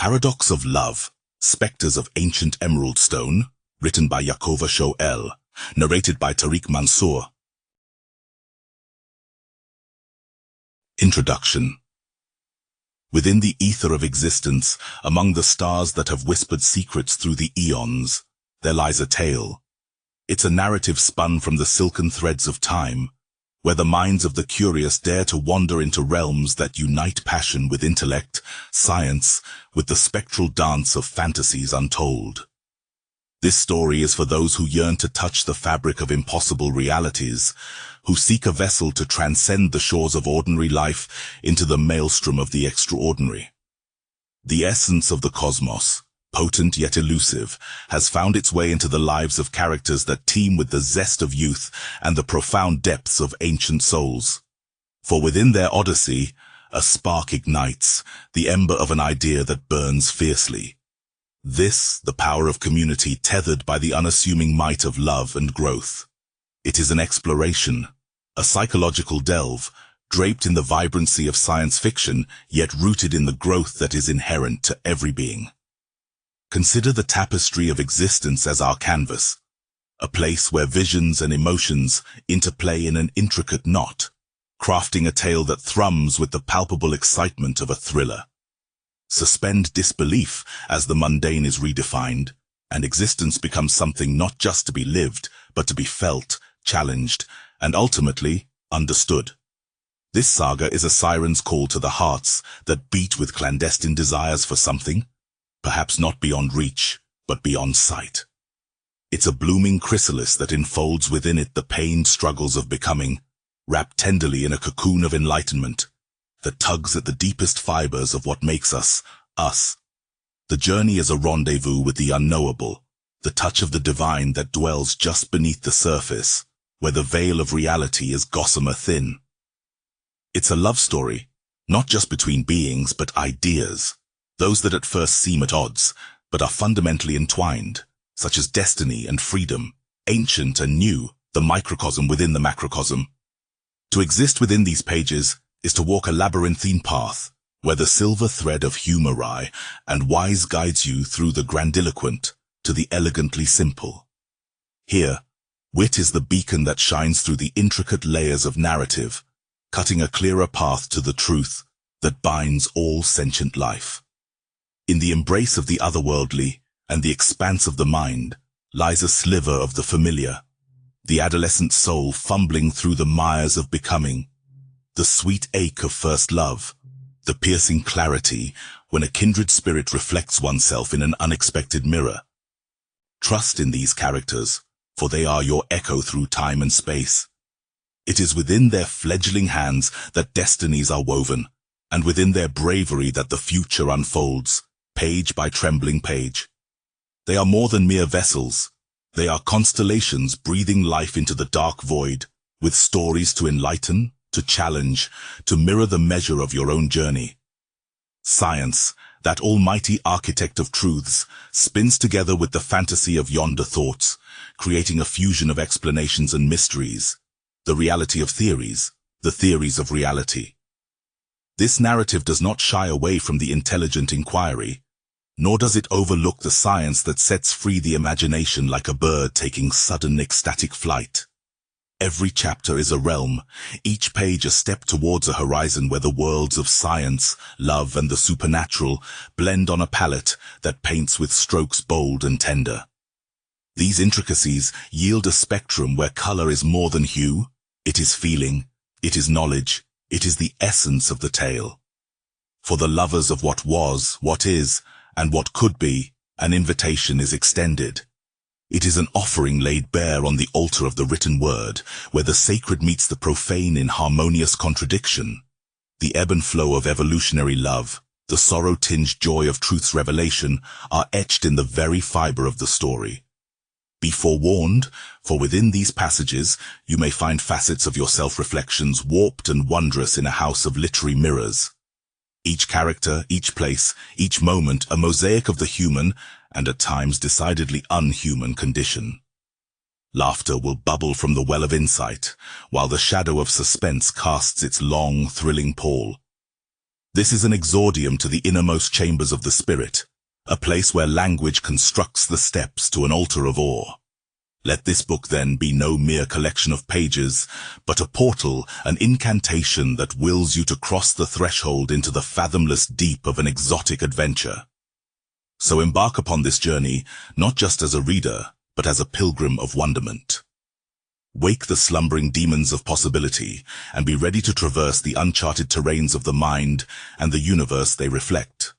Paradox of Love, Specters of Ancient Emerald Stone, written by Yaakova, narrated by Tariq Mansour. Introduction. Within the ether of existence, among the stars that have whispered secrets through the eons, there lies a tale. It's a narrative spun from the silken threads of time, where the minds of the curious dare to wander into realms that unite passion with intellect, science with the spectral dance of fantasies untold. This story is for those who yearn to touch the fabric of impossible realities, who seek a vessel to transcend the shores of ordinary life into the maelstrom of the extraordinary. The essence of the cosmos, potent yet elusive, has found its way into the lives of characters that teem with the zest of youth and the profound depths of ancient souls. For within their odyssey, a spark ignites, the ember of an idea that burns fiercely. This, the power of community tethered by the unassuming might of love and growth. It is an exploration, a psychological delve, draped in the vibrancy of science fiction, yet rooted in the growth that is inherent to every being. Consider the tapestry of existence as our canvas, a place where visions and emotions interplay in an intricate knot, crafting a tale that thrums with the palpable excitement of a thriller. Suspend disbelief as the mundane is redefined, and existence becomes something not just to be lived, but to be felt, challenged, and ultimately understood. This saga is a siren's call to the hearts that beat with clandestine desires for something, perhaps not beyond reach, but beyond sight. It's a blooming chrysalis that enfolds within it the pained struggles of becoming, wrapped tenderly in a cocoon of enlightenment, that tugs at the deepest fibers of what makes us, us. The journey is a rendezvous with the unknowable, the touch of the divine that dwells just beneath the surface, where the veil of reality is gossamer thin. It's a love story, not just between beings, but ideas, those that at first seem at odds, but are fundamentally entwined, such as destiny and freedom, ancient and new, the microcosm within the macrocosm. To exist within these pages is to walk a labyrinthine path, where the silver thread of humor and wise guides you through the grandiloquent to the elegantly simple. Here, wit is the beacon that shines through the intricate layers of narrative, cutting a clearer path to the truth that binds all sentient life. In the embrace of the otherworldly and the expanse of the mind lies a sliver of the familiar, the adolescent soul fumbling through the mires of becoming, the sweet ache of first love, the piercing clarity when a kindred spirit reflects oneself in an unexpected mirror. Trust in these characters, for they are your echo through time and space. It is within their fledgling hands that destinies are woven, and within their bravery that the future unfolds, page by trembling page. They are more than mere vessels. They are constellations breathing life into the dark void, with stories to enlighten, to challenge, to mirror the measure of your own journey. Science, that almighty architect of truths, spins together with the fantasy of yonder thoughts, creating a fusion of explanations and mysteries, the reality of theories, the theories of reality. This narrative does not shy away from the intelligent inquiry, nor does it overlook the science that sets free the imagination like a bird taking sudden ecstatic flight. Every chapter is a realm, each page a step towards a horizon where the worlds of science, love, and the supernatural blend on a palette that paints with strokes bold and tender. These intricacies yield a spectrum where color is more than hue, it is feeling, it is knowledge, it is the essence of the tale. For the lovers of what was, what is, and what could be, an invitation is extended. It is an offering laid bare on the altar of the written word, where the sacred meets the profane in harmonious contradiction. The ebb and flow of evolutionary love, the sorrow-tinged joy of truth's revelation, are etched in the very fiber of the story. Be forewarned, for within these passages you may find facets of your self-reflections warped and wondrous in a house of literary mirrors. Each character, each place, each moment a mosaic of the human, and at times decidedly unhuman condition. Laughter will bubble from the well of insight, while the shadow of suspense casts its long, thrilling pall. This is an exordium to the innermost chambers of the spirit, a place where language constructs the steps to an altar of awe. Let this book then be no mere collection of pages, but a portal, an incantation that wills you to cross the threshold into the fathomless deep of an exotic adventure. So embark upon this journey, not just as a reader, but as a pilgrim of wonderment. Wake the slumbering demons of possibility, and be ready to traverse the uncharted terrains of the mind and the universe they reflect.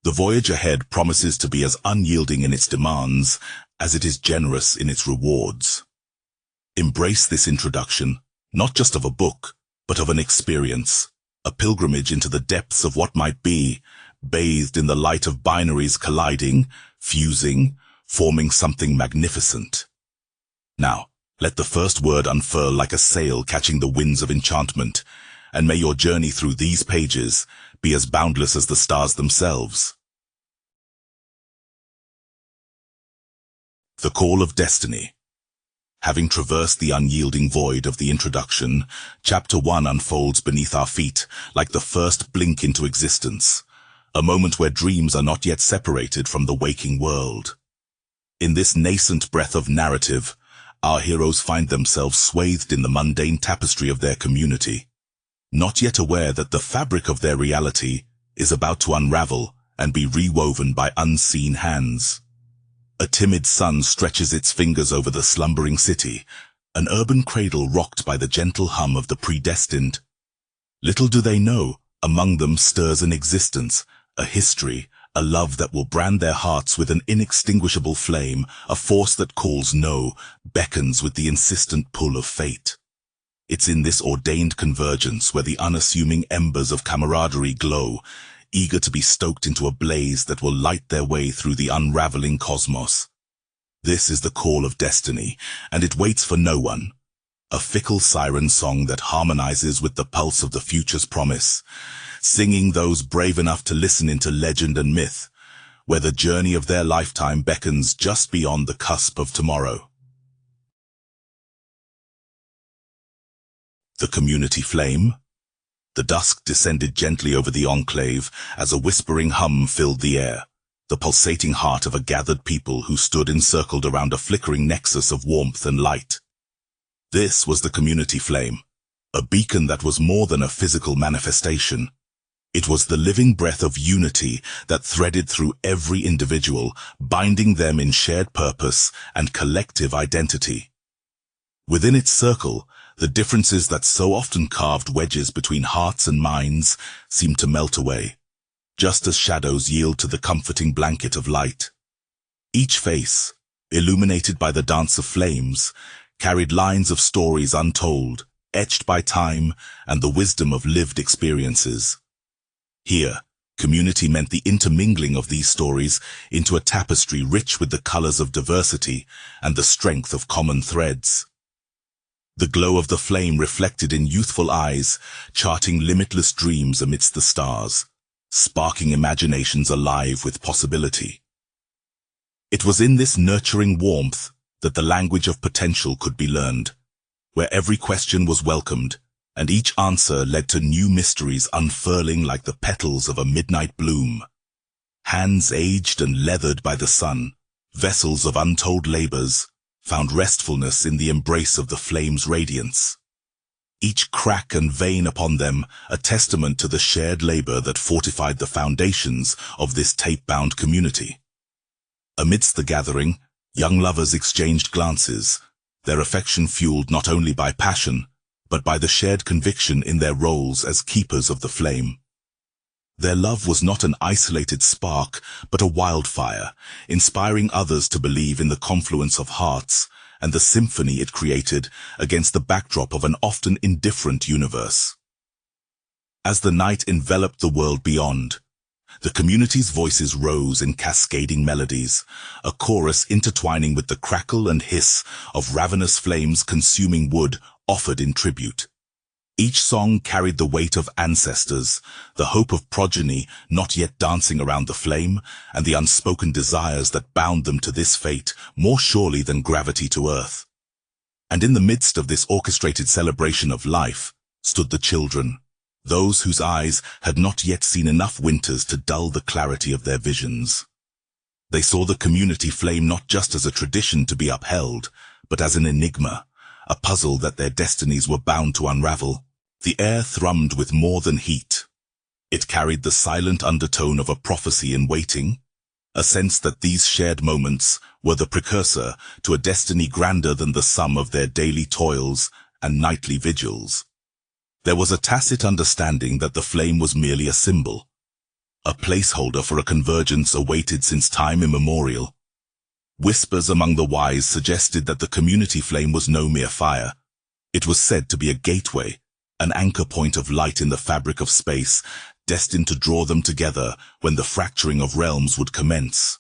The voyage ahead promises to be as unyielding in its demands as it is generous in its rewards. Embrace this introduction, not just of a book, but of an experience, a pilgrimage into the depths of what might be, bathed in the light of binaries colliding, fusing, forming something magnificent. Now, let the first word unfurl like a sail catching the winds of enchantment, and may your journey through these pages be as boundless as the stars themselves. The Call of Destiny. Having traversed the unyielding void of the introduction, Chapter 1 unfolds beneath our feet like the first blink into existence, a moment where dreams are not yet separated from the waking world. In this nascent breath of narrative, our heroes find themselves swathed in the mundane tapestry of their community, not yet aware that the fabric of their reality is about to unravel and be rewoven by unseen hands. A timid sun stretches its fingers over the slumbering city, an urban cradle rocked by the gentle hum of the predestined. Little do they know, among them stirs an existence, a history, a love that will brand their hearts with an inextinguishable flame, a force that calls no, beckons with the insistent pull of fate. It's in this ordained convergence where the unassuming embers of camaraderie glow, eager to be stoked into a blaze that will light their way through the unraveling cosmos. This is the call of destiny, and it waits for no one. A fickle siren song that harmonizes with the pulse of the future's promise, singing those brave enough to listen into legend and myth, where the journey of their lifetime beckons just beyond the cusp of tomorrow. The community flame. The dusk descended gently over the enclave as a whispering hum filled the air, the pulsating heart of a gathered people who stood encircled around a flickering nexus of warmth and light. This was the community flame, a beacon that was more than a physical manifestation. It was the living breath of unity that threaded through every individual, binding them in shared purpose and collective identity. Within its circle, the differences that so often carved wedges between hearts and minds seemed to melt away, just as shadows yield to the comforting blanket of light. Each face, illuminated by the dance of flames, carried lines of stories untold, etched by time and the wisdom of lived experiences. Here, community meant the intermingling of these stories into a tapestry rich with the colors of diversity and the strength of common threads. The glow of the flame reflected in youthful eyes, charting limitless dreams amidst the stars, sparking imaginations alive with possibility. It was in this nurturing warmth that the language of potential could be learned, where every question was welcomed, and each answer led to new mysteries unfurling like the petals of a midnight bloom. Hands aged and leathered by the sun, vessels of untold labors, found restfulness in the embrace of the flame's radiance. Each crack and vein upon them a testament to the shared labor that fortified the foundations of this tape-bound community. Amidst the gathering, young lovers exchanged glances, their affection fueled not only by passion, but by the shared conviction in their roles as keepers of the flame. Their love was not an isolated spark, but a wildfire, inspiring others to believe in the confluence of hearts and the symphony it created against the backdrop of an often indifferent universe. As the night enveloped the world beyond, the community's voices rose in cascading melodies, a chorus intertwining with the crackle and hiss of ravenous flames consuming wood offered in tribute. Each song carried the weight of ancestors, the hope of progeny not yet dancing around the flame, and the unspoken desires that bound them to this fate more surely than gravity to earth. And in the midst of this orchestrated celebration of life stood the children, those whose eyes had not yet seen enough winters to dull the clarity of their visions. They saw the community flame not just as a tradition to be upheld, but as an enigma, a puzzle that their destinies were bound to unravel. The air thrummed with more than heat. It carried the silent undertone of a prophecy in waiting, a sense that these shared moments were the precursor to a destiny grander than the sum of their daily toils and nightly vigils. There was a tacit understanding that the flame was merely a symbol, a placeholder for a convergence awaited since time immemorial. Whispers among the wise suggested that the community flame was no mere fire. It was said to be a gateway, an anchor point of light in the fabric of space, destined to draw them together when the fracturing of realms would commence.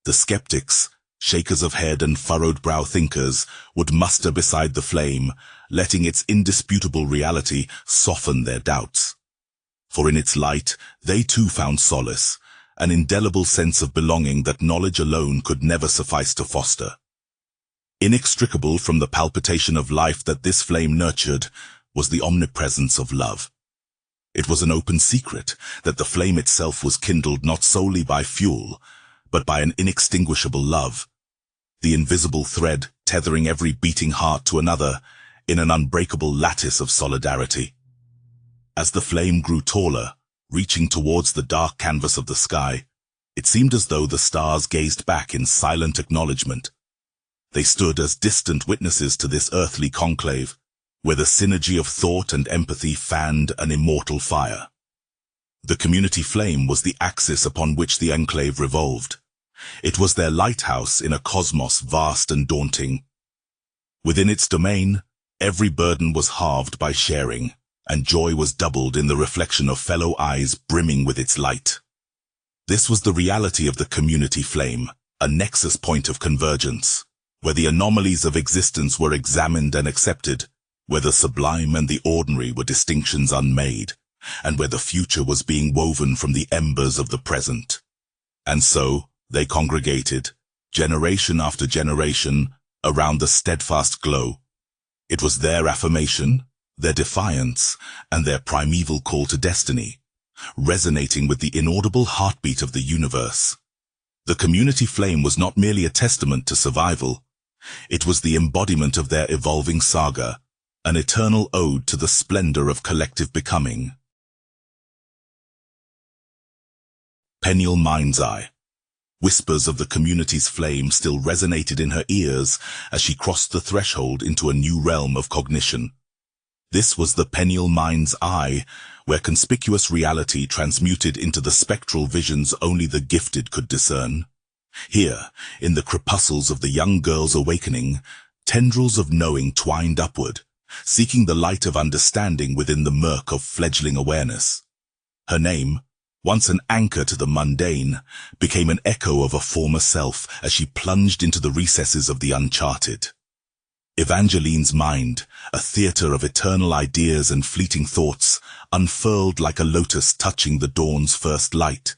The skeptics, shakers of head and furrowed brow thinkers, would muster beside the flame, letting its indisputable reality soften their doubts. For in its light, they too found solace, an indelible sense of belonging that knowledge alone could never suffice to foster. Inextricable from the palpitation of life that this flame nurtured was the omnipresence of love. It was an open secret that the flame itself was kindled not solely by fuel, but by an inextinguishable love, the invisible thread tethering every beating heart to another in an unbreakable lattice of solidarity. As the flame grew taller, reaching towards the dark canvas of the sky, it seemed as though the stars gazed back in silent acknowledgement. They stood as distant witnesses to this earthly conclave, where the synergy of thought and empathy fanned an immortal fire. The community flame was the axis upon which the enclave revolved. It was their lighthouse in a cosmos vast and daunting. Within its domain, every burden was halved by sharing, and joy was doubled in the reflection of fellow eyes brimming with its light. This was the reality of the community flame, a nexus point of convergence, where the anomalies of existence were examined and accepted, where the sublime and the ordinary were distinctions unmade, and where the future was being woven from the embers of the present. And so, they congregated, generation after generation, around the steadfast glow. It was their affirmation, their defiance, and their primeval call to destiny, resonating with the inaudible heartbeat of the universe. The community flame was not merely a testament to survival. It was the embodiment of their evolving saga, an eternal ode to the splendor of collective becoming. Perennial mind's eye. Whispers of the community's flame still resonated in her ears as she crossed the threshold into a new realm of cognition. This was the perennial mind's eye, where conspicuous reality transmuted into the spectral visions only the gifted could discern. Here, in the crepuscles of the young girl's awakening, tendrils of knowing twined upward, seeking the light of understanding within the murk of fledgling awareness. Her name, once an anchor to the mundane, became an echo of a former self as she plunged into the recesses of the uncharted. Evangeline's mind, a theater of eternal ideas and fleeting thoughts, unfurled like a lotus touching the dawn's first light.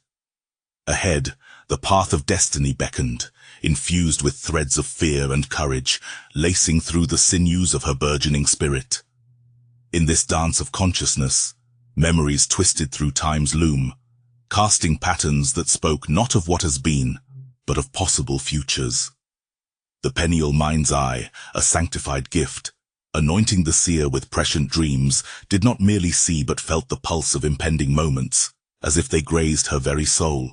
Ahead, the path of destiny beckoned, infused with threads of fear and courage, lacing through the sinews of her burgeoning spirit. In this dance of consciousness, memories twisted through time's loom, casting patterns that spoke not of what has been, but of possible futures. The perennial mind's eye, a sanctified gift, anointing the seer with prescient dreams, did not merely see but felt the pulse of impending moments, as if they grazed her very soul.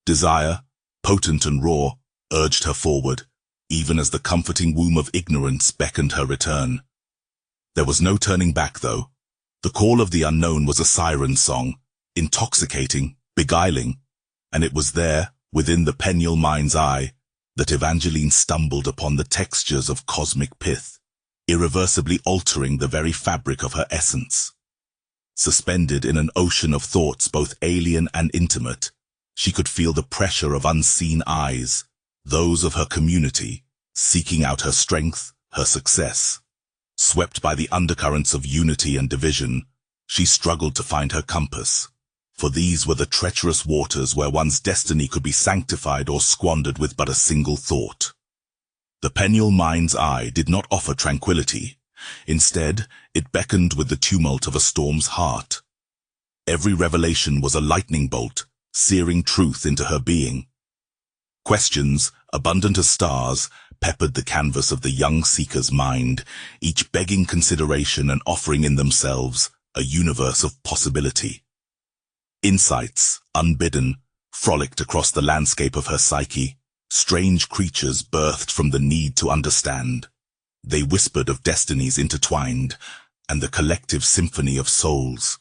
Desire, potent and raw, urged her forward, even as the comforting womb of ignorance beckoned her return. There was no turning back, though. The call of the unknown was a siren song, intoxicating, beguiling, and it was there, within the perennial mind's eye, that Evangeline stumbled upon the textures of cosmic pith, irreversibly altering the very fabric of her essence. Suspended in an ocean of thoughts both alien and intimate, she could feel the pressure of unseen eyes, those of her community, seeking out her strength, her success. Swept by the undercurrents of unity and division, she struggled to find her compass, for these were the treacherous waters where one's destiny could be sanctified or squandered with but a single thought. The perennial mind's eye did not offer tranquility. Instead, it beckoned with the tumult of a storm's heart, Every revelation was a lightning bolt, searing truth into her being. Questions, abundant as stars, peppered the canvas of the young seeker's mind, each begging consideration and offering in themselves a universe of possibility. Insights, unbidden, frolicked across the landscape of her psyche, strange creatures birthed from the need to understand. They whispered of destinies intertwined, and the collective symphony of souls.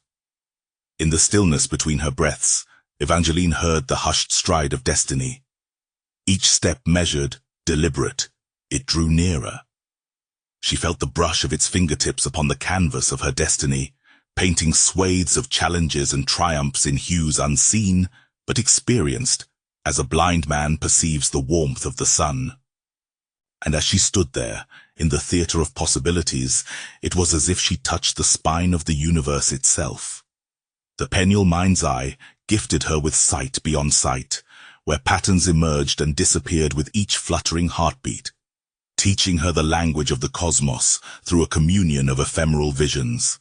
In the stillness between her breaths, Evangeline heard the hushed stride of destiny. Each step measured, deliberate, it drew nearer. She felt the brush of its fingertips upon the canvas of her destiny, painting swathes of challenges and triumphs in hues unseen, but experienced, as a blind man perceives the warmth of the sun. And as she stood there, in the theater of possibilities, it was as if she touched the spine of the universe itself. The perennial mind's eye gifted her with sight beyond sight, where patterns emerged and disappeared with each fluttering heartbeat, teaching her the language of the cosmos through a communion of ephemeral visions.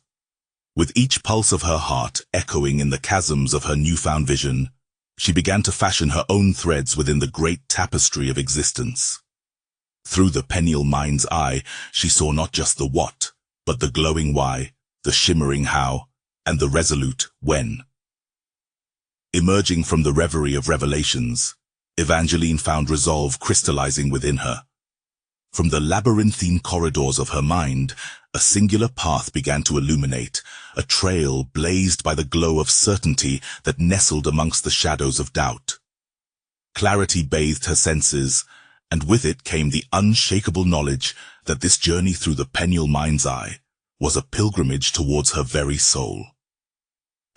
With each pulse of her heart echoing in the chasms of her newfound vision, she began to fashion her own threads within the great tapestry of existence. Through the perennial mind's eye, she saw not just the what, but the glowing why, the shimmering how, and the resolute when. Emerging from the reverie of revelations, Evangeline found resolve crystallizing within her. From the labyrinthine corridors of her mind, a singular path began to illuminate, a trail blazed by the glow of certainty that nestled amongst the shadows of doubt. Clarity bathed her senses, and with it came the unshakable knowledge that this journey through the perennial mind's eye was a pilgrimage towards her very soul.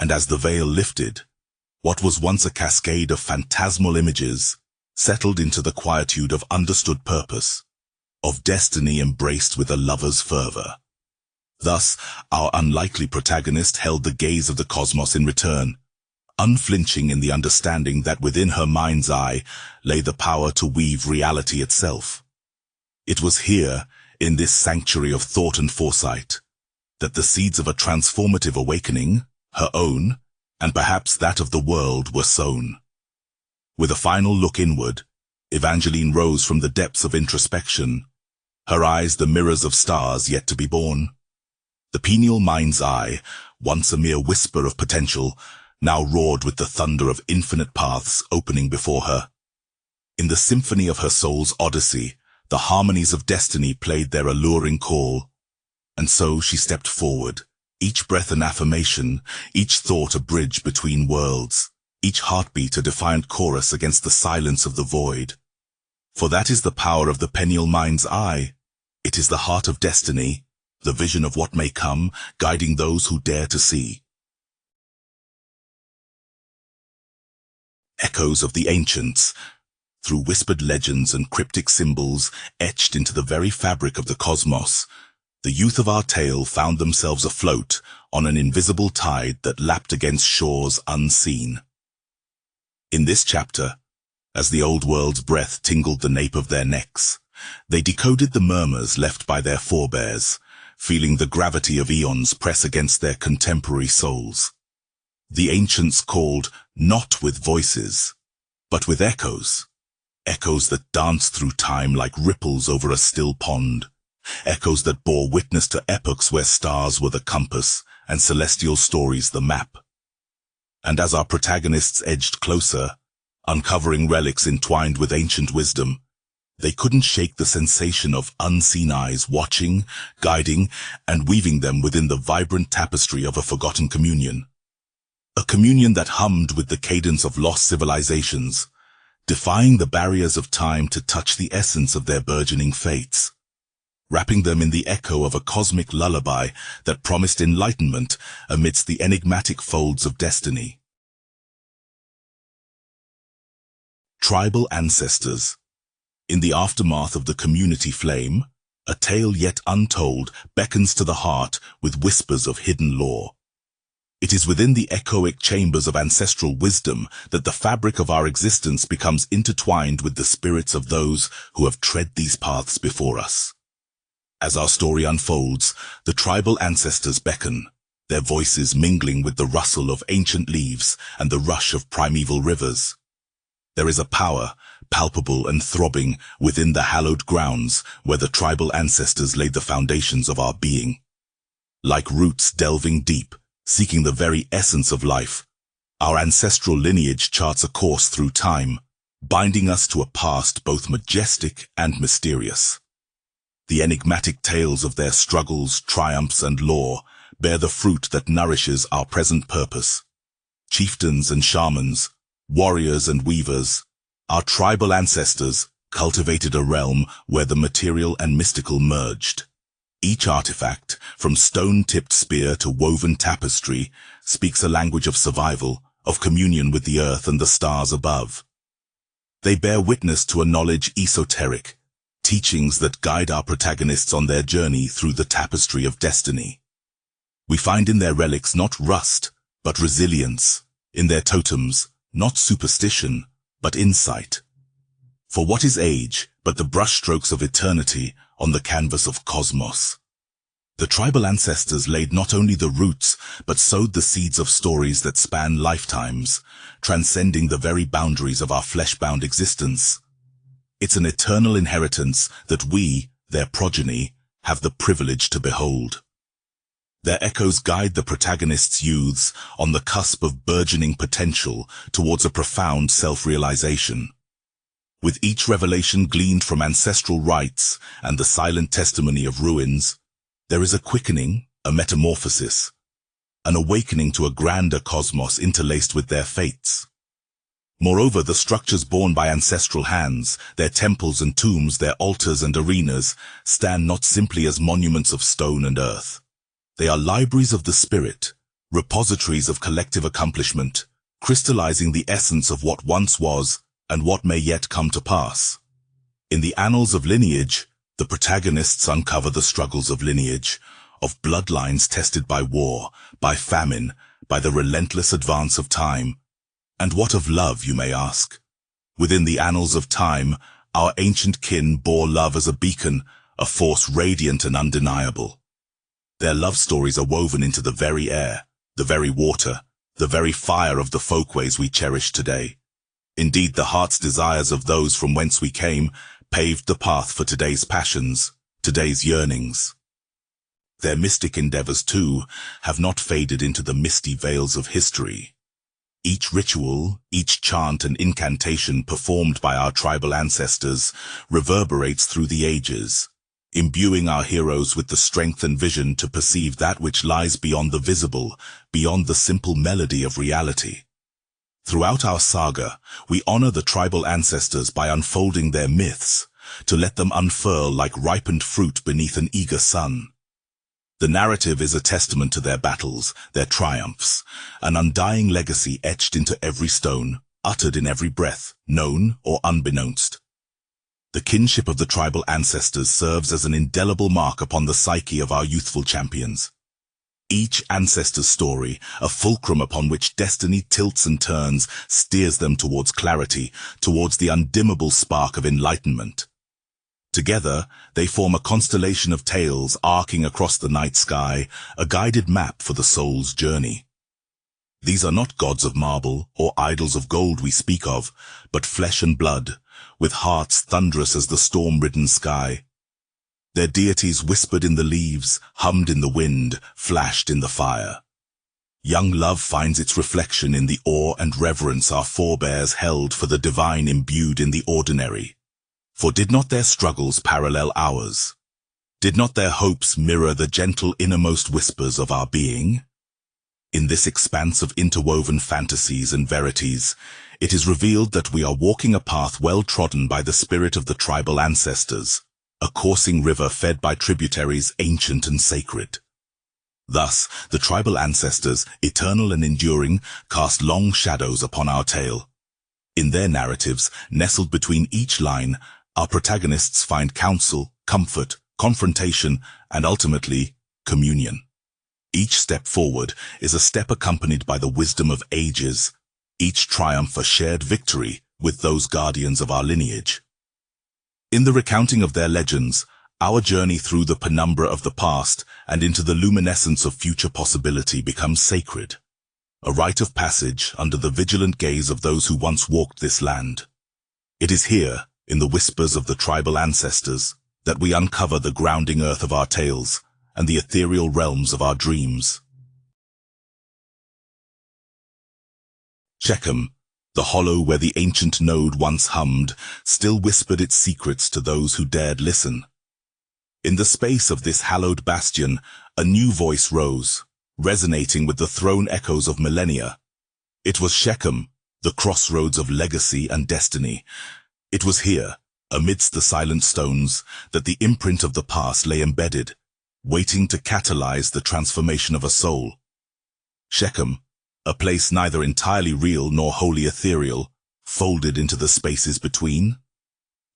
And as the veil lifted, what was once a cascade of phantasmal images settled into the quietude of understood purpose, of destiny embraced with a lover's fervor. Thus, our unlikely protagonist held the gaze of the cosmos in return, unflinching in the understanding that within her mind's eye lay the power to weave reality itself. It was here, in this sanctuary of thought and foresight, that the seeds of a transformative awakening, her own, and perhaps that of the world, were sown. With a final look inward, Evangeline rose from the depths of introspection, her eyes the mirrors of stars yet to be born. The perennial mind's eye, once a mere whisper of potential, now roared with the thunder of infinite paths opening before her. In the symphony of her soul's odyssey, the harmonies of destiny played their alluring call. And so she stepped forward, each breath an affirmation, each thought a bridge between worlds, each heartbeat a defiant chorus against the silence of the void. For that is the power of the perennial mind's eye. It is the heart of destiny, the vision of what may come, guiding those who dare to see. Echoes of the ancients, through whispered legends and cryptic symbols etched into the very fabric of the cosmos, the youth of our tale found themselves afloat on an invisible tide that lapped against shores unseen. In this chapter, as the old world's breath tingled the nape of their necks, they decoded the murmurs left by their forebears, feeling the gravity of eons press against their contemporary souls. The ancients called not with voices, but with echoes, echoes that danced through time like ripples over a still pond, echoes that bore witness to epochs where stars were the compass and celestial stories the map. And as our protagonists edged closer, uncovering relics entwined with ancient wisdom, they couldn't shake the sensation of unseen eyes watching, guiding, and weaving them within the vibrant tapestry of a forgotten communion. A communion that hummed with the cadence of lost civilizations, defying the barriers of time to touch the essence of their burgeoning fates, wrapping them in the echo of a cosmic lullaby that promised enlightenment amidst the enigmatic folds of destiny. Tribal ancestors. In the aftermath of the community flame, a tale yet untold beckons to the heart with whispers of hidden lore. It is within the echoic chambers of ancestral wisdom that the fabric of our existence becomes intertwined with the spirits of those who have tread these paths before us. As our story unfolds, the tribal ancestors beckon, their voices mingling with the rustle of ancient leaves and the rush of primeval rivers. There is a power, palpable and throbbing, within the hallowed grounds where the tribal ancestors laid the foundations of our being. Like roots delving deep, seeking the very essence of life, our ancestral lineage charts a course through time, binding us to a past both majestic and mysterious. The enigmatic tales of their struggles, triumphs, and lore bear the fruit that nourishes our present purpose. Chieftains and shamans, warriors and weavers, our tribal ancestors cultivated a realm where the material and mystical merged. Each artifact, from stone-tipped spear to woven tapestry, speaks a language of survival, of communion with the earth and the stars above. They bear witness to a knowledge esoteric, teachings that guide our protagonists on their journey through the tapestry of destiny. We find in their relics not rust, but resilience, in their totems, not superstition, but insight. For what is age but the brushstrokes of eternity on the canvas of cosmos? The tribal ancestors laid not only the roots, but sowed the seeds of stories that span lifetimes, transcending the very boundaries of our flesh-bound existence. It's an eternal inheritance that we, their progeny, have the privilege to behold. Their echoes guide the protagonists' youths on the cusp of burgeoning potential towards a profound self-realization. With each revelation gleaned from ancestral rites and the silent testimony of ruins, there is a quickening, a metamorphosis, an awakening to a grander cosmos interlaced with their fates. Moreover, the structures borne by ancestral hands, their temples and tombs, their altars and arenas, stand not simply as monuments of stone and earth. They are libraries of the spirit, repositories of collective accomplishment, crystallizing the essence of what once was and what may yet come to pass. In the annals of lineage, the protagonists uncover the struggles of lineage, of bloodlines tested by war, by famine, by the relentless advance of time. And what of love, you may ask? Within the annals of time, our ancient kin bore love as a beacon, a force radiant and undeniable. Their love stories are woven into the very air, the very water, the very fire of the folkways we cherish today. Indeed, the heart's desires of those from whence we came paved the path for today's passions, today's yearnings. Their mystic endeavors, too, have not faded into the misty veils of history. Each ritual, each chant and incantation performed by our tribal ancestors reverberates through the ages, imbuing our heroes with the strength and vision to perceive that which lies beyond the visible, beyond the simple melody of reality. Throughout our saga, we honor the tribal ancestors by unfolding their myths, to let them unfurl like ripened fruit beneath an eager sun. The narrative is a testament to their battles, their triumphs, an undying legacy etched into every stone, uttered in every breath, known or unbeknownst. The kinship of the tribal ancestors serves as an indelible mark upon the psyche of our youthful champions. Each ancestor's story, a fulcrum upon which destiny tilts and turns, steers them towards clarity, towards the undimmable spark of enlightenment. Together, they form a constellation of tales arcing across the night sky, a guided map for the soul's journey. These are not gods of marble or idols of gold we speak of, but flesh and blood, with hearts thunderous as the storm-ridden sky. Their deities whispered in the leaves, hummed in the wind, flashed in the fire. Young love finds its reflection in the awe and reverence our forebears held for the divine imbued in the ordinary. For did not their struggles parallel ours? Did not their hopes mirror the gentle innermost whispers of our being? In this expanse of interwoven fantasies and verities, it is revealed that we are walking a path well trodden by the spirit of the tribal ancestors, a coursing river fed by tributaries ancient and sacred. Thus, the tribal ancestors, eternal and enduring, cast long shadows upon our tale. In their narratives, nestled between each line, our protagonists find counsel, comfort, confrontation, and ultimately, communion. Each step forward is a step accompanied by the wisdom of ages, each triumph a shared victory with those guardians of our lineage. In the recounting of their legends, Our journey through the penumbra of the past and into the luminescence of future possibility becomes sacred, a rite of passage under the vigilant gaze of those who once walked this land. It is here, in the whispers of the tribal ancestors, that we uncover the grounding earth of our tales and the ethereal realms of our dreams. Shechem, the hollow where the ancient node once hummed, still whispered its secrets to those who dared listen. In the space of this hallowed bastion, a new voice rose, resonating with the throne echoes of millennia. It was Shechem, the crossroads of legacy and destiny. It was here, amidst the silent stones, that the imprint of the past lay embedded, waiting to catalyze the transformation of a soul. Shechem, a place neither entirely real nor wholly ethereal, folded into the spaces between.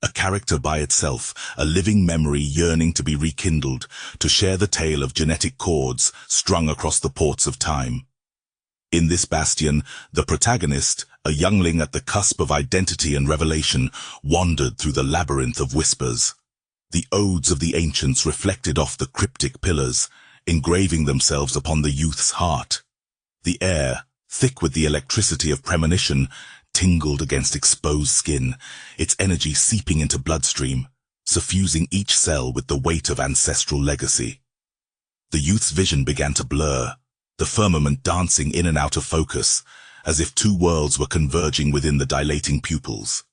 A character by itself, a living memory yearning to be rekindled, to share the tale of genetic chords strung across the ports of time. In this bastion, the protagonist, a youngling at the cusp of identity and revelation, wandered through the labyrinth of whispers. The odes of the ancients reflected off the cryptic pillars, engraving themselves upon the youth's heart. The air, thick with the electricity of premonition, tingled against exposed skin, its energy seeping into bloodstream, suffusing each cell with the weight of ancestral legacy. The youth's vision began to blur, the firmament dancing in and out of focus, as if two worlds were converging within the dilating pupils.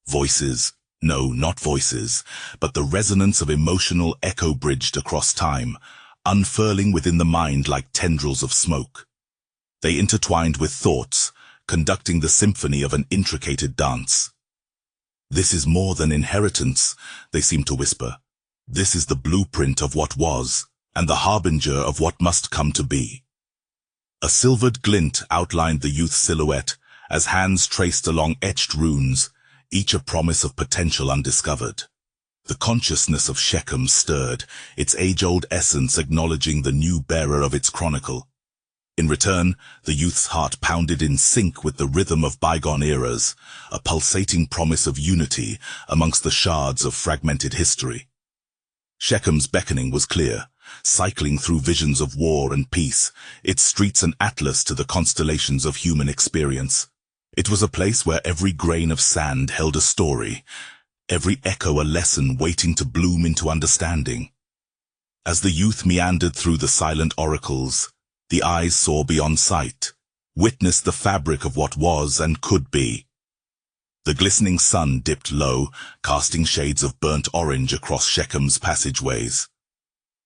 Voices, no, not voices, but the resonance of emotional echo bridged across time, unfurling within the mind like tendrils of smoke. They intertwined with thoughts, conducting the symphony of an intricated dance. This is more than inheritance, they seemed to whisper. This is the blueprint of what was, and the harbinger of what must come to be. A silvered glint outlined the youth's silhouette, as hands traced along etched runes, each a promise of potential undiscovered. The consciousness of Shechem stirred, its age-old essence acknowledging the new bearer of its chronicle. In return, the youth's heart pounded in sync with the rhythm of bygone eras, a pulsating promise of unity amongst the shards of fragmented history. Shechem's beckoning was clear, cycling through visions of war and peace, its streets an atlas to the constellations of human experience. It was a place where every grain of sand held a story, every echo a lesson waiting to bloom into understanding. As the youth meandered through the silent oracles, the eyes saw beyond sight, witnessed the fabric of what was and could be. The glistening sun dipped low, casting shades of burnt orange across Shechem's passageways.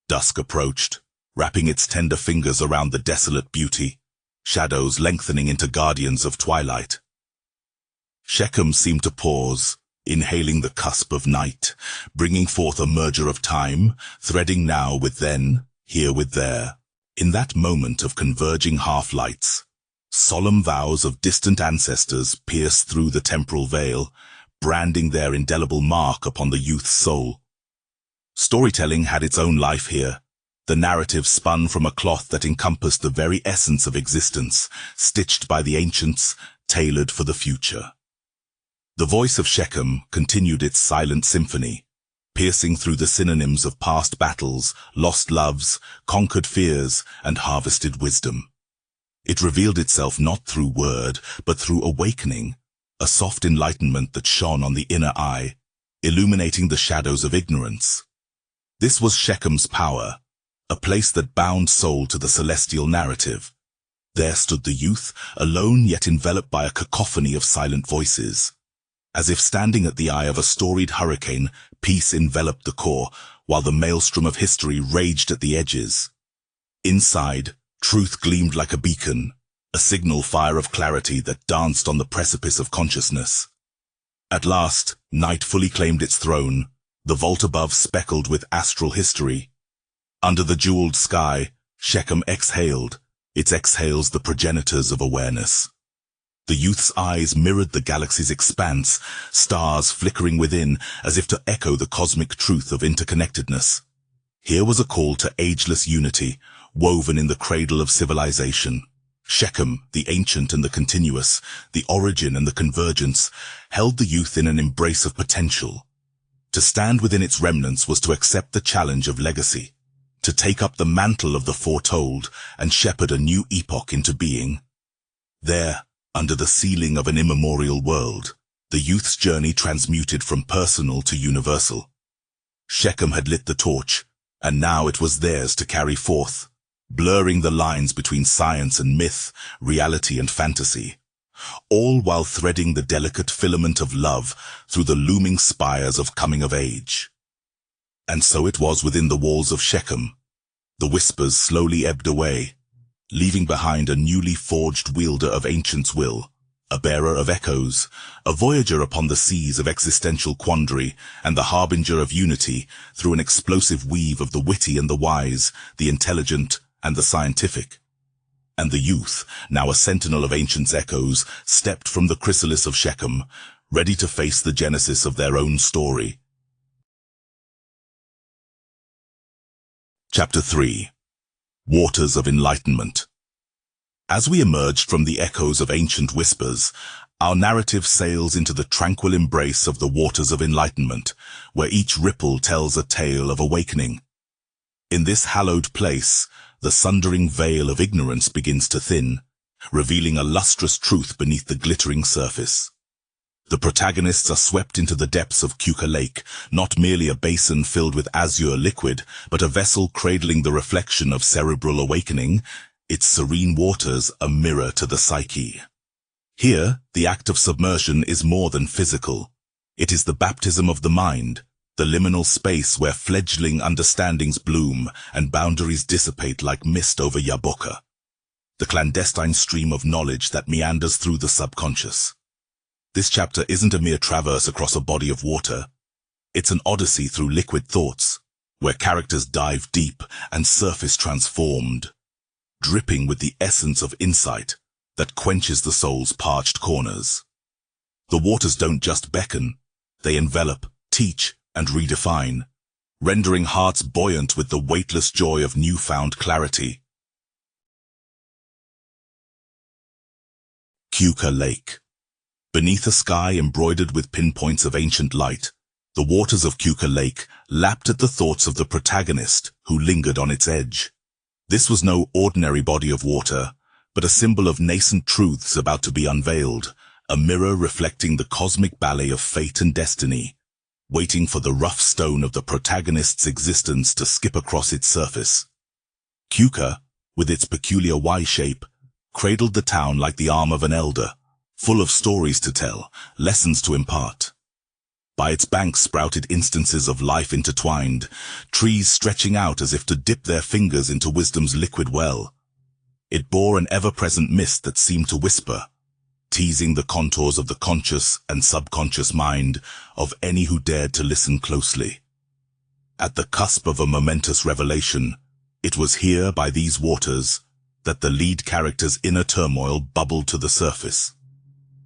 Dusk approached, wrapping its tender fingers around the desolate beauty, shadows lengthening into guardians of twilight. Shechem seemed to pause, inhaling the cusp of night, bringing forth a merger of time, threading now with then, here with there. In that moment of converging half-lights, solemn vows of distant ancestors pierced through the temporal veil, branding their indelible mark upon the youth's soul. Storytelling had its own life here, the narrative spun from a cloth that encompassed the very essence of existence, stitched by the ancients, tailored for the future. The voice of Shechem continued its silent symphony, piercing through the synonyms of past battles, lost loves, conquered fears, and harvested wisdom. It revealed itself not through word, but through awakening, a soft enlightenment that shone on the inner eye, illuminating the shadows of ignorance. This was Shechem's power, a place that bound soul to the celestial narrative. There stood the youth, alone yet enveloped by a cacophony of silent voices. As if standing at the eye of a storied hurricane, peace enveloped the core, while the maelstrom of history raged at the edges. Inside, truth gleamed like a beacon, a signal fire of clarity that danced on the precipice of consciousness. At last, night fully claimed its throne, the vault above speckled with astral history. Under the jeweled sky, Shechem exhaled, its exhales the progenitors of awareness. The youth's eyes mirrored the galaxy's expanse, stars flickering within as if to echo the cosmic truth of interconnectedness. Here was a call to ageless unity, woven in the cradle of civilization. Shechem, the ancient and the continuous, the origin and the convergence, held the youth in an embrace of potential. To stand within its remnants was to accept the challenge of legacy, to take up the mantle of the foretold and shepherd a new epoch into being. There, under the ceiling of an immemorial world, the youth's journey transmuted from personal to universal. Shechem had lit the torch, and now it was theirs to carry forth, blurring the lines between science and myth, reality and fantasy, all while threading the delicate filament of love through the looming spires of coming of age. And so it was within the walls of Shechem. The whispers slowly ebbed away, leaving behind a newly forged wielder of ancient's will, a bearer of echoes, a voyager upon the seas of existential quandary, and the harbinger of unity through an explosive weave of the witty and the wise, the intelligent and the scientific. And the youth, now a sentinel of ancient's echoes, stepped from the chrysalis of Shechem, ready to face the genesis of their own story. Chapter 3. Waters of Enlightenment. As we emerged from the echoes of ancient whispers, our narrative sails into the tranquil embrace of the waters of enlightenment, where each ripple tells a tale of awakening. In this hallowed place, the sundering veil of ignorance begins to thin, revealing a lustrous truth beneath the glittering surface. The protagonists are swept into the depths of Keuka Lake, not merely a basin filled with azure liquid, but a vessel cradling the reflection of cerebral awakening, its serene waters a mirror to the psyche. Here, the act of submersion is more than physical. It is the baptism of the mind, the liminal space where fledgling understandings bloom and boundaries dissipate like mist over Yaakova, the clandestine stream of knowledge that meanders through the subconscious. This chapter isn't a mere traverse across a body of water. It's an odyssey through liquid thoughts, where characters dive deep and surface transformed, dripping with the essence of insight that quenches the soul's parched corners. The waters don't just beckon, they envelop, teach, and redefine, rendering hearts buoyant with the weightless joy of newfound clarity. Keuka Lake. Beneath a sky embroidered with pinpoints of ancient light, the waters of Keuka Lake lapped at the thoughts of the protagonist who lingered on its edge. This was no ordinary body of water, but a symbol of nascent truths about to be unveiled, a mirror reflecting the cosmic ballet of fate and destiny, waiting for the rough stone of the protagonist's existence to skip across its surface. Keuka, with its peculiar Y-shape, cradled the town like the arm of an elder, full of stories to tell, lessons to impart. By its banks sprouted instances of life intertwined, trees stretching out as if to dip their fingers into wisdom's liquid well. It bore an ever-present mist that seemed to whisper, teasing the contours of the conscious and subconscious mind of any who dared to listen closely. At the cusp of a momentous revelation, it was here by these waters that the lead character's inner turmoil bubbled to the surface.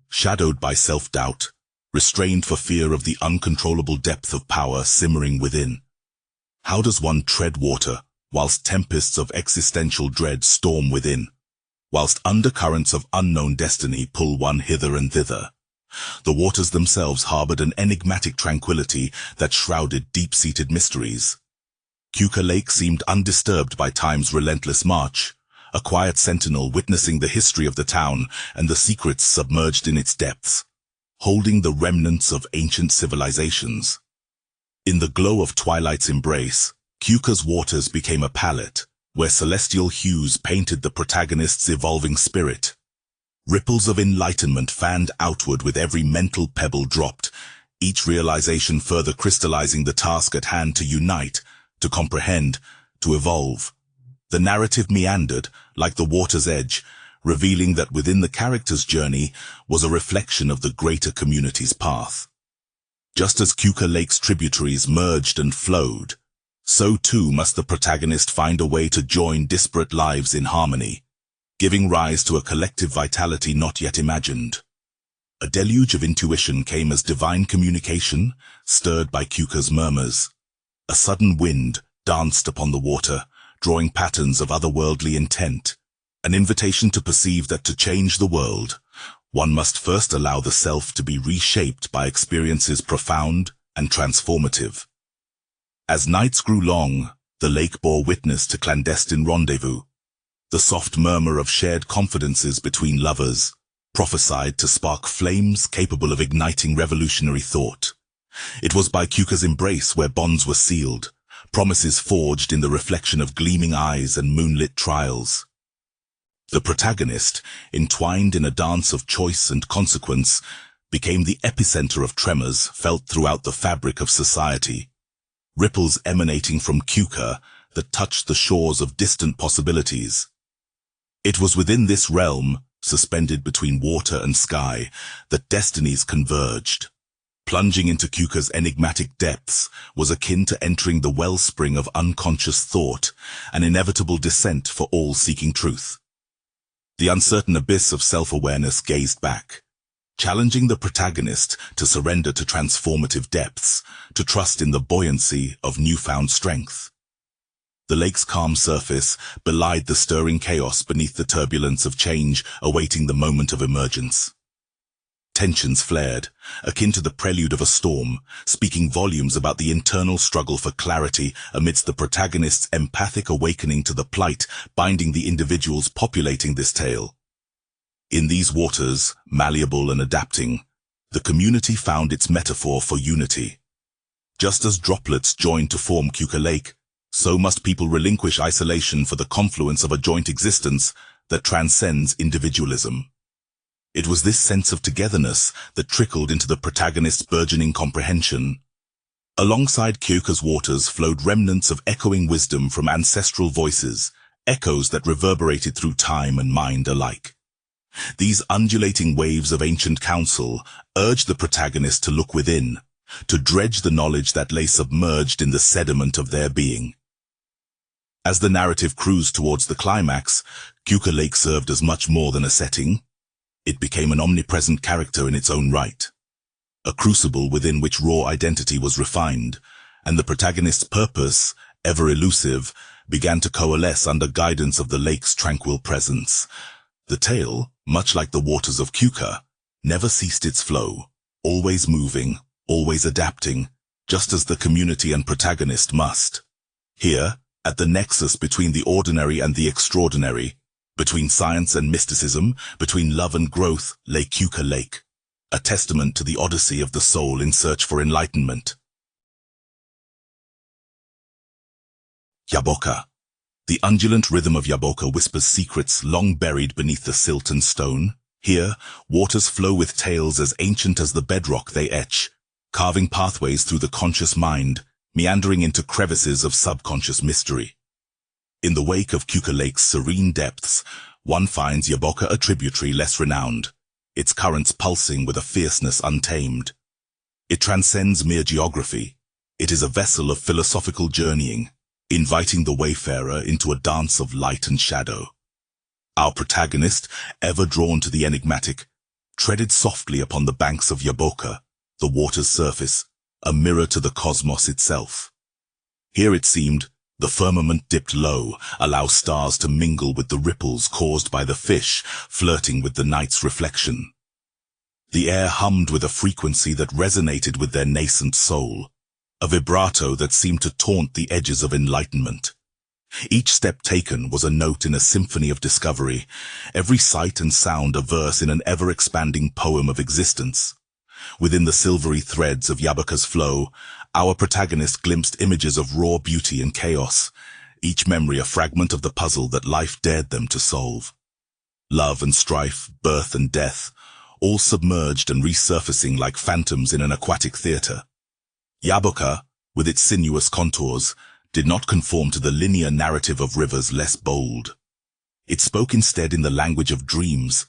Shadowed by self-doubt, restrained for fear of the uncontrollable depth of power simmering within. How does one tread water whilst tempests of existential dread storm within, whilst undercurrents of unknown destiny pull one hither and thither? The waters themselves harbored an enigmatic tranquility that shrouded deep-seated mysteries. Keuka Lake seemed undisturbed by time's relentless march, a quiet sentinel witnessing the history of the town and the secrets submerged in its depths, holding the remnants of ancient civilizations. In the glow of twilight's embrace, Keuka's waters became a palette, where celestial hues painted the protagonist's evolving spirit. Ripples of enlightenment fanned outward with every mental pebble dropped, each realization further crystallizing the task at hand to unite, to comprehend, to evolve. The narrative meandered, like the water's edge, revealing that within the character's journey was a reflection of the greater community's path. Just as Keuka Lake's tributaries merged and flowed, so too must the protagonist find a way to join disparate lives in harmony, giving rise to a collective vitality not yet imagined. A deluge of intuition came as divine communication, stirred by Keuka's murmurs. A sudden wind danced upon the water, drawing patterns of otherworldly intent, an invitation to perceive that to change the world, one must first allow the self to be reshaped by experiences profound, and transformative. As nights grew long, the lake bore witness to clandestine rendezvous. The soft murmur of shared confidences between lovers prophesied to spark flames capable of igniting revolutionary thought. It was by Keuka's embrace where bonds were sealed, promises forged in the reflection of gleaming eyes and moonlit trials. The protagonist, entwined in a dance of choice and consequence, became the epicenter of tremors felt throughout the fabric of society. Ripples emanating from Keuka that touched the shores of distant possibilities. It was within this realm, suspended between water and sky, that destinies converged. Plunging into Keuka's enigmatic depths was akin to entering the wellspring of unconscious thought, an inevitable descent for all seeking truth. The uncertain abyss of self-awareness gazed back, challenging the protagonist to surrender to transformative depths, to trust in the buoyancy of newfound strength. The lake's calm surface belied the stirring chaos beneath the turbulence of change awaiting the moment of emergence. Tensions flared, akin to the prelude of a storm, speaking volumes about the internal struggle for clarity amidst the protagonist's empathic awakening to the plight binding the individuals populating this tale. In these waters, malleable and adapting, the community found its metaphor for unity. Just as droplets joined to form Keuka Lake, so must people relinquish isolation for the confluence of a joint existence that transcends individualism. It was this sense of togetherness that trickled into the protagonist's burgeoning comprehension. Alongside Keuka's waters flowed remnants of echoing wisdom from ancestral voices, echoes that reverberated through time and mind alike. These undulating waves of ancient counsel urged the protagonist to look within, to dredge the knowledge that lay submerged in the sediment of their being. As the narrative cruised towards the climax, Keuka Lake served as much more than a setting. It became an omnipresent character in its own right, a crucible within which raw identity was refined, and the protagonist's purpose, ever elusive, began to coalesce under guidance of the lake's tranquil presence. The tale, much like the waters of Keuka, never ceased its flow, always moving, always adapting, just as the community and protagonist must. Here, at the nexus between the ordinary and the extraordinary, between science and mysticism, between love and growth, lay Keuka Lake, a testament to the odyssey of the soul in search for enlightenment. Yaakova. The undulant rhythm of Yaakova whispers secrets long buried beneath the silt and stone. Here, waters flow with tales as ancient as the bedrock they etch, carving pathways through the conscious mind, meandering into crevices of subconscious mystery. In the wake of Keuka Lake's serene depths, one finds Yaakova a tributary less renowned, its currents pulsing with a fierceness untamed. It transcends mere geography. It is a vessel of philosophical journeying, inviting the wayfarer into a dance of light and shadow. Our protagonist, ever drawn to the enigmatic, treaded softly upon the banks of Yaakova, the water's surface, a mirror to the cosmos itself. Here it seemed, the firmament dipped low, allow stars to mingle with the ripples caused by the fish, flirting with the night's reflection. The air hummed with a frequency that resonated with their nascent soul, a vibrato that seemed to taunt the edges of enlightenment. Each step taken was a note in a symphony of discovery, every sight and sound a verse in an ever-expanding poem of existence. Within the silvery threads of Yaakova's flow, our protagonist glimpsed images of raw beauty and chaos, each memory a fragment of the puzzle that life dared them to solve. Love and strife, birth and death, all submerged and resurfacing like phantoms in an aquatic theater. Yaakova, with its sinuous contours, did not conform to the linear narrative of rivers less bold. It spoke instead in the language of dreams,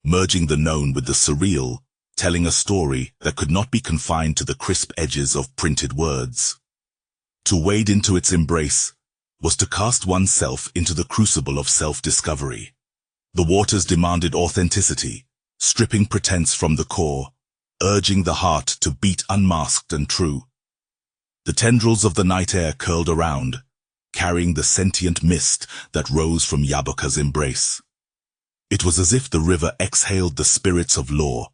merging the known with the surreal, telling a story that could not be confined to the crisp edges of printed words. To wade into its embrace was to cast oneself into the crucible of self-discovery. The waters demanded authenticity, stripping pretense from the core, urging the heart to beat unmasked and true. The tendrils of the night air curled around, carrying the sentient mist that rose from Yaakova's embrace. It was as if the river exhaled the spirits of law,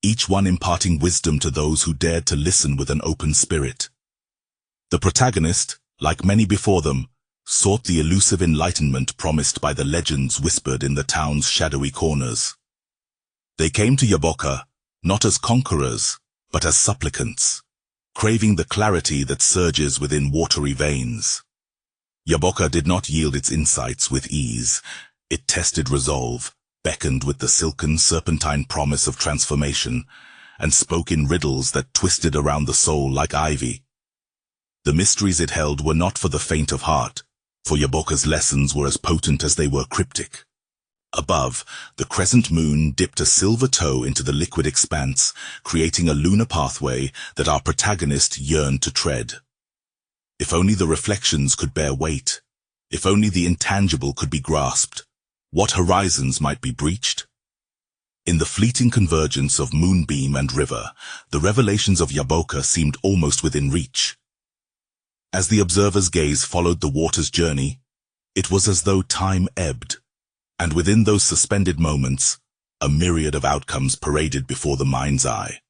each one imparting wisdom to those who dared to listen with an open spirit. The protagonist, like many before them, sought the elusive enlightenment promised by the legends whispered in the town's shadowy corners. They came to Yaakova not as conquerors, but as supplicants, craving the clarity that surges within watery veins. Yaakova did not yield its insights with ease. It tested resolve, beckoned with the silken serpentine promise of transformation, and spoke in riddles that twisted around the soul like ivy. The mysteries it held were not for the faint of heart, for Yaakova's lessons were as potent as they were cryptic. Above, the crescent moon dipped a silver toe into the liquid expanse, creating a lunar pathway that our protagonist yearned to tread. If only the reflections could bear weight, if only the intangible could be grasped, what horizons might be breached? In the fleeting convergence of moonbeam and river, the revelations of Yaakova seemed almost within reach. As the observer's gaze followed the water's journey, it was as though time ebbed, and within those suspended moments, a myriad of outcomes paraded before the mind's eye.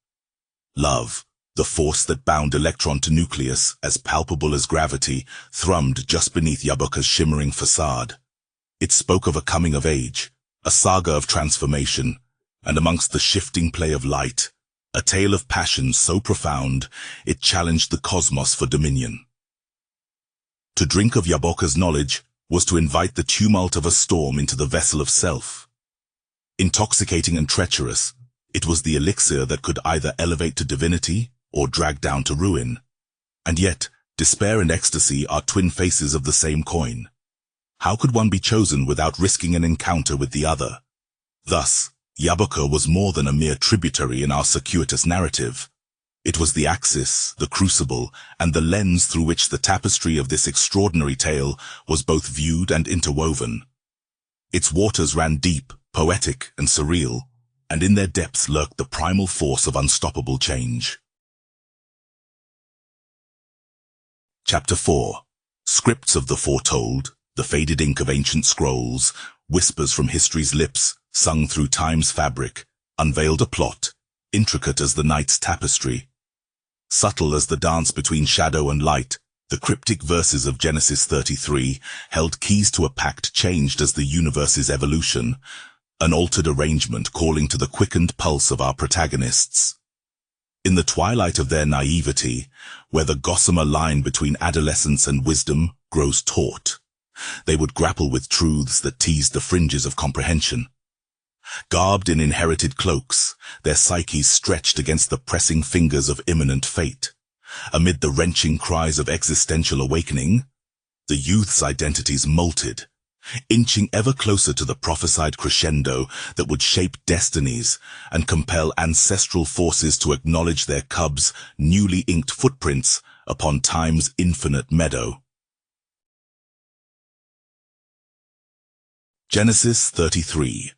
Love, the force that bound electron to nucleus, as palpable as gravity, thrummed just beneath Yaakova's shimmering facade. It spoke of a coming of age, a saga of transformation, and amongst the shifting play of light, a tale of passion so profound it challenged the cosmos for dominion. To drink of Yaakova's knowledge was to invite the tumult of a storm into the vessel of self. Intoxicating and treacherous, it was the elixir that could either elevate to divinity or drag down to ruin. And yet, despair and ecstasy are twin faces of the same coin. How could one be chosen without risking an encounter with the other? Thus, Yaakova was more than a mere tributary in our circuitous narrative. It was the axis, the crucible, and the lens through which the tapestry of this extraordinary tale was both viewed and interwoven. Its waters ran deep, poetic, and surreal, and in their depths lurked the primal force of unstoppable change. Chapter 4. Scripts of the Foretold, the faded ink of ancient scrolls, whispers from history's lips, sung through time's fabric, unveiled a plot, intricate as the night's tapestry. Subtle as the dance between shadow and light, the cryptic verses of Genesis 33 held keys to a pact changed as the universe's evolution, an altered arrangement calling to the quickened pulse of our protagonists. In the twilight of their naivety, where the gossamer line between adolescence and wisdom grows taut, they would grapple with truths that teased the fringes of comprehension. Garbed in inherited cloaks, their psyches stretched against the pressing fingers of imminent fate. Amid the wrenching cries of existential awakening, the youth's identities molted, inching ever closer to the prophesied crescendo that would shape destinies and compel ancestral forces to acknowledge their cubs' newly inked footprints upon time's infinite meadow. Genesis 33.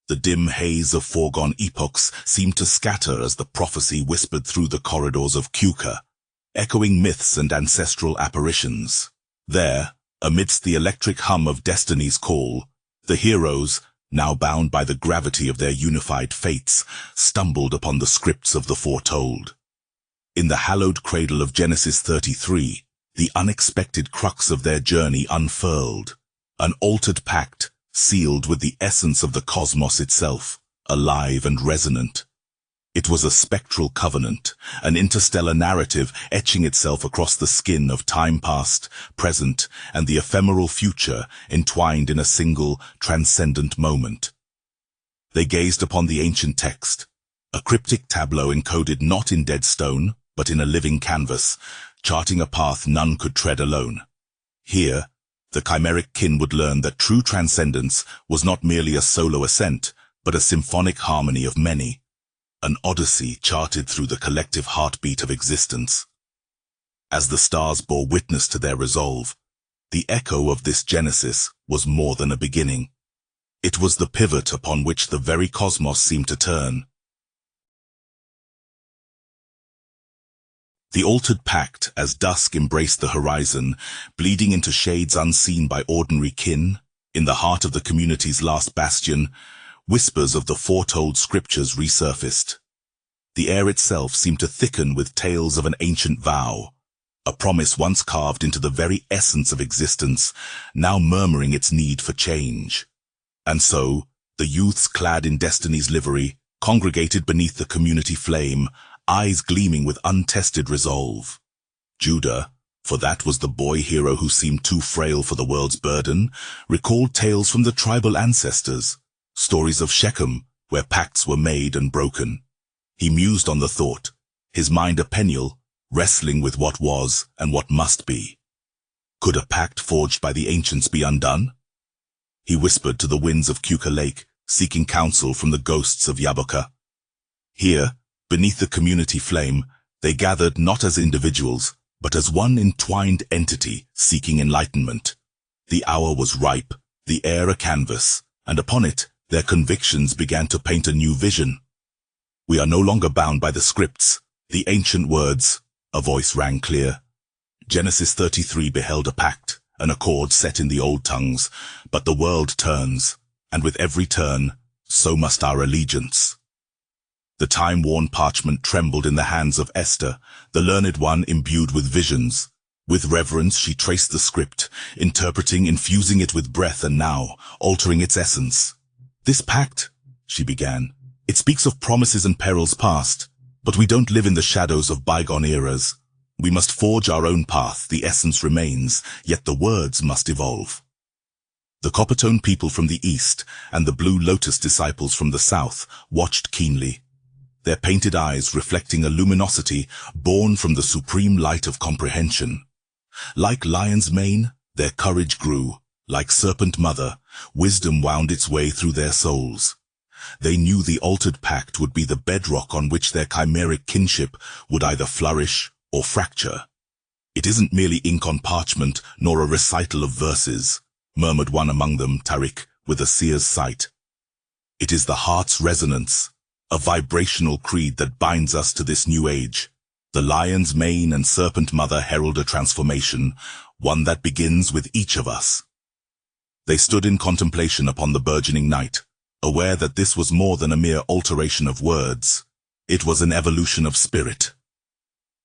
The dim haze of foregone epochs seemed to scatter as the prophecy whispered through the corridors of Yaakova, echoing myths and ancestral apparitions. There, amidst the electric hum of destiny's call, the heroes, now bound by the gravity of their unified fates, stumbled upon the scripts of the foretold. In the hallowed cradle of Genesis 33, the unexpected crux of their journey unfurled, an altered pact, sealed with the essence of the cosmos itself, alive and resonant. It was a spectral covenant, an interstellar narrative etching itself across the skin of time past, present, and the ephemeral future entwined in a single, transcendent moment. They gazed upon the ancient text, a cryptic tableau encoded not in dead stone, but in a living canvas, charting a path none could tread alone. Here, the chimeric kin would learn that true transcendence was not merely a solo ascent, but a symphonic harmony of many, an odyssey charted through the collective heartbeat of existence. As the stars bore witness to their resolve, the echo of this genesis was more than a beginning. It was the pivot upon which the very cosmos seemed to turn. The altered pact, as dusk embraced the horizon, bleeding into shades unseen by ordinary kin, in the heart of the community's last bastion, whispers of the foretold scriptures resurfaced. The air itself seemed to thicken with tales of an ancient vow, a promise once carved into the very essence of existence, now murmuring its need for change. And so, the youths clad in destiny's livery congregated beneath the community flame, eyes gleaming with untested resolve. Judah, for that was the boy hero who seemed too frail for the world's burden, recalled tales from the tribal ancestors, stories of Shechem, where pacts were made and broken. He mused on the thought, his mind a Peniel, wrestling with what was and what must be. Could a pact forged by the ancients be undone? He whispered to the winds of Kuka Lake, seeking counsel from the ghosts of Yaakova. Here, beneath the community flame, they gathered not as individuals, but as one entwined entity seeking enlightenment. The hour was ripe, the air a canvas, and upon it, their convictions began to paint a new vision. We are no longer bound by the scripts, the ancient words, a voice rang clear. Genesis 33 beheld a pact, an accord set in the old tongues, but the world turns, and with every turn, so must our allegiance. The time-worn parchment trembled in the hands of Esther, the learned one imbued with visions. With reverence she traced the script, interpreting, infusing it with breath, and now, altering its essence. This pact, she began, it speaks of promises and perils past, but we don't live in the shadows of bygone eras. We must forge our own path, the essence remains, yet the words must evolve. The Coppertone people from the east and the Blue Lotus disciples from the south watched keenly, their painted eyes reflecting a luminosity born from the supreme light of comprehension. Like lion's mane, their courage grew. Like serpent mother, wisdom wound its way through their souls. They knew the altered pact would be the bedrock on which their chimeric kinship would either flourish or fracture. It isn't merely ink on parchment, nor a recital of verses, murmured one among them, Tariq, with a seer's sight. It is the heart's resonance, a vibrational creed that binds us to this new age. The lion's mane and serpent mother herald a transformation, one that begins with each of us. They stood in contemplation upon the burgeoning night, aware that this was more than a mere alteration of words. It was an evolution of spirit.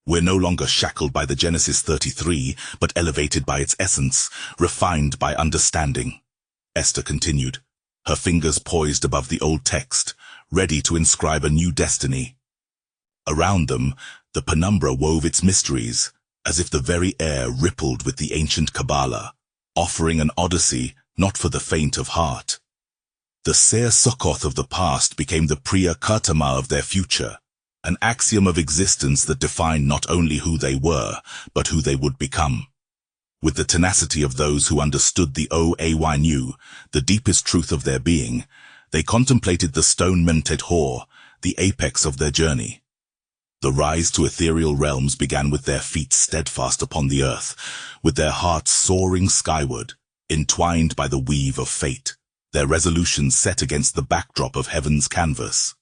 We're no longer shackled by the Genesis 33, but elevated by its essence, refined by understanding. Esther continued, her fingers poised above the old text, ready to inscribe a new destiny. Around them, the penumbra wove its mysteries, as if the very air rippled with the ancient Kabbalah, offering an odyssey not for the faint of heart. The Ser Succoth of the past became the Priya Kartama of their future, an axiom of existence that defined not only who they were, but who they would become. With the tenacity of those who understood the Oaynu, the deepest truth of their being, they contemplated the stone Mentet Hor, the apex of their journey. The rise to ethereal realms began with their feet steadfast upon the earth, with their hearts soaring skyward, entwined by the weave of fate, their resolutions set against the backdrop of heaven's canvas.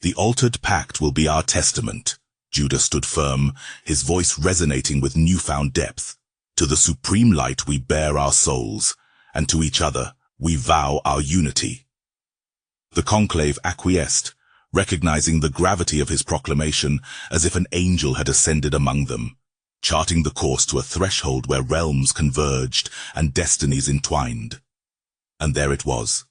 The altered pact will be our testament. Judah stood firm, his voice resonating with newfound depth. To the supreme light we bear our souls, and to each other we vow our unity. The conclave acquiesced, recognizing the gravity of his proclamation as if an angel had ascended among them, charting the course to a threshold where realms converged and destinies entwined. And there it was,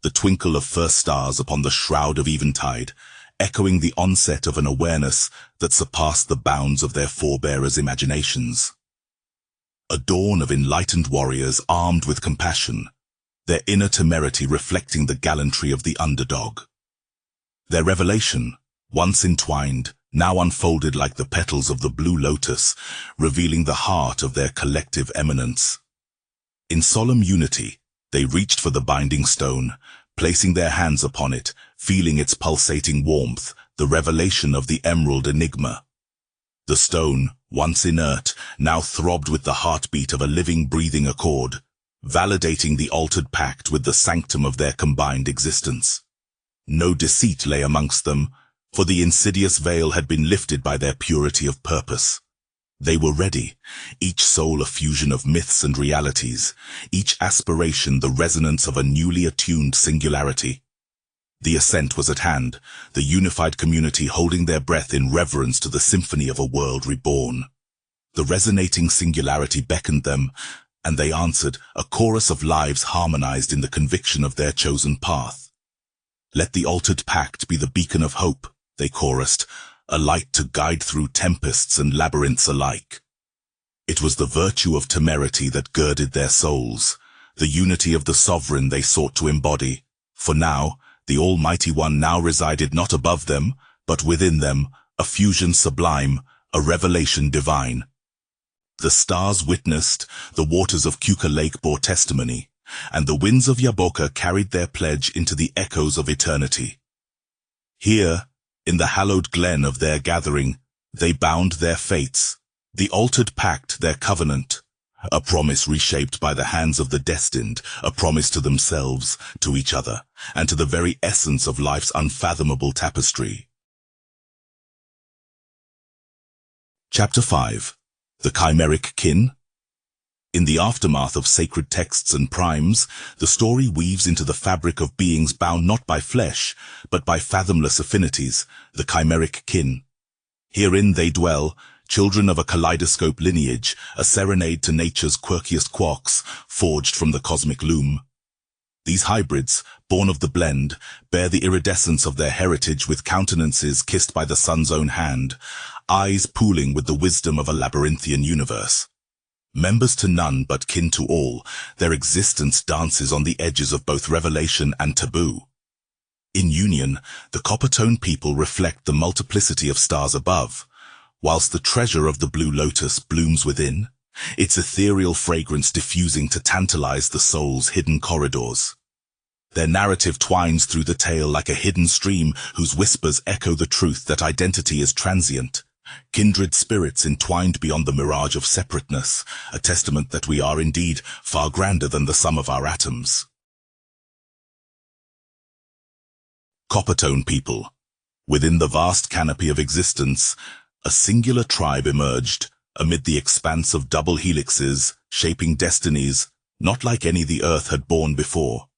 the twinkle of first stars upon the shroud of eventide, echoing the onset of an awareness that surpassed the bounds of their forebearers' imaginations. A dawn of enlightened warriors armed with compassion, their inner temerity reflecting the gallantry of the underdog. Their revelation, once entwined, now unfolded like the petals of the blue lotus, revealing the heart of their collective eminence. In solemn unity, they reached for the binding stone, placing their hands upon it, feeling its pulsating warmth, the revelation of the emerald enigma. The stone, once inert, now throbbed with the heartbeat of a living, breathing accord, validating the altered pact with the sanctum of their combined existence. No deceit lay amongst them, for the insidious veil had been lifted by their purity of purpose. They were ready, each soul a fusion of myths and realities, each aspiration the resonance of a newly attuned singularity. The ascent was at hand, the unified community holding their breath in reverence to the symphony of a world reborn. The resonating singularity beckoned them, and they answered, a chorus of lives harmonized in the conviction of their chosen path. Let the altered pact be the beacon of hope, they chorused, a light to guide through tempests and labyrinths alike. It was the virtue of temerity that girded their souls, the unity of the sovereign they sought to embody, for now, the Almighty One now resided not above them, but within them, a fusion sublime, a revelation divine. The stars witnessed, the waters of Kuka Lake bore testimony, and the winds of Yaakova carried their pledge into the echoes of eternity. Here, in the hallowed glen of their gathering, they bound their fates, the altered pact their covenant, a promise reshaped by the hands of the destined, a promise to themselves, to each other, and to the very essence of life's unfathomable tapestry. Chapter 5. The Chimeric Kin. In the aftermath of sacred texts and primes, the story weaves into the fabric of beings bound not by flesh, but by fathomless affinities, the chimeric kin. Herein they dwell, children of a kaleidoscope lineage, a serenade to nature's quirkiest quarks, forged from the cosmic loom. These hybrids, born of the blend, bear the iridescence of their heritage with countenances kissed by the sun's own hand, eyes pooling with the wisdom of a labyrinthian universe. Members to none but kin to all, their existence dances on the edges of both revelation and taboo. In union, the copper-tone people reflect the multiplicity of stars above, whilst the treasure of the blue lotus blooms within, its ethereal fragrance diffusing to tantalize the soul's hidden corridors. Their narrative twines through the tale like a hidden stream whose whispers echo the truth that identity is transient. Kindred spirits entwined beyond the mirage of separateness, a testament that we are indeed far grander than the sum of our atoms. Coppertone people. Within the vast canopy of existence, a singular tribe emerged, amid the expanse of double helixes, shaping destinies, not like any the earth had borne before.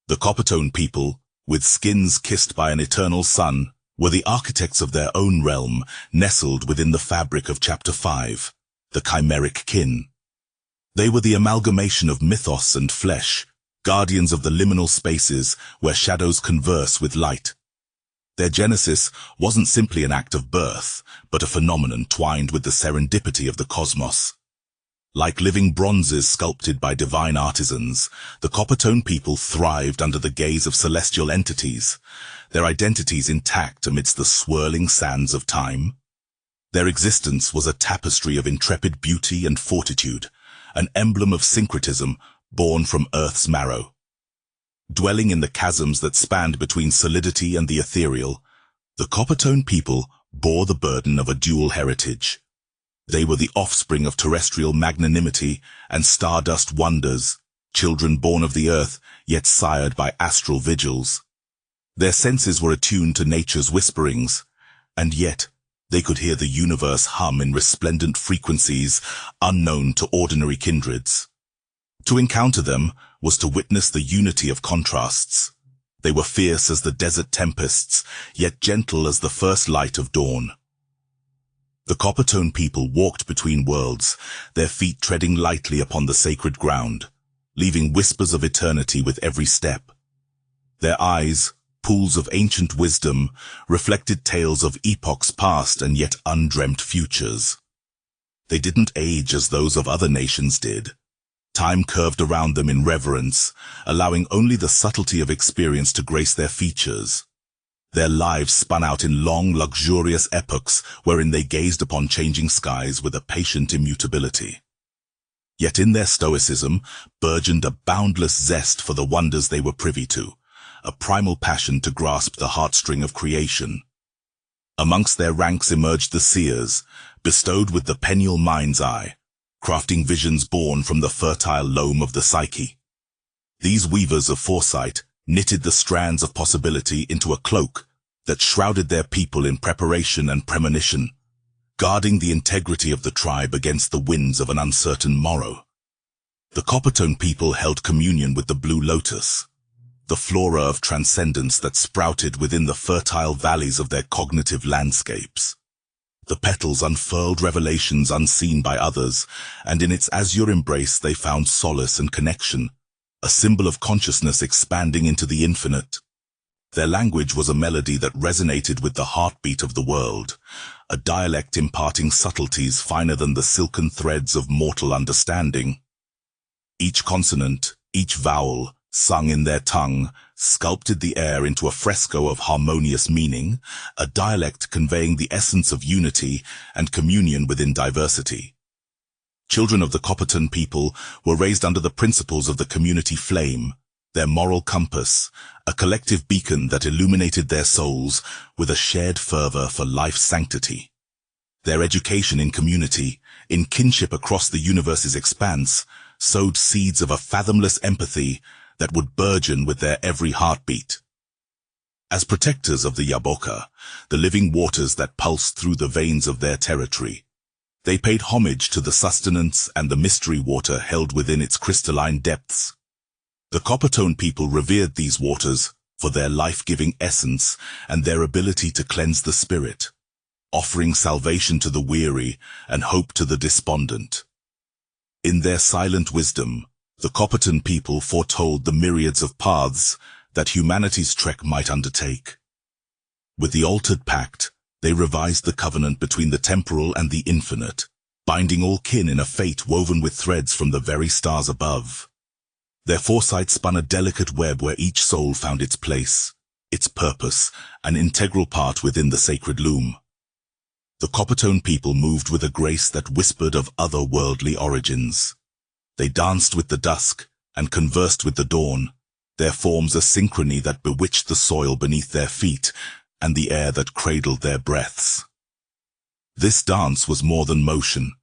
The Coppertone people, with skins kissed by an eternal sun, were the architects of their own realm, nestled within the fabric of Chapter 5, the Chimeric Kin. They were the amalgamation of mythos and flesh, guardians of the liminal spaces where shadows converse with light. Their genesis wasn't simply an act of birth, but a phenomenon twined with the serendipity of the cosmos. Like living bronzes sculpted by divine artisans, the Coppertone people thrived under the gaze of celestial entities, their identities intact amidst the swirling sands of time. Their existence was a tapestry of intrepid beauty and fortitude, an emblem of syncretism born from Earth's marrow. Dwelling in the chasms that spanned between solidity and the ethereal, the Coppertone people bore the burden of a dual heritage. They were the offspring of terrestrial magnanimity and stardust wonders, children born of the earth, yet sired by astral vigils. Their senses were attuned to nature's whisperings, and yet they could hear the universe hum in resplendent frequencies unknown to ordinary kindreds. To encounter them was to witness the unity of contrasts. They were fierce as the desert tempests, yet gentle as the first light of dawn. The Coppertone people walked between worlds, their feet treading lightly upon the sacred ground, leaving whispers of eternity with every step. Their eyes, pools of ancient wisdom, reflected tales of epochs past and yet undreamt futures. They didn't age as those of other nations did. Time curved around them in reverence, allowing only the subtlety of experience to grace their features. Their lives spun out in long, luxurious epochs wherein they gazed upon changing skies with a patient immutability. Yet in their stoicism burgeoned a boundless zest for the wonders they were privy to, a primal passion to grasp the heartstring of creation. Amongst their ranks emerged the seers, bestowed with the perennial mind's eye, crafting visions born from the fertile loam of the psyche. These weavers of foresight knitted the strands of possibility into a cloak that shrouded their people in preparation and premonition, guarding the integrity of the tribe against the winds of an uncertain morrow. The Coppertone people held communion with the blue lotus, the flora of transcendence that sprouted within the fertile valleys of their cognitive landscapes. The petals unfurled revelations unseen by others, and in its azure embrace they found solace and connection, a symbol of consciousness expanding into the infinite. Their language was a melody that resonated with the heartbeat of the world, a dialect imparting subtleties finer than the silken threads of mortal understanding. Each consonant, each vowel, sung in their tongue, sculpted the air into a fresco of harmonious meaning, a dialect conveying the essence of unity and communion within diversity. Children of the Copperton people were raised under the principles of the community flame, their moral compass, a collective beacon that illuminated their souls with a shared fervor for life's sanctity. Their education in community, in kinship across the universe's expanse, sowed seeds of a fathomless empathy that would burgeon with their every heartbeat. As protectors of the Yaakova, the living waters that pulsed through the veins of their territory, they paid homage to the sustenance and the mystery water held within its crystalline depths. The Copperton people revered these waters for their life-giving essence and their ability to cleanse the spirit, offering salvation to the weary and hope to the despondent. In their silent wisdom, the Copperton people foretold the myriads of paths that humanity's trek might undertake. With the altered pact, they revised the covenant between the temporal and the infinite, binding all kin in a fate woven with threads from the very stars above. Their foresight spun a delicate web where each soul found its place, its purpose, an integral part within the sacred loom. The Copperton people moved with a grace that whispered of otherworldly origins. They danced with the dusk and conversed with the dawn, their forms a synchrony that bewitched the soil beneath their feet and the air that cradled their breaths. This dance was more than motion.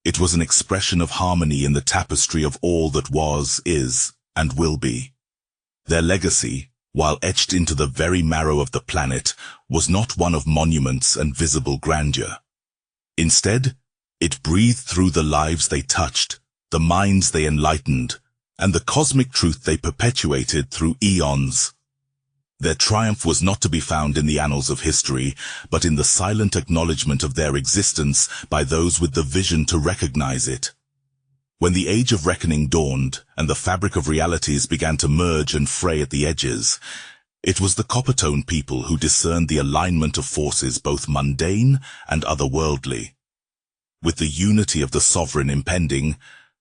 It was an expression of harmony in the tapestry of all that was, is, and will be. Their legacy, while etched into the very marrow of the planet, was not one of monuments and visible grandeur. Instead, it breathed through the lives they touched, the minds they enlightened, and the cosmic truth they perpetuated through eons. Their triumph was not to be found in the annals of history, but in the silent acknowledgement of their existence by those with the vision to recognize it. When the age of reckoning dawned and the fabric of realities began to merge and fray at the edges, it was the Copperton people who discerned the alignment of forces both mundane and otherworldly. With the unity of the sovereign impending,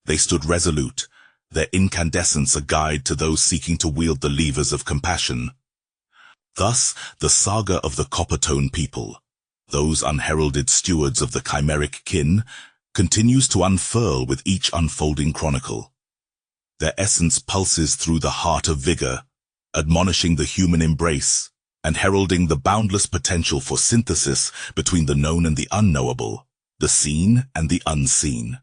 they stood resolute, their incandescence a guide to those seeking to wield the levers of compassion. Thus, the saga of the Copperton people, those unheralded stewards of the chimeric kin, continues to unfurl with each unfolding chronicle. Their essence pulses through the heart of vigor, admonishing the human embrace, and heralding the boundless potential for synthesis between the known and the unknowable, the seen and the unseen.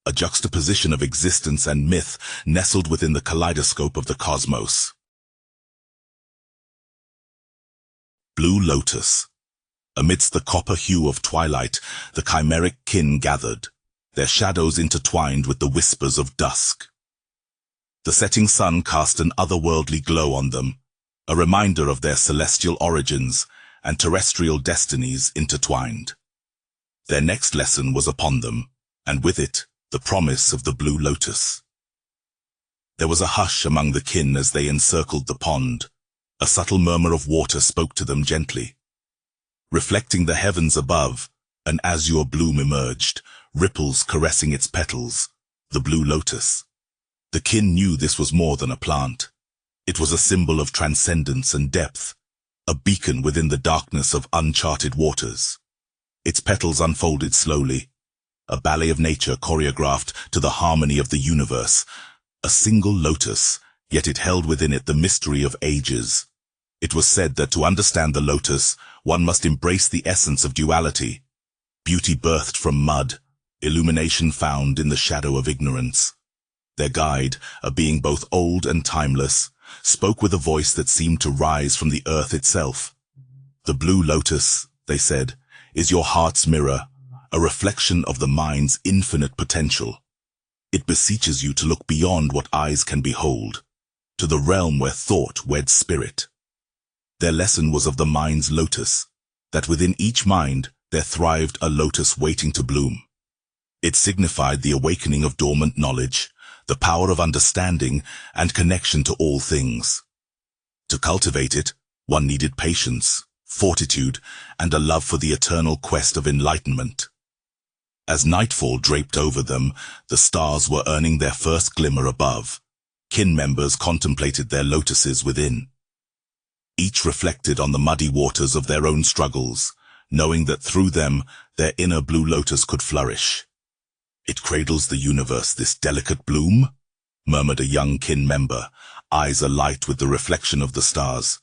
A juxtaposition of existence and myth nestled within the kaleidoscope of the cosmos. Blue Lotus. Amidst the copper hue of twilight, the chimeric kin gathered, their shadows intertwined with the whispers of dusk. The setting sun cast an otherworldly glow on them, a reminder of their celestial origins and terrestrial destinies intertwined. Their next lesson was upon them, and with it, the promise of the Blue Lotus. There was a hush among the kin as they encircled the pond. A subtle murmur of water spoke to them gently. Reflecting the heavens above, an azure bloom emerged, ripples caressing its petals, the Blue Lotus. The kin knew this was more than a plant. It was a symbol of transcendence and depth, a beacon within the darkness of uncharted waters. Its petals unfolded slowly, a ballet of nature choreographed to the harmony of the universe, a single lotus, yet it held within it the mystery of ages. It was said that to understand the lotus, one must embrace the essence of duality, beauty birthed from mud, illumination found in the shadow of ignorance. Their guide, a being both old and timeless, spoke with a voice that seemed to rise from the earth itself. The Blue Lotus, they said, is your heart's mirror, a reflection of the mind's infinite potential. It beseeches you to look beyond what eyes can behold, to the realm where thought wed spirit. Their lesson was of the mind's lotus, that within each mind there thrived a lotus waiting to bloom. It signified the awakening of dormant knowledge, the power of understanding and connection to all things. To cultivate it, one needed patience, fortitude, and a love for the eternal quest of enlightenment. As nightfall draped over them, the stars were earning their first glimmer above. Kin members contemplated their lotuses within. Each reflected on the muddy waters of their own struggles, knowing that through them their inner blue lotus could flourish. "It cradles the universe, this delicate bloom," murmured a young kin member, eyes alight with the reflection of the stars.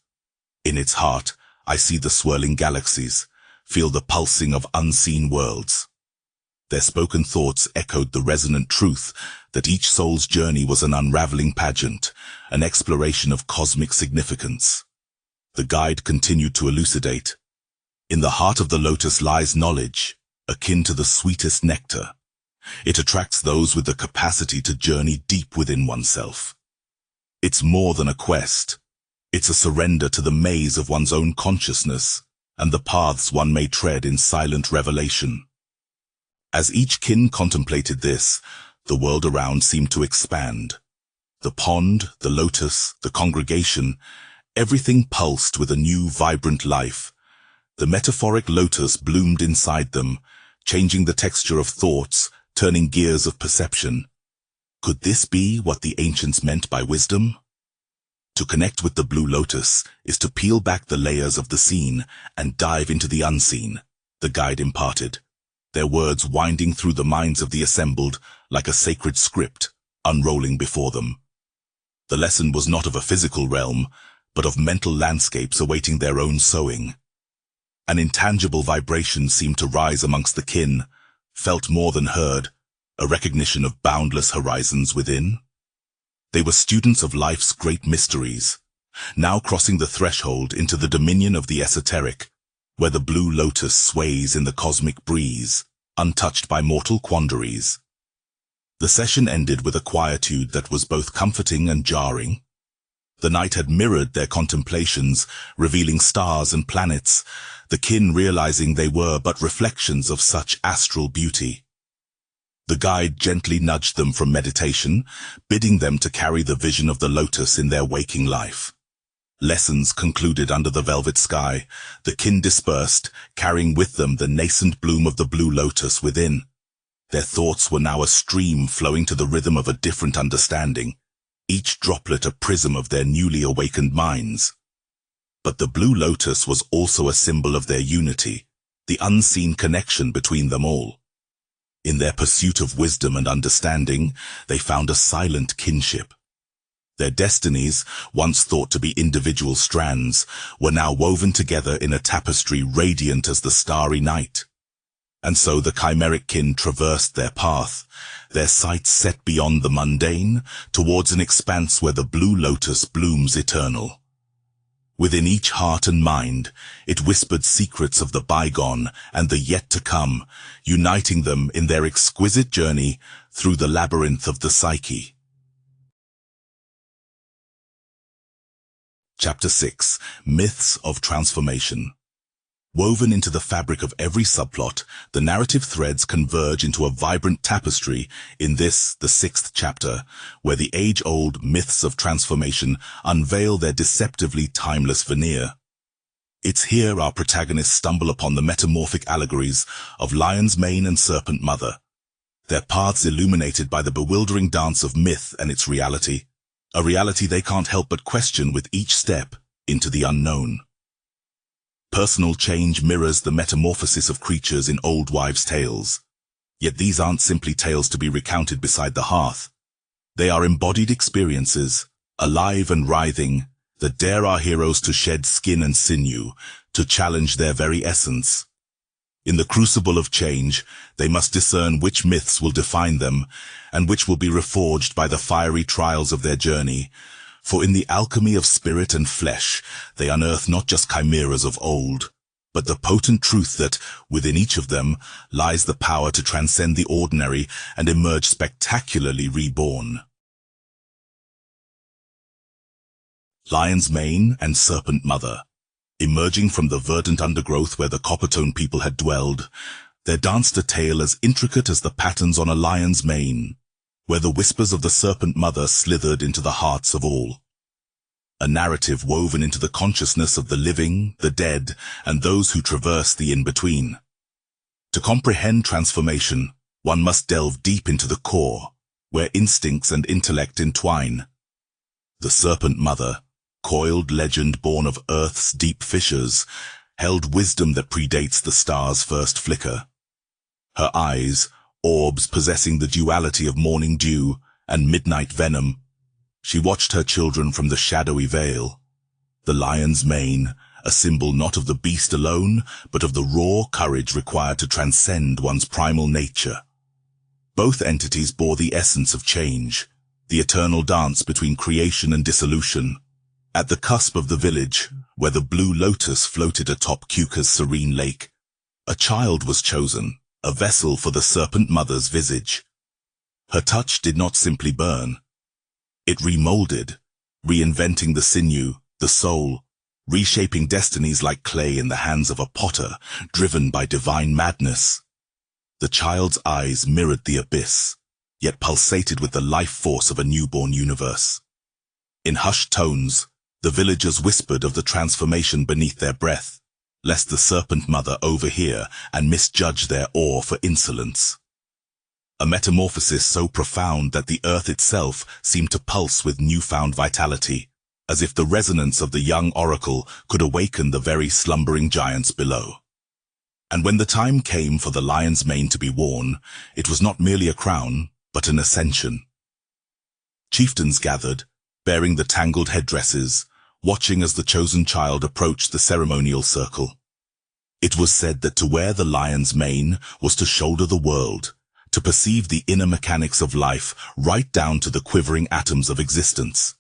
"In its heart, I see the swirling galaxies, feel the pulsing of unseen worlds." Their spoken thoughts echoed the resonant truth that each soul's journey was an unraveling pageant, an exploration of cosmic significance. The guide continued to elucidate. "In the heart of the lotus lies knowledge, akin to the sweetest nectar. It attracts those with the capacity to journey deep within oneself. It's more than a quest. It's a surrender to the maze of one's own consciousness and the paths one may tread in silent revelation." As each kin contemplated this, the world around seemed to expand. The pond, the lotus, the congregation, everything pulsed with a new, vibrant life. The metaphoric lotus bloomed inside them, changing the texture of thoughts, turning gears of perception. Could this be what the ancients meant by wisdom? To connect with the blue lotus is to peel back the layers of the seen and dive into the unseen, the guide imparted, their words winding through the minds of the assembled like a sacred script, unrolling before them. The lesson was not of a physical realm, but of mental landscapes awaiting their own sowing. An intangible vibration seemed to rise amongst the kin, felt more than heard, a recognition of boundless horizons within. They were students of life's great mysteries, now crossing the threshold into the dominion of the esoteric, where the blue lotus sways in the cosmic breeze, untouched by mortal quandaries. The session ended with a quietude that was both comforting and jarring. The night had mirrored their contemplations, revealing stars and planets, the kin realizing they were but reflections of such astral beauty. The guide gently nudged them from meditation, bidding them to carry the vision of the lotus in their waking life. Lessons concluded under the velvet sky, the kin dispersed, carrying with them the nascent bloom of the blue lotus within. Their thoughts were now a stream flowing to the rhythm of a different understanding, each droplet a prism of their newly awakened minds. But the blue lotus was also a symbol of their unity, the unseen connection between them all. In their pursuit of wisdom and understanding, they found a silent kinship. Their destinies, once thought to be individual strands, were now woven together in a tapestry radiant as the starry night. And so the chimeric kin traversed their path, their sights set beyond the mundane, towards an expanse where the blue lotus blooms eternal. Within each heart and mind, it whispered secrets of the bygone and the yet to come, uniting them in their exquisite journey through the labyrinth of the psyche. Chapter 6. Myths of Transformation. Woven into the fabric of every subplot, the narrative threads converge into a vibrant tapestry in this, the 6th chapter, where the age-old myths of transformation unveil their deceptively timeless veneer. It's here our protagonists stumble upon the metamorphic allegories of lion's mane and serpent mother, their paths illuminated by the bewildering dance of myth and its reality, a reality they can't help but question with each step into the unknown. Personal change mirrors the metamorphosis of creatures in old wives' tales. Yet these aren't simply tales to be recounted beside the hearth. They are embodied experiences, alive and writhing, that dare our heroes to shed skin and sinew, to challenge their very essence. In the crucible of change, they must discern which myths will define them, and which will be reforged by the fiery trials of their journey. For in the alchemy of spirit and flesh, they unearth not just chimeras of old, but the potent truth that, within each of them, lies the power to transcend the ordinary and emerge spectacularly reborn. Lion's mane and serpent mother. Emerging from the verdant undergrowth where the Coppertone people had dwelled, there danced a tale as intricate as the patterns on a lion's mane, where the whispers of the serpent mother slithered into the hearts of all. A narrative woven into the consciousness of the living, the dead, and those who traverse the in-between. To comprehend transformation, one must delve deep into the core, where instincts and intellect entwine. The serpent mother, coiled legend born of Earth's deep fissures, held wisdom that predates the star's first flicker. Her eyes, orbs possessing the duality of morning dew and midnight venom, she watched her children from the shadowy veil. The lion's mane, a symbol not of the beast alone, but of the raw courage required to transcend one's primal nature. Both entities bore the essence of change, the eternal dance between creation and dissolution. At the cusp of the village, where the blue lotus floated atop Kuka's serene lake, a child was chosen, a vessel for the serpent mother's visage. Her touch did not simply burn. It remolded, reinventing the sinew, the soul, reshaping destinies like clay in the hands of a potter, driven by divine madness. The child's eyes mirrored the abyss, yet pulsated with the life force of a newborn universe. In hushed tones, the villagers whispered of the transformation beneath their breath, lest the serpent mother overhear and misjudge their awe for insolence. A metamorphosis so profound that the earth itself seemed to pulse with newfound vitality, as if the resonance of the young oracle could awaken the very slumbering giants below. And when the time came for the lion's mane to be worn, it was not merely a crown, but an ascension. Chieftains gathered, bearing the tangled headdresses, watching as the chosen child approached the ceremonial circle. It was said that to wear the lion's mane was to shoulder the world, to perceive the inner mechanics of life right down to the quivering atoms of existence.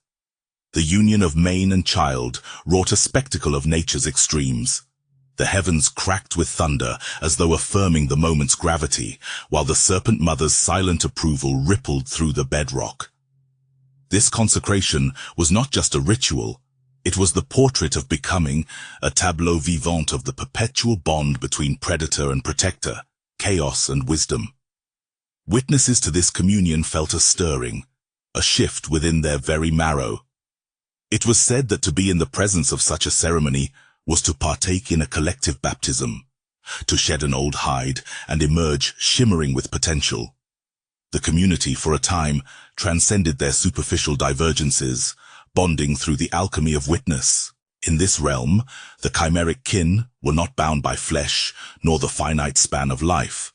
The union of mane and child wrought a spectacle of nature's extremes. The heavens cracked with thunder as though affirming the moment's gravity, while the serpent mother's silent approval rippled through the bedrock. This consecration was not just a ritual, it was the portrait of becoming, a tableau vivant of the perpetual bond between predator and protector, chaos and wisdom. Witnesses to this communion felt a stirring, a shift within their very marrow. It was said that to be in the presence of such a ceremony was to partake in a collective baptism, to shed an old hide and emerge shimmering with potential. The community, for a time, transcended their superficial divergences, bonding through the alchemy of witness. In this realm, the chimeric kin were not bound by flesh, nor the finite span of life.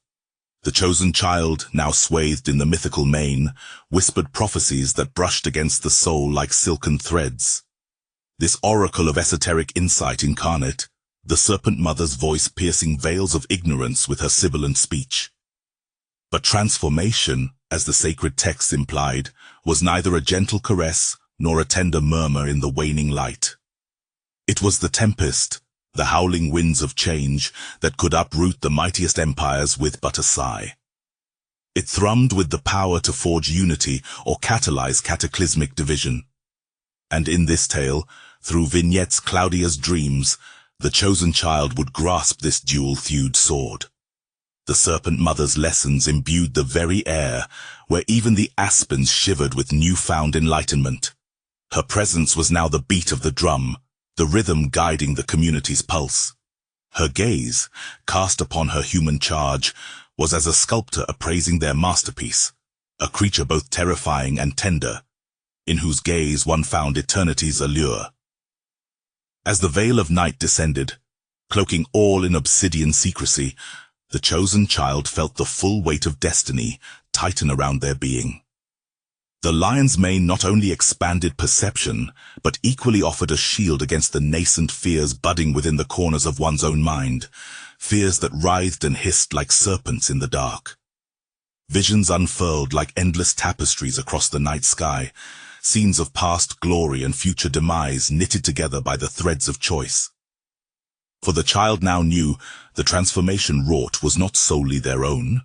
The chosen child, now swathed in the mythical mane, whispered prophecies that brushed against the soul like silken threads. This oracle of esoteric insight incarnate, the serpent mother's voice piercing veils of ignorance with her sibilant speech. But transformation, as the sacred texts implied, was neither a gentle caress nor a tender murmur in the waning light. It was the tempest, the howling winds of change that could uproot the mightiest empires with but a sigh. It thrummed with the power to forge unity or catalyze cataclysmic division. And in this tale, through vignettes cloudy as dreams, the chosen child would grasp this dual-thewed sword. The serpent mother's lessons imbued the very air, where even the aspens shivered with newfound enlightenment. Her presence was now the beat of the drum, the rhythm guiding the community's pulse. Her gaze, cast upon her human charge, was as a sculptor appraising their masterpiece, a creature both terrifying and tender, in whose gaze one found eternity's allure. As the veil of night descended, cloaking all in obsidian secrecy, the chosen child felt the full weight of destiny tighten around their being. The lion's mane not only expanded perception, but equally offered a shield against the nascent fears budding within the corners of one's own mind, fears that writhed and hissed like serpents in the dark. Visions unfurled like endless tapestries across the night sky, scenes of past glory and future demise knitted together by the threads of choice. For the child now knew the transformation wrought was not solely their own.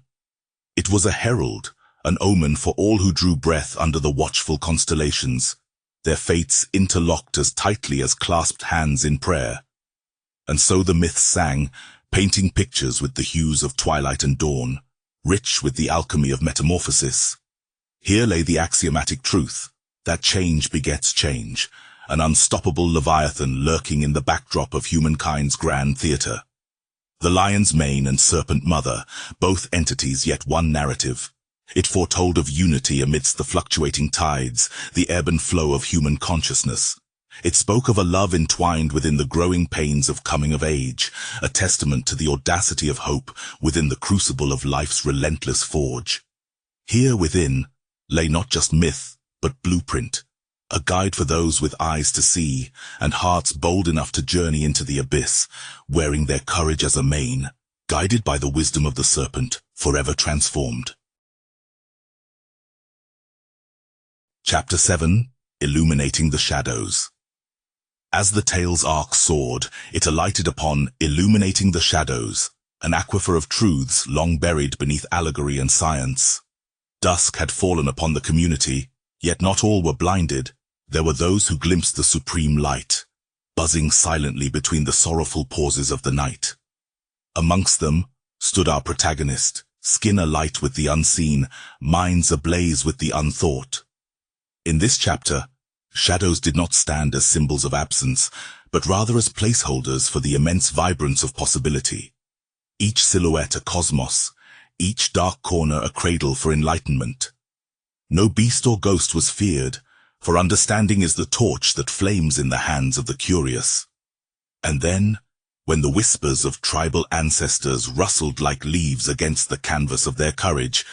It was a herald, an omen for all who drew breath under the watchful constellations, their fates interlocked as tightly as clasped hands in prayer. And so the myths sang, painting pictures with the hues of twilight and dawn, rich with the alchemy of metamorphosis. Here lay the axiomatic truth, that change begets change, an unstoppable leviathan lurking in the backdrop of humankind's grand theatre. The lion's mane and serpent mother, both entities yet one narrative. It foretold of unity amidst the fluctuating tides, the ebb and flow of human consciousness. It spoke of a love entwined within the growing pains of coming of age, a testament to the audacity of hope within the crucible of life's relentless forge. Here within lay not just myth, but blueprint, a guide for those with eyes to see and hearts bold enough to journey into the abyss, wearing their courage as a mane, guided by the wisdom of the serpent, forever transformed. Chapter 7. Illuminating the Shadows. As the tale's arc soared, it alighted upon illuminating the shadows, an aquifer of truths long buried beneath allegory and science. Dusk had fallen upon the community, yet not all were blinded. There were those who glimpsed the supreme light, buzzing silently between the sorrowful pauses of the night. Amongst them stood our protagonist, skin alight with the unseen, minds ablaze with the unthought. In this chapter, shadows did not stand as symbols of absence, but rather as placeholders for the immense vibrance of possibility. Each silhouette a cosmos, each dark corner a cradle for enlightenment. No beast or ghost was feared, for understanding is the torch that flames in the hands of the curious. And then, when the whispers of tribal ancestors rustled like leaves against the canvas of their courage,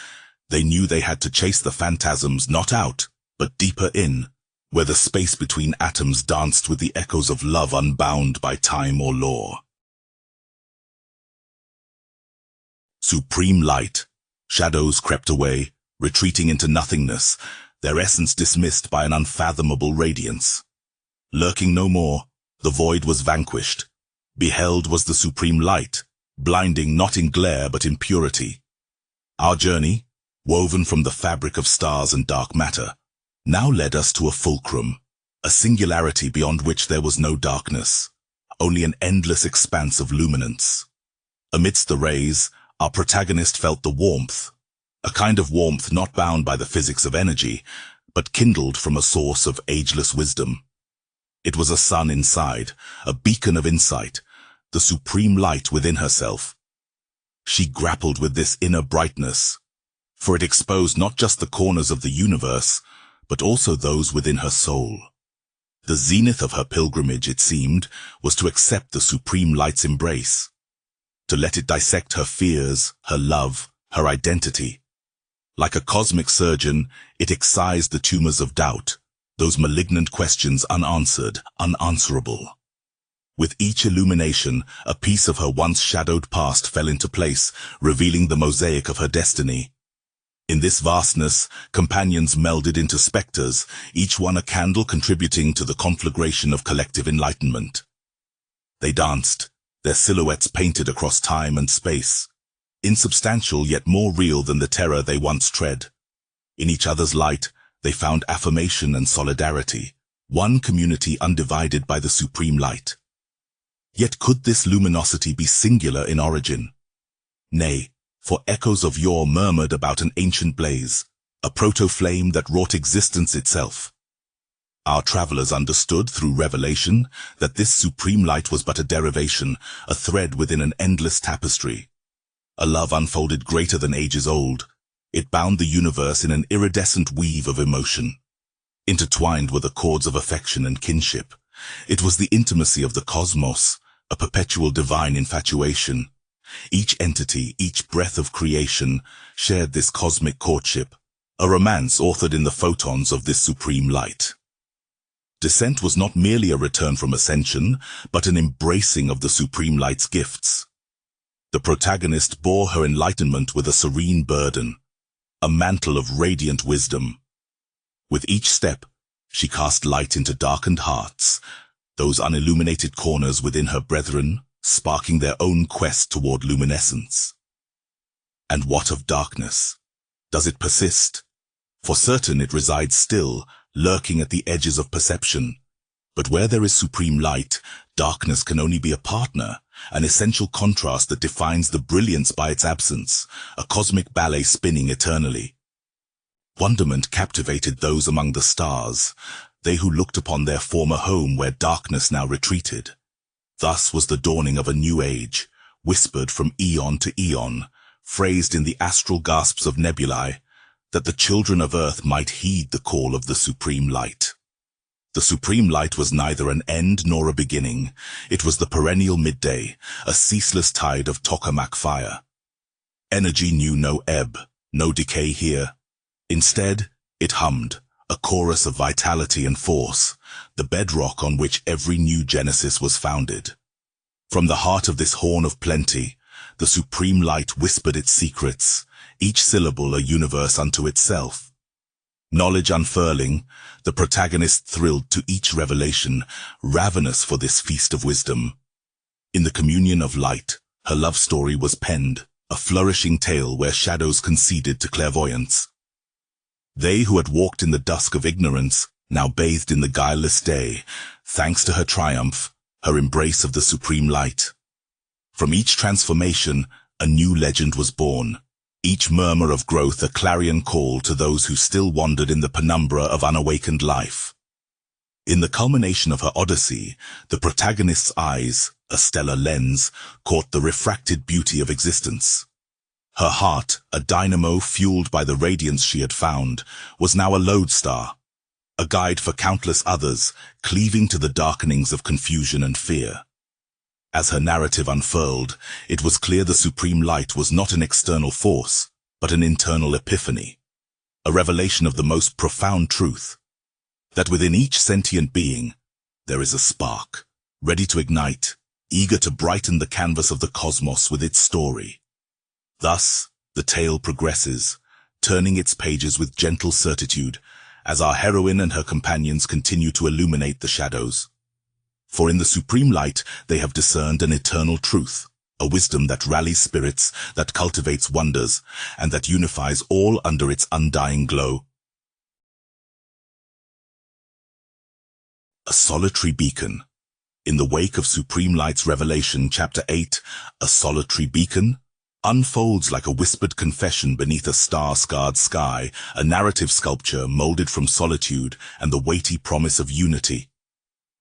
they knew they had to chase the phantasms not out, but deeper in, where the space between atoms danced with the echoes of love unbound by time or law. Supreme light. Shadows crept away, retreating into nothingness, their essence dismissed by an unfathomable radiance. Lurking no more, the void was vanquished. Beheld was the supreme light, blinding not in glare but in purity. Our journey, woven from the fabric of stars and dark matter, now led us to a fulcrum, a singularity beyond which there was no darkness, only an endless expanse of luminance. Amidst the rays, our protagonist felt the warmth, a kind of warmth not bound by the physics of energy, but kindled from a source of ageless wisdom. It was a sun inside, a beacon of insight, the supreme light within herself. She grappled with this inner brightness, for it exposed not just the corners of the universe, but also those within her soul. The zenith of her pilgrimage, it seemed, was to accept the supreme light's embrace, to let it dissect her fears, her love, her identity. Like a cosmic surgeon, it excised the tumors of doubt, those malignant questions unanswered, unanswerable. With each illumination, a piece of her once shadowed past fell into place, revealing the mosaic of her destiny. In this vastness, companions melded into specters, each one a candle contributing to the conflagration of collective enlightenment. They danced, their silhouettes painted across time and space, insubstantial yet more real than the terror they once tread. In each other's light, they found affirmation and solidarity, one community undivided by the supreme light. Yet could this luminosity be singular in origin? Nay, for echoes of yore murmured about an ancient blaze, a proto-flame that wrought existence itself. Our travelers understood through revelation that this supreme light was but a derivation, a thread within an endless tapestry. A love unfolded greater than ages old. It bound the universe in an iridescent weave of emotion. Intertwined were the cords of affection and kinship. It was the intimacy of the cosmos, a perpetual divine infatuation. Each entity, each breath of creation, shared this cosmic courtship, a romance authored in the photons of this supreme light. Descent was not merely a return from ascension, but an embracing of the supreme light's gifts. The protagonist bore her enlightenment with a serene burden, a mantle of radiant wisdom. With each step, she cast light into darkened hearts, those unilluminated corners within her brethren, sparking their own quest toward luminescence. And what of darkness? Does it persist? For certain it resides still, lurking at the edges of perception. But where there is supreme light, darkness can only be a partner, an essential contrast that defines the brilliance by its absence, a cosmic ballet spinning eternally. Wonderment captivated those among the stars, they who looked upon their former home where darkness now retreated. Thus was the dawning of a new age, whispered from eon to eon, phrased in the astral gasps of nebulae, that the children of earth might heed the call of the supreme light. The supreme light was neither an end nor a beginning. It was the perennial midday, a ceaseless tide of tokamak fire. Energy knew no ebb, no decay here. Instead, it hummed, a chorus of vitality and force, the bedrock on which every new genesis was founded. From the heart of this horn of plenty, the supreme light whispered its secrets, each syllable a universe unto itself. Knowledge unfurling, the protagonist thrilled to each revelation, ravenous for this feast of wisdom. In the communion of light, her love story was penned, a flourishing tale where shadows conceded to clairvoyance. They who had walked in the dusk of ignorance, now bathed in the guileless day, thanks to her triumph, her embrace of the supreme light. From each transformation, a new legend was born. Each murmur of growth a clarion call to those who still wandered in the penumbra of unawakened life. In the culmination of her odyssey, the protagonist's eyes, a stellar lens, caught the refracted beauty of existence. Her heart, a dynamo fueled by the radiance she had found, was now a lodestar, a guide for countless others, cleaving to the darkenings of confusion and fear. As her narrative unfurled, it was clear the supreme light was not an external force, but an internal epiphany, a revelation of the most profound truth, that within each sentient being, there is a spark, ready to ignite, eager to brighten the canvas of the cosmos with its story. Thus, the tale progresses, turning its pages with gentle certitude, as our heroine and her companions continue to illuminate the shadows. For in the supreme light they have discerned an eternal truth, a wisdom that rallies spirits, that cultivates wonders, and that unifies all under its undying glow. A solitary beacon. In the wake of supreme light's revelation, chapter 8, a solitary beacon, unfolds like a whispered confession beneath a star-scarred sky, a narrative sculpture molded from solitude and the weighty promise of unity.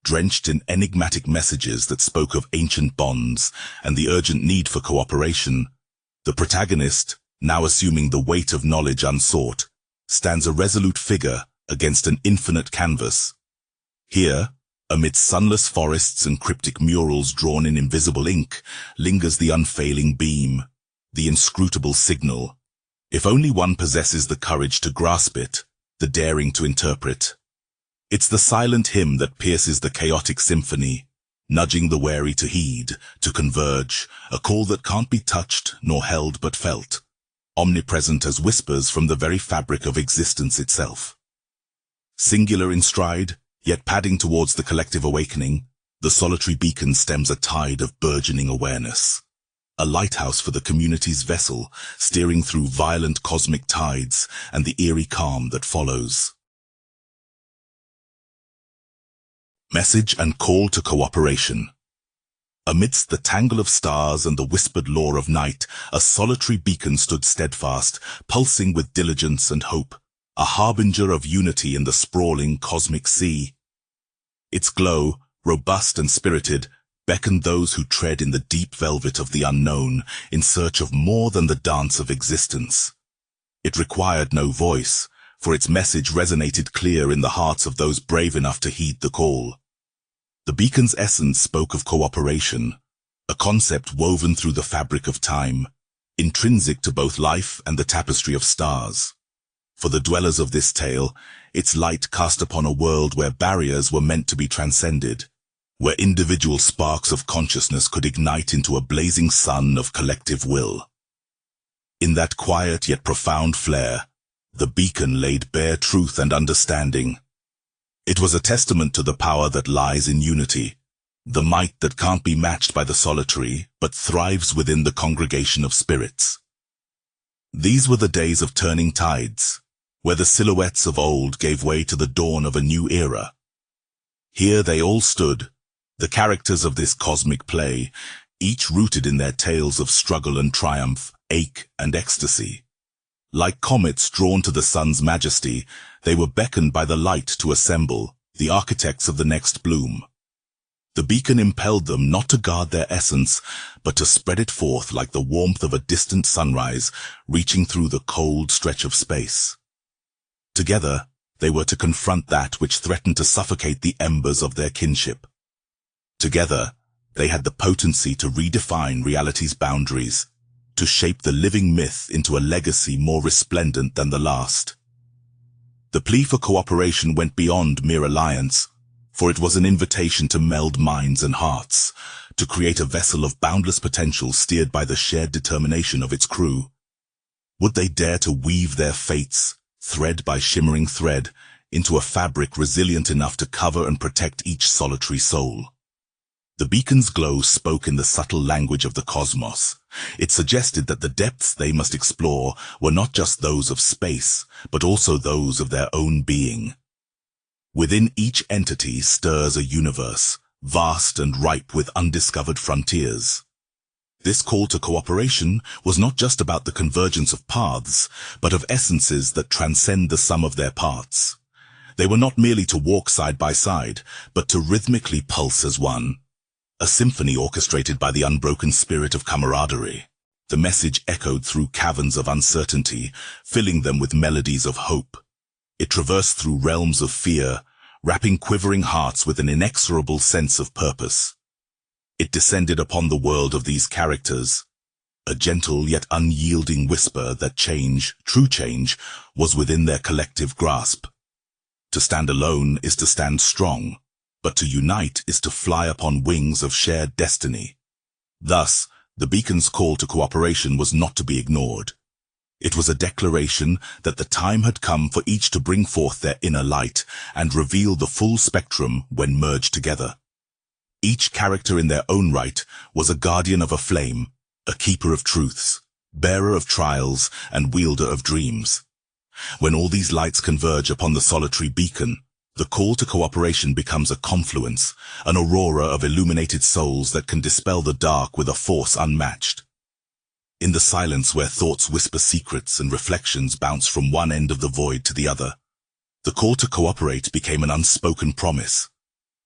Drenched in enigmatic messages that spoke of ancient bonds and the urgent need for cooperation, the protagonist, now assuming the weight of knowledge unsought, stands a resolute figure against an infinite canvas. Here, amidst sunless forests and cryptic murals drawn in invisible ink, lingers the unfailing beam, the inscrutable signal. If only one possesses the courage to grasp it, the daring to interpret. It's the silent hymn that pierces the chaotic symphony, nudging the wary to heed, to converge, a call that can't be touched nor held but felt, omnipresent as whispers from the very fabric of existence itself. Singular in stride, yet padding towards the collective awakening, the solitary beacon stems a tide of burgeoning awareness. A lighthouse for the community's vessel, steering through violent cosmic tides and the eerie calm that follows. Message and call to cooperation. Amidst the tangle of stars and the whispered lore of night, a solitary beacon stood steadfast, pulsing with diligence and hope, a harbinger of unity in the sprawling cosmic sea. Its glow, robust and spirited, beckoned those who tread in the deep velvet of the unknown, in search of more than the dance of existence. It required no voice, for its message resonated clear in the hearts of those brave enough to heed the call. The beacon's essence spoke of cooperation, a concept woven through the fabric of time, intrinsic to both life and the tapestry of stars. For the dwellers of this tale, its light cast upon a world where barriers were meant to be transcended, where individual sparks of consciousness could ignite into a blazing sun of collective will. In that quiet yet profound flare, the beacon laid bare truth and understanding. It was a testament to the power that lies in unity, the might that can't be matched by the solitary, but thrives within the congregation of spirits. These were the days of turning tides, where the silhouettes of old gave way to the dawn of a new era. Here they all stood, the characters of this cosmic play, each rooted in their tales of struggle and triumph, ache and ecstasy. Like comets drawn to the sun's majesty, they were beckoned by the light to assemble, the architects of the next bloom. The beacon impelled them not to guard their essence, but to spread it forth like the warmth of a distant sunrise, reaching through the cold stretch of space. Together, they were to confront that which threatened to suffocate the embers of their kinship. Together, they had the potency to redefine reality's boundaries, to shape the living myth into a legacy more resplendent than the last. The plea for cooperation went beyond mere alliance, for it was an invitation to meld minds and hearts, to create a vessel of boundless potential steered by the shared determination of its crew. Would they dare to weave their fates, thread by shimmering thread, into a fabric resilient enough to cover and protect each solitary soul? The beacon's glow spoke in the subtle language of the cosmos. It suggested that the depths they must explore were not just those of space, but also those of their own being. Within each entity stirs a universe, vast and ripe with undiscovered frontiers. This call to cooperation was not just about the convergence of paths, but of essences that transcend the sum of their parts. They were not merely to walk side by side, but to rhythmically pulse as one. A symphony orchestrated by the unbroken spirit of camaraderie. The message echoed through caverns of uncertainty, filling them with melodies of hope. It traversed through realms of fear, wrapping quivering hearts with an inexorable sense of purpose. It descended upon the world of these characters, a gentle yet unyielding whisper that change, true change, was within their collective grasp. To stand alone is to stand strong, but to unite is to fly upon wings of shared destiny. Thus, the beacon's call to cooperation was not to be ignored. It was a declaration that the time had come for each to bring forth their inner light and reveal the full spectrum when merged together. Each character in their own right was a guardian of a flame, a keeper of truths, bearer of trials, and wielder of dreams. When all these lights converge upon the solitary beacon, the call to cooperation becomes a confluence, an aurora of illuminated souls that can dispel the dark with a force unmatched. In the silence where thoughts whisper secrets and reflections bounce from one end of the void to the other, the call to cooperate became an unspoken promise,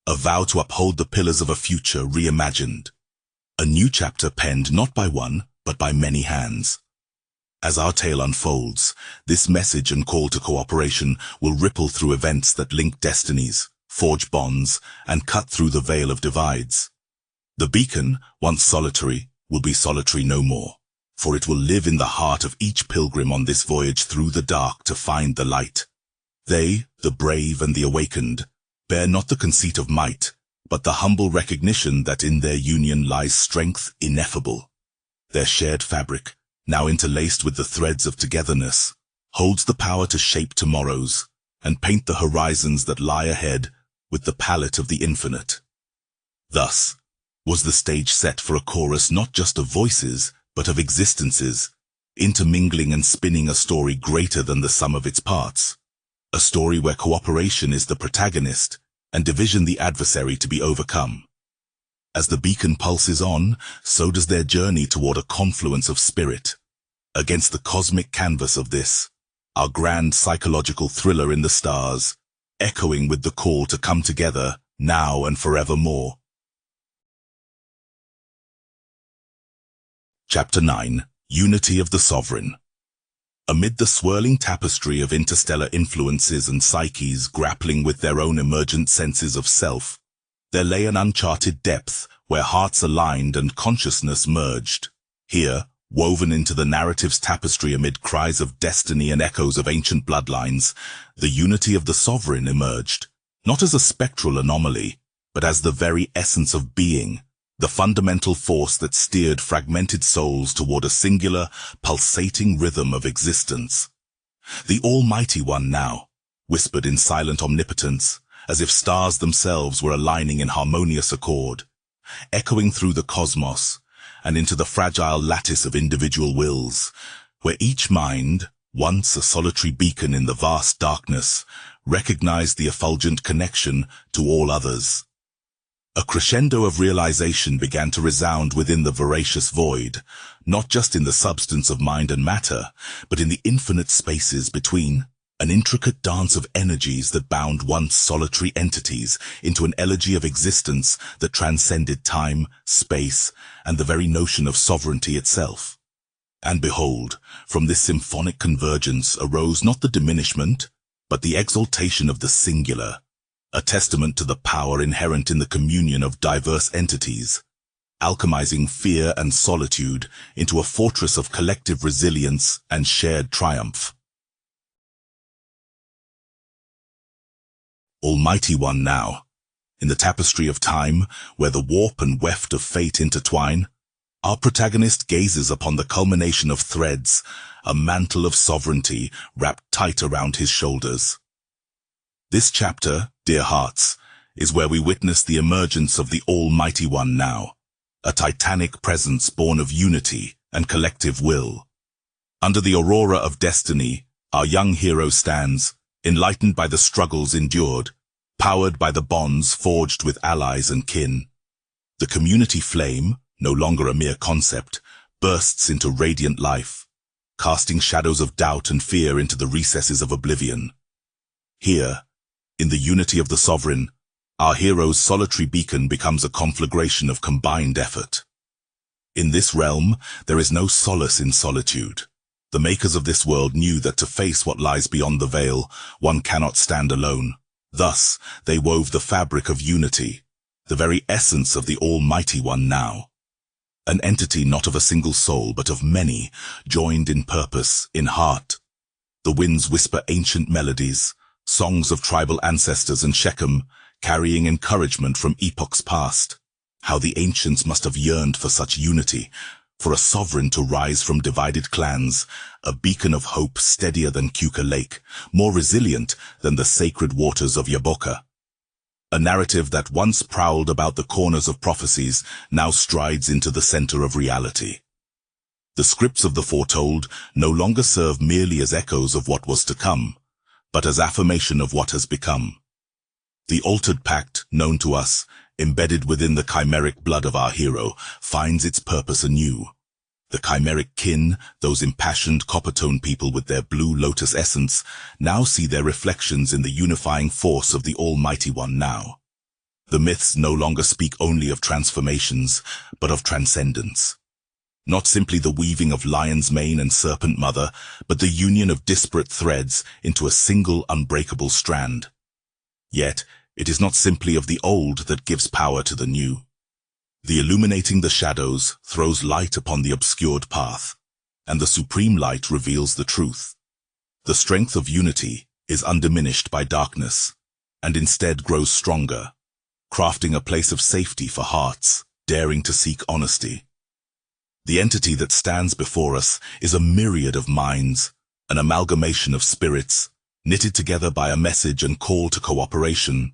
a vow to uphold the pillars of a future reimagined, a new chapter penned not by one, but by many hands. As our tale unfolds, this message and call to cooperation will ripple through events that link destinies, forge bonds, and cut through the veil of divides. The beacon, once solitary, will be solitary no more, for it will live in the heart of each pilgrim on this voyage through the dark to find the light. They, the brave and the awakened, bear not the conceit of might, but the humble recognition that in their union lies strength ineffable. Their shared fabric, now interlaced with the threads of togetherness, holds the power to shape tomorrows and paint the horizons that lie ahead with the palette of the infinite. Thus, was the stage set for a chorus not just of voices, but of existences, intermingling and spinning a story greater than the sum of its parts, a story where cooperation is the protagonist and division the adversary to be overcome. As the beacon pulses on, so does their journey toward a confluence of spirit. Against the cosmic canvas of this, our grand psychological thriller in the stars, echoing with the call to come together, now and forevermore. Chapter 9. Unity of the Sovereign. Amid the swirling tapestry of interstellar influences and psyches grappling with their own emergent senses of self, there lay an uncharted depth where hearts aligned and consciousness merged. Here, woven into the narrative's tapestry amid cries of destiny and echoes of ancient bloodlines, the unity of the sovereign emerged, not as a spectral anomaly, but as the very essence of being, the fundamental force that steered fragmented souls toward a singular, pulsating rhythm of existence. The Almighty One now, whispered in silent omnipotence, as if stars themselves were aligning in harmonious accord, echoing through the cosmos and into the fragile lattice of individual wills, where each mind, once a solitary beacon in the vast darkness, recognized the effulgent connection to all others. A crescendo of realization began to resound within the voracious void, not just in the substance of mind and matter, but in the infinite spaces between, an intricate dance of energies that bound once solitary entities into an elegy of existence that transcended time, space, and the very notion of sovereignty itself. And behold, from this symphonic convergence arose not the diminishment, but the exaltation of the singular, a testament to the power inherent in the communion of diverse entities, alchemizing fear and solitude into a fortress of collective resilience and shared triumph. Almighty One now, in the tapestry of time, where the warp and weft of fate intertwine, our protagonist gazes upon the culmination of threads, a mantle of sovereignty wrapped tight around his shoulders. This chapter, dear hearts, is where we witness the emergence of the Almighty One now, a titanic presence born of unity and collective will. Under the aurora of destiny, our young hero stands, enlightened by the struggles endured, powered by the bonds forged with allies and kin. The community flame, no longer a mere concept, bursts into radiant life, casting shadows of doubt and fear into the recesses of oblivion. Here, in the unity of the sovereign, our hero's solitary beacon becomes a conflagration of combined effort. In this realm, there is no solace in solitude. The makers of this world knew that to face what lies beyond the veil, one cannot stand alone. Thus, they wove the fabric of unity, the very essence of the Almighty One now. An entity not of a single soul, but of many, joined in purpose, in heart. The winds whisper ancient melodies, songs of tribal ancestors in Shechem, carrying encouragement from epochs past. How the ancients must have yearned for such unity, for a sovereign to rise from divided clans, a beacon of hope steadier than Kuka Lake, more resilient than the sacred waters of Yaakova. A narrative that once prowled about the corners of prophecies now strides into the center of reality. The scripts of the foretold no longer serve merely as echoes of what was to come, but as affirmation of what has become. The altered pact, known to us, embedded within the chimeric blood of our hero, finds its purpose anew. The chimeric kin, those impassioned copper-tone people with their blue lotus essence, now see their reflections in the unifying force of the Almighty One now. The myths no longer speak only of transformations, but of transcendence. Not simply the weaving of lion's mane and serpent mother, but the union of disparate threads into a single unbreakable strand. Yet, it is not simply of the old that gives power to the new. The illuminating the shadows throws light upon the obscured path, and the supreme light reveals the truth. The strength of unity is undiminished by darkness, and instead grows stronger, crafting a place of safety for hearts, daring to seek honesty. The entity that stands before us is a myriad of minds, an amalgamation of spirits, knitted together by a message and call to cooperation.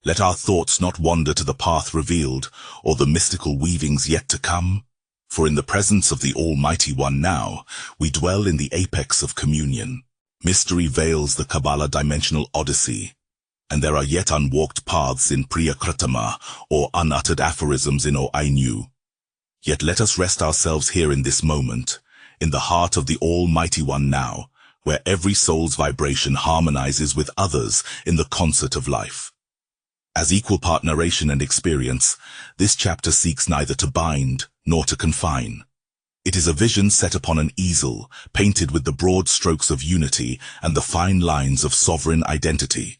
Let our thoughts not wander to the path revealed, or the mystical weavings yet to come, for in the presence of the Almighty One now, we dwell in the apex of communion. Mystery veils the Kabbalah dimensional odyssey, and there are yet unwalked paths in Priya Kratama, or unuttered aphorisms in O Ainu. Yet let us rest ourselves here in this moment, in the heart of the Almighty One now, where every soul's vibration harmonizes with others in the concert of life. As equal part narration and experience, this chapter seeks neither to bind nor to confine. It is a vision set upon an easel, painted with the broad strokes of unity and the fine lines of sovereign identity.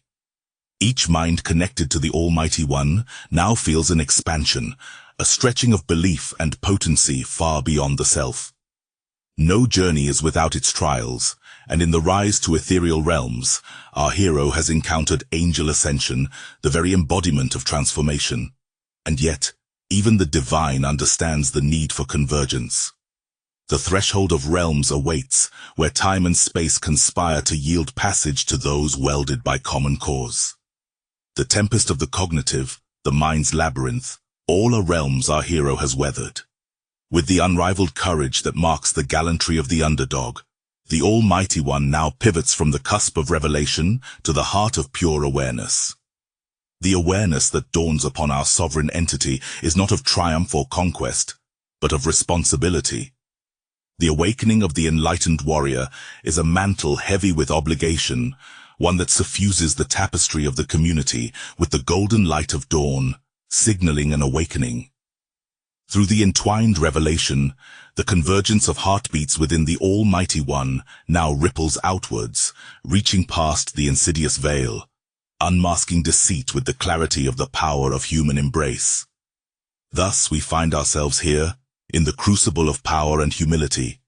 Each mind connected to the Almighty One now feels an expansion, a stretching of belief and potency far beyond the self. No journey is without its trials, and in the rise to ethereal realms, our hero has encountered angel ascension, the very embodiment of transformation. And yet, even the divine understands the need for convergence. The threshold of realms awaits, where time and space conspire to yield passage to those welded by common cause. The tempest of the cognitive, the mind's labyrinth, all are realms our hero has weathered. With the unrivaled courage that marks the gallantry of the underdog, The Almighty One now pivots from the cusp of revelation to the heart of pure awareness. The awareness that dawns upon our sovereign entity is not of triumph or conquest, but of responsibility. The awakening of the enlightened warrior is a mantle heavy with obligation, one that suffuses the tapestry of the community with the golden light of dawn, signaling an awakening. Through the entwined revelation, the convergence of heartbeats within the Almighty One now ripples outwards, reaching past the insidious veil, unmasking deceit with the clarity of the power of human embrace. Thus we find ourselves here, in the crucible of power and humility,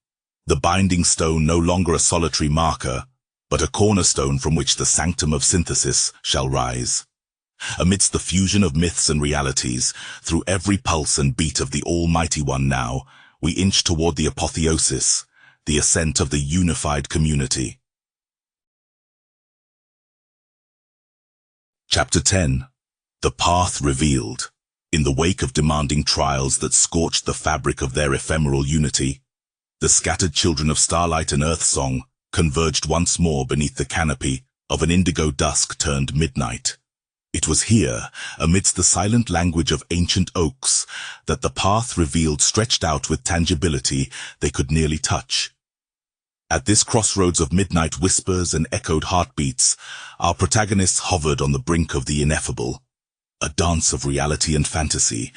the binding stone no longer a solitary marker, but a cornerstone from which the sanctum of synthesis shall rise. Amidst the fusion of myths and realities, through every pulse and beat of the Almighty One now, we inch toward the apotheosis, the ascent of the unified community. Chapter 10. The Path Revealed. In the wake of demanding trials that scorched the fabric of their ephemeral unity, the scattered children of starlight and earth song converged once more beneath the canopy of an indigo dusk turned midnight. It was here, amidst the silent language of ancient oaks, that the path revealed stretched out with tangibility they could nearly touch. At this crossroads of midnight whispers and echoed heartbeats, our protagonists hovered on the brink of the ineffable, a dance of reality and fantasy,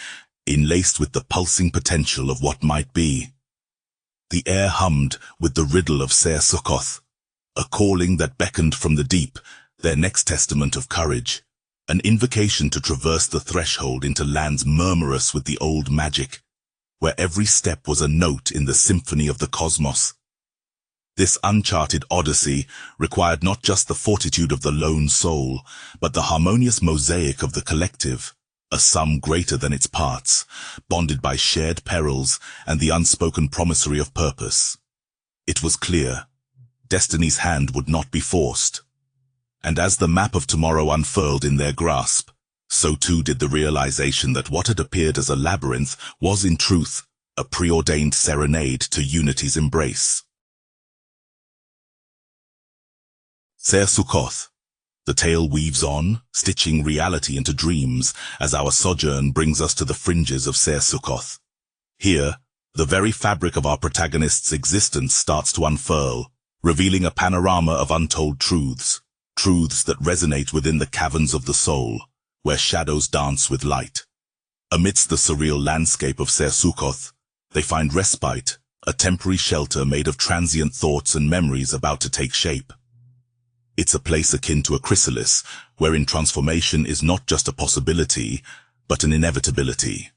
enlaced with the pulsing potential of what might be. The air hummed with the riddle of Ser Succoth, a calling that beckoned from the deep, their next testament of courage, an invocation to traverse the threshold into lands murmurous with the old magic, where every step was a note in the symphony of the cosmos. This uncharted odyssey required not just the fortitude of the lone soul, but the harmonious mosaic of the collective, a sum greater than its parts, bonded by shared perils and the unspoken promissory of purpose. It was clear, destiny's hand would not be forced. And as the map of tomorrow unfurled in their grasp, so too did the realization that what had appeared as a labyrinth was in truth a preordained serenade to unity's embrace. Ser Succoth. The tale weaves on, stitching reality into dreams as our sojourn brings us to the fringes of Ser Succoth. Here, the very fabric of our protagonist's existence starts to unfurl, revealing a panorama of untold truths, truths that resonate within the caverns of the soul, where shadows dance with light. Amidst the surreal landscape of Ser Succoth, they find respite, a temporary shelter made of transient thoughts and memories about to take shape. It's a place akin to a chrysalis, wherein transformation is not just a possibility, but an inevitability.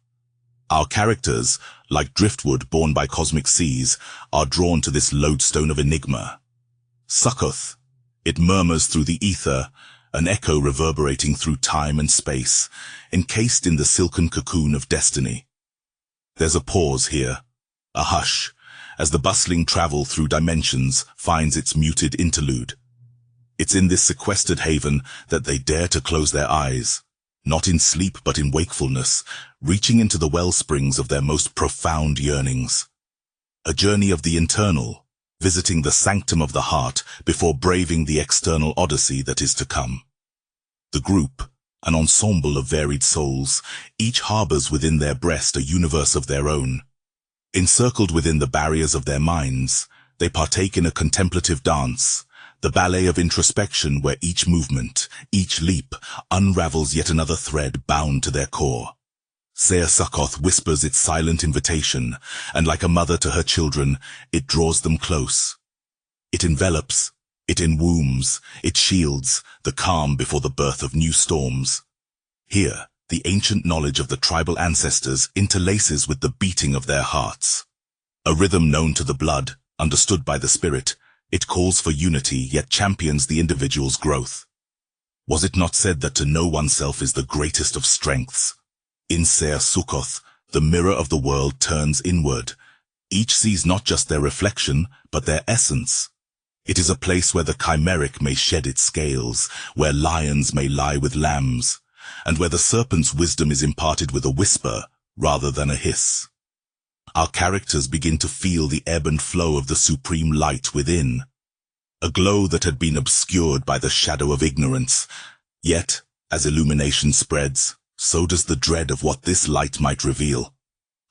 Our characters, like driftwood borne by cosmic seas, are drawn to this lodestone of enigma. Succoth. It murmurs through the ether, an echo reverberating through time and space, encased in the silken cocoon of destiny. There's a pause here, a hush, as the bustling travel through dimensions finds its muted interlude. It's in this sequestered haven that they dare to close their eyes, not in sleep but in wakefulness, reaching into the well springs of their most profound yearnings. A journey of the internal, visiting the sanctum of the heart before braving the external odyssey that is to come. The group, an ensemble of varied souls, each harbors within their breast a universe of their own. Encircled within the barriers of their minds, they partake in a contemplative dance, the ballet of introspection where each movement, each leap, unravels yet another thread bound to their core. Ser Succoth whispers its silent invitation, and like a mother to her children, it draws them close. It envelops, it enwombs, it shields, the calm before the birth of new storms. Here, the ancient knowledge of the tribal ancestors interlaces with the beating of their hearts. A rhythm known to the blood, understood by the spirit, it calls for unity yet champions the individual's growth. Was it not said that to know oneself is the greatest of strengths? In Ser Succoth, the mirror of the world turns inward. Each sees not just their reflection, but their essence. It is a place where the chimeric may shed its scales, where lions may lie with lambs, and where the serpent's wisdom is imparted with a whisper rather than a hiss. Our characters begin to feel the ebb and flow of the supreme light within, a glow that had been obscured by the shadow of ignorance. Yet, as illumination spreads, so does the dread of what this light might reveal.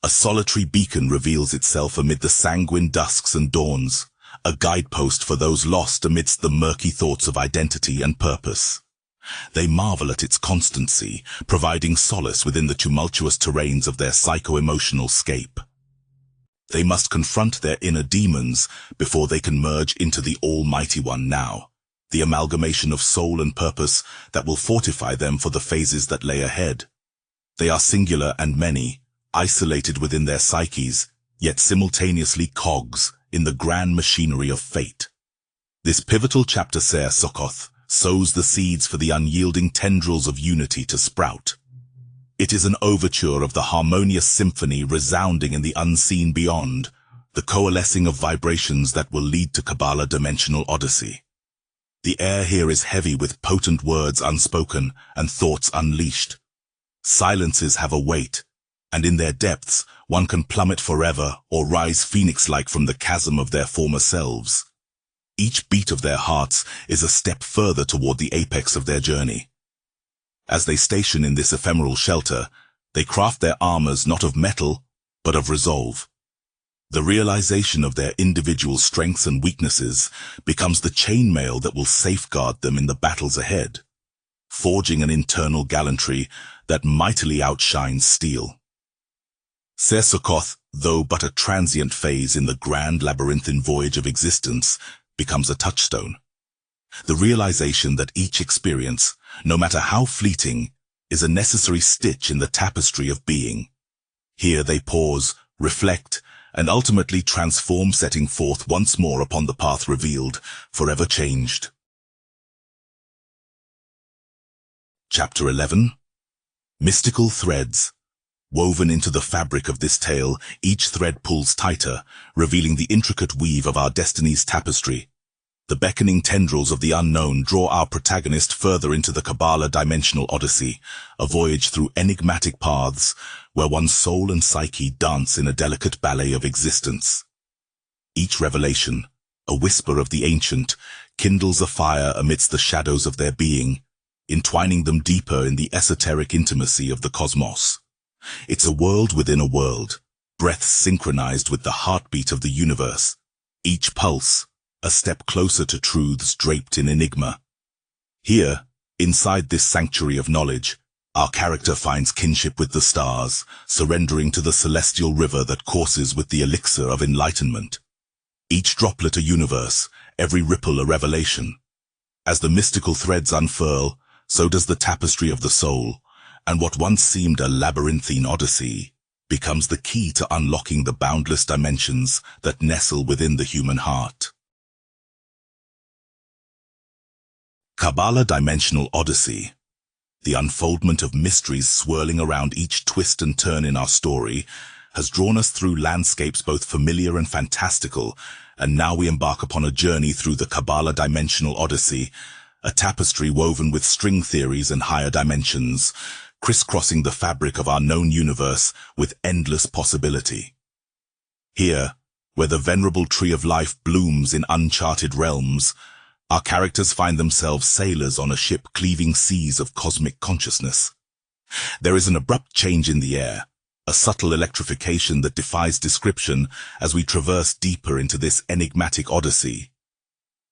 A solitary beacon reveals itself amid the sanguine dusks and dawns, a guidepost for those lost amidst the murky thoughts of identity and purpose. They marvel at its constancy, providing solace within the tumultuous terrains of their psycho-emotional scape. They must confront their inner demons before they can merge into the Almighty One now, the amalgamation of soul and purpose that will fortify them for the phases that lay ahead. They are singular and many, isolated within their psyches, yet simultaneously cogs in the grand machinery of fate. This pivotal chapter Ser Sokoth sows the seeds for the unyielding tendrils of unity to sprout. It is an overture of the harmonious symphony resounding in the unseen beyond, the coalescing of vibrations that will lead to Kabbalah dimensional odyssey. The air here is heavy with potent words unspoken and thoughts unleashed. Silences have a weight, and in their depths one can plummet forever or rise phoenix-like from the chasm of their former selves. Each beat of their hearts is a step further toward the apex of their journey. As they station in this ephemeral shelter, they craft their armors not of metal, but of resolve. The realization of their individual strengths and weaknesses becomes the chainmail that will safeguard them in the battles ahead, forging an internal gallantry that mightily outshines steel. Ser Sokoth, though but a transient phase in the grand labyrinthine voyage of existence, becomes a touchstone. The realization that each experience, no matter how fleeting, is a necessary stitch in the tapestry of being. Here they pause, reflect, and ultimately transform, setting forth once more upon the path revealed, forever changed. Chapter 11. Mystical Threads. Woven into the fabric of this tale, each thread pulls tighter, revealing the intricate weave of our destiny's tapestry. The beckoning tendrils of the unknown draw our protagonist further into the Kabbalah dimensional odyssey, a voyage through enigmatic paths where one's soul and psyche dance in a delicate ballet of existence. Each revelation, a whisper of the ancient, kindles a fire amidst the shadows of their being, entwining them deeper in the esoteric intimacy of the cosmos. It's a world within a world, breaths synchronized with the heartbeat of the universe, each pulse a step closer to truths draped in enigma. Here, inside this sanctuary of knowledge, our character finds kinship with the stars, surrendering to the celestial river that courses with the elixir of enlightenment. Each droplet a universe, every ripple a revelation. As the mystical threads unfurl, so does the tapestry of the soul, and what once seemed a labyrinthine odyssey becomes the key to unlocking the boundless dimensions that nestle within the human heart. Kabbalah Dimensional Odyssey. The unfoldment of mysteries swirling around each twist and turn in our story has drawn us through landscapes both familiar and fantastical, and now we embark upon a journey through the Kabbalah Dimensional Odyssey, a tapestry woven with string theories and higher dimensions, crisscrossing the fabric of our known universe with endless possibility. Here, where the venerable tree of life blooms in uncharted realms, our characters find themselves sailors on a ship cleaving seas of cosmic consciousness. There is an abrupt change in the air, a subtle electrification that defies description as we traverse deeper into this enigmatic odyssey.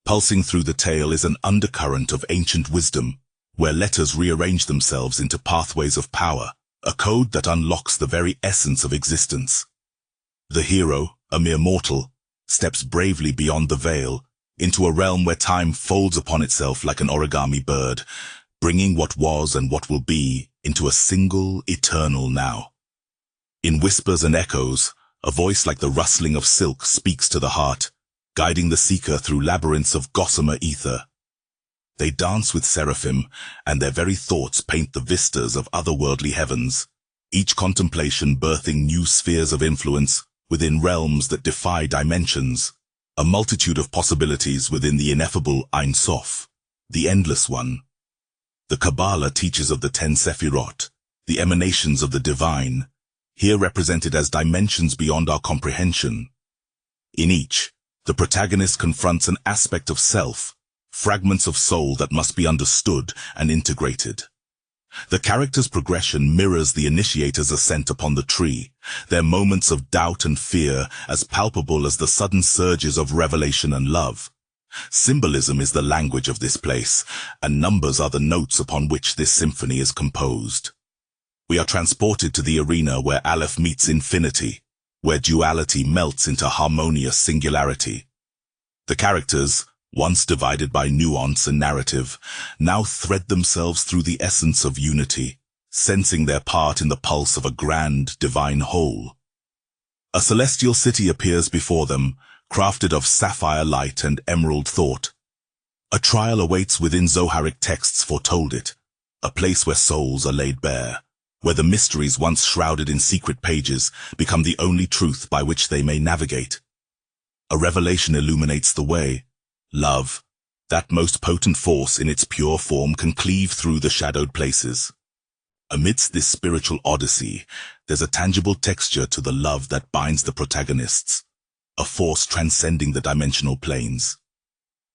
Pulsing through the tale is an undercurrent of ancient wisdom, where letters rearrange themselves into pathways of power, a code that unlocks the very essence of existence. The hero, a mere mortal, steps bravely beyond the veil, into a realm where time folds upon itself like an origami bird, bringing what was and what will be into a single, eternal now. In whispers and echoes, a voice like the rustling of silk speaks to the heart, guiding the seeker through labyrinths of gossamer ether. They dance with seraphim, and their very thoughts paint the vistas of otherworldly heavens, each contemplation birthing new spheres of influence within realms that defy dimensions. A multitude of possibilities within the ineffable Ein Sof, the Endless One. The Kabbalah teaches of the 10 Sephirot, the emanations of the divine, here represented as dimensions beyond our comprehension. In each, the protagonist confronts an aspect of self, fragments of soul that must be understood and integrated. The character's progression mirrors the initiator's ascent upon the tree, their moments of doubt and fear as palpable as the sudden surges of revelation and love. Symbolism is the language of this place, and numbers are the notes upon which this symphony is composed. We are transported to the arena where Aleph meets infinity, where duality melts into harmonious singularity. The characters, once divided by nuance and narrative, now thread themselves through the essence of unity, sensing their part in the pulse of a grand, divine whole. A celestial city appears before them, crafted of sapphire light and emerald thought. A trial awaits within Zoharic texts foretold it, a place where souls are laid bare, where the mysteries once shrouded in secret pages become the only truth by which they may navigate. A revelation illuminates the way. Love, that most potent force in its pure form, can cleave through the shadowed places. Amidst this spiritual odyssey, there's a tangible texture to the love that binds the protagonists, a force transcending the dimensional planes.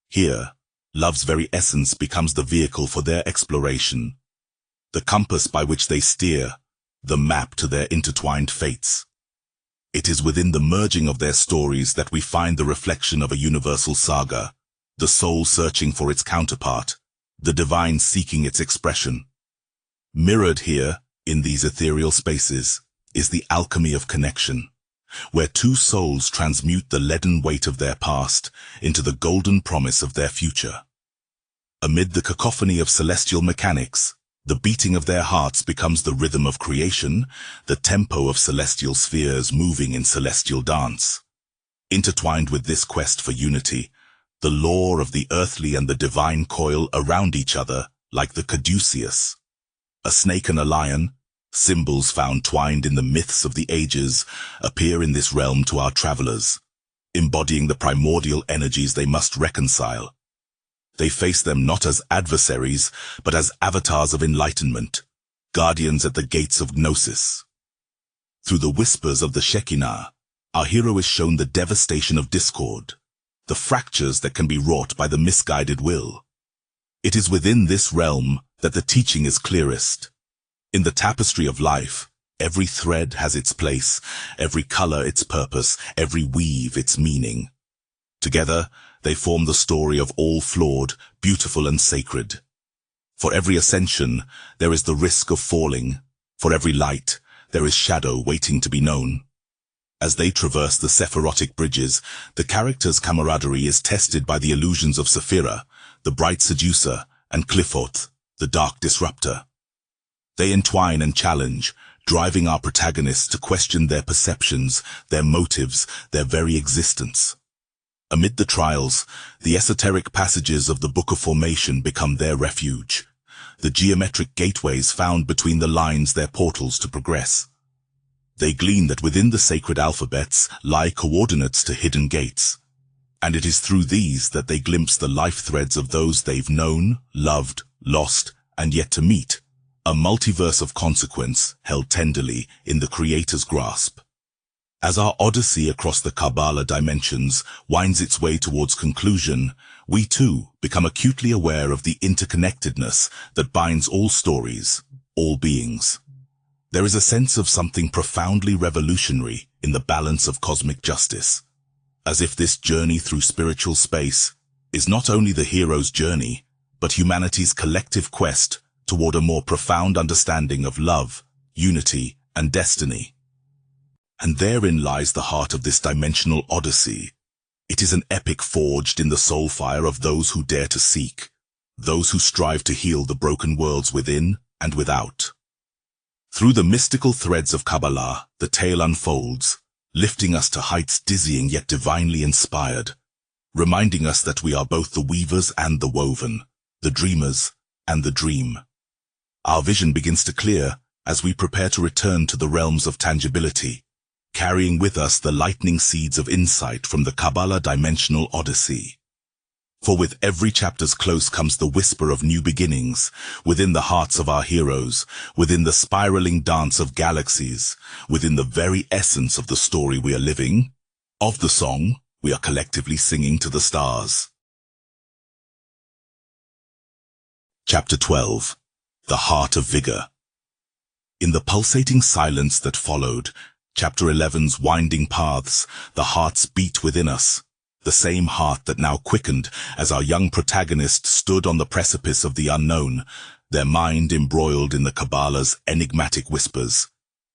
Here, love's very essence becomes the vehicle for their exploration, the compass by which they steer, the map to their intertwined fates. It is within the merging of their stories that we find the reflection of a universal saga, the soul searching for its counterpart, the divine seeking its expression. Mirrored here, in these ethereal spaces, is the alchemy of connection, where two souls transmute the leaden weight of their past into the golden promise of their future. Amid the cacophony of celestial mechanics, the beating of their hearts becomes the rhythm of creation, the tempo of celestial spheres moving in celestial dance. Intertwined with this quest for unity, the lore of the earthly and the divine coil around each other like the caduceus. A snake and a lion, symbols found twined in the myths of the ages, appear in this realm to our travelers, embodying the primordial energies they must reconcile. They face them not as adversaries, but as avatars of enlightenment, guardians at the gates of gnosis. Through the whispers of the Shekinah, our hero is shown the devastation of discord, the fractures that can be wrought by the misguided will. It is within this realm that the teaching is clearest. In the tapestry of life, every thread has its place, every color its purpose, every weave its meaning. Together, they form the story of all flawed, beautiful and sacred. For every ascension, there is the risk of falling. For every light, there is shadow waiting to be known. As they traverse the Sephirotic bridges, the characters' camaraderie is tested by the illusions of Saphira, the bright seducer, and Clifoth, the dark disruptor. They entwine and challenge, driving our protagonists to question their perceptions, their motives, their very existence. Amid the trials, the esoteric passages of the Book of Formation become their refuge, the geometric gateways found between the lines their portals to progress. They glean that within the sacred alphabets lie coordinates to hidden gates, and it is through these that they glimpse the life threads of those they've known, loved, lost, and yet to meet, a multiverse of consequence held tenderly in the Creator's grasp. As our odyssey across the Kabbalah dimensions winds its way towards conclusion, we too become acutely aware of the interconnectedness that binds all stories, all beings. There is a sense of something profoundly revolutionary in the balance of cosmic justice, as if this journey through spiritual space is not only the hero's journey, but humanity's collective quest toward a more profound understanding of love, unity, and destiny. And therein lies the heart of this dimensional odyssey. It is an epic forged in the soul fire of those who dare to seek, those who strive to heal the broken worlds within and without. Through the mystical threads of Kabbalah, the tale unfolds, lifting us to heights dizzying yet divinely inspired, reminding us that we are both the weavers and the woven, the dreamers and the dream. Our vision begins to clear as we prepare to return to the realms of tangibility, carrying with us the lightning seeds of insight from the Kabbalah dimensional odyssey. For with every chapter's close comes the whisper of new beginnings, within the hearts of our heroes, within the spiraling dance of galaxies, within the very essence of the story we are living, of the song we are collectively singing to the stars. Chapter 12. The Heart of Vigor. In the pulsating silence that followed, Chapter 11's winding paths, the hearts beat within us, the same heart that now quickened as our young protagonist stood on the precipice of the unknown, their mind embroiled in the Kabbalah's enigmatic whispers.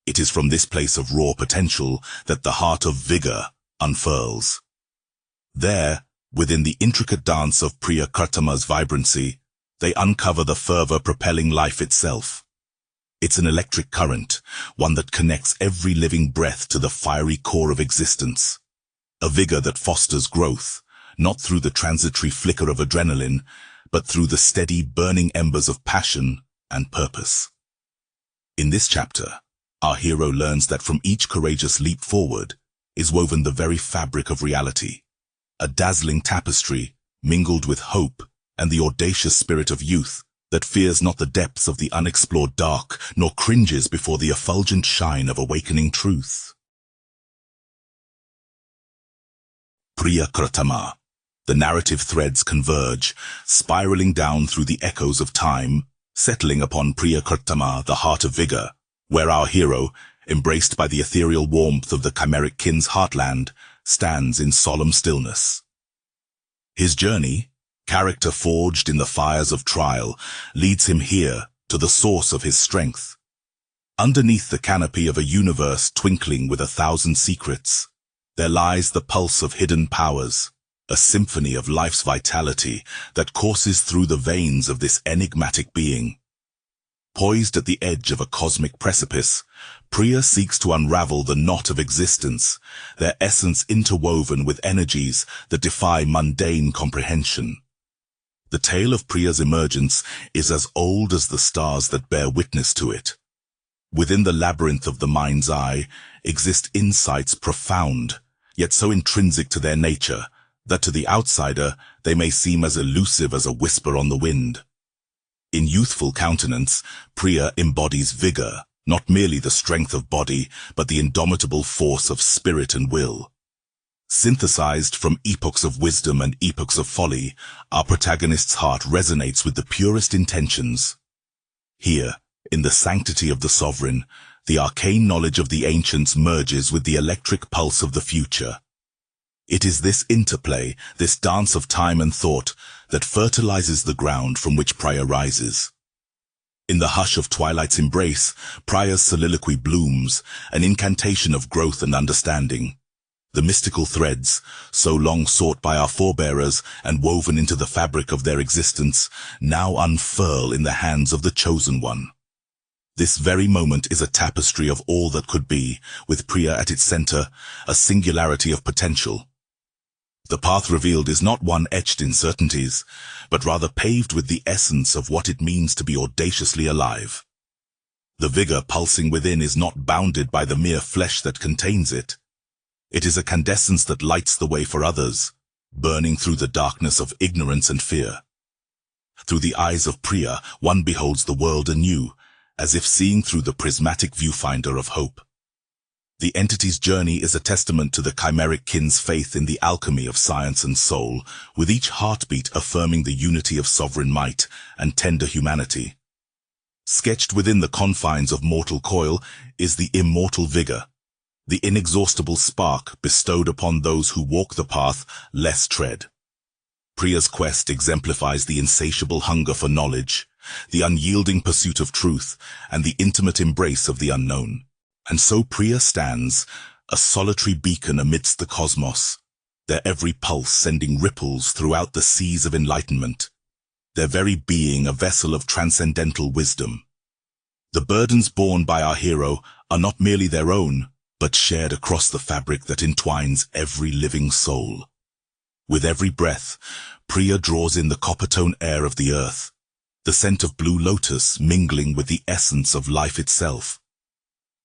It is from this place of raw potential that the heart of vigor unfurls. There, within the intricate dance of Priya Kartama's vibrancy, they uncover the fervor propelling life itself. It's an electric current, one that connects every living breath to the fiery core of existence. A vigor that fosters growth, not through the transitory flicker of adrenaline, but through the steady burning embers of passion and purpose. In this chapter, our hero learns that from each courageous leap forward is woven the very fabric of reality, a dazzling tapestry mingled with hope and the audacious spirit of youth that fears not the depths of the unexplored dark, nor cringes before the effulgent shine of awakening truth. Priya Kartama. The narrative threads converge, spiraling down through the echoes of time, settling upon Priya Kartama, the heart of vigor, where our hero, embraced by the ethereal warmth of the chimeric kin's heartland, stands in solemn stillness. His journey, character forged in the fires of trial, leads him here to the source of his strength. Underneath the canopy of a universe twinkling with 1,000 secrets, there lies the pulse of hidden powers, a symphony of life's vitality that courses through the veins of this enigmatic being. Poised at the edge of a cosmic precipice, Priya seeks to unravel the knot of existence, their essence interwoven with energies that defy mundane comprehension. The tale of Priya's emergence is as old as the stars that bear witness to it. Within the labyrinth of the mind's eye exist insights profound, yet so intrinsic to their nature, that to the outsider they may seem as elusive as a whisper on the wind. In youthful countenance, Priya embodies vigor, not merely the strength of body, but the indomitable force of spirit and will. Synthesized from epochs of wisdom and epochs of folly, our protagonist's heart resonates with the purest intentions. Here, in the sanctity of the sovereign, the arcane knowledge of the ancients merges with the electric pulse of the future. It is this interplay, this dance of time and thought, that fertilizes the ground from which Priya rises. In the hush of twilight's embrace, Priya's soliloquy blooms, an incantation of growth and understanding. The mystical threads, so long sought by our forebearers and woven into the fabric of their existence, now unfurl in the hands of the chosen one. This very moment is a tapestry of all that could be, with Priya at its center, a singularity of potential. The path revealed is not one etched in certainties, but rather paved with the essence of what it means to be audaciously alive. The vigor pulsing within is not bounded by the mere flesh that contains it. It is a candescence that lights the way for others, burning through the darkness of ignorance and fear. Through the eyes of Priya, one beholds the world anew, as if seeing through the prismatic viewfinder of hope. The entity's journey is a testament to the chimeric kin's faith in the alchemy of science and soul, with each heartbeat affirming the unity of sovereign might and tender humanity. Sketched within the confines of mortal coil is the immortal vigor, the inexhaustible spark bestowed upon those who walk the path less tread. Priya's quest exemplifies the insatiable hunger for knowledge, the unyielding pursuit of truth, and the intimate embrace of the unknown. And so Priya stands, a solitary beacon amidst the cosmos, their every pulse sending ripples throughout the seas of enlightenment, their very being a vessel of transcendental wisdom. The burdens borne by our hero are not merely their own, but shared across the fabric that entwines every living soul. With every breath, Priya draws in the copper-tone air of the earth, the scent of blue lotus mingling with the essence of life itself.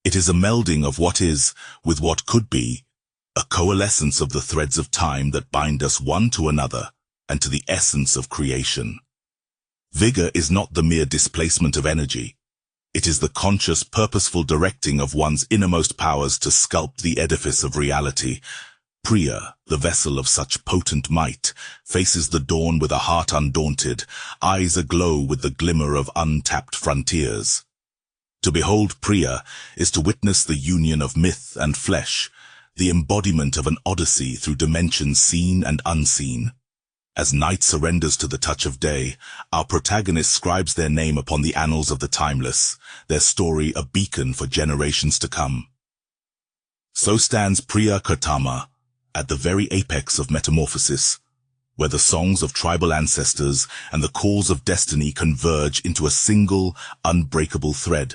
It is a melding of what is with what could be, a coalescence of the threads of time that bind us one to another, and to the essence of creation. Vigor is not the mere displacement of energy. It is the conscious, purposeful directing of one's innermost powers to sculpt the edifice of reality. Priya, the vessel of such potent might, faces the dawn with a heart undaunted, eyes aglow with the glimmer of untapped frontiers. To behold Priya is to witness the union of myth and flesh, the embodiment of an odyssey through dimensions seen and unseen. As night surrenders to the touch of day, our protagonist scribes their name upon the annals of the timeless, their story a beacon for generations to come. So stands Priya Kartama, at the very apex of metamorphosis, where the songs of tribal ancestors and the calls of destiny converge into a single, unbreakable thread.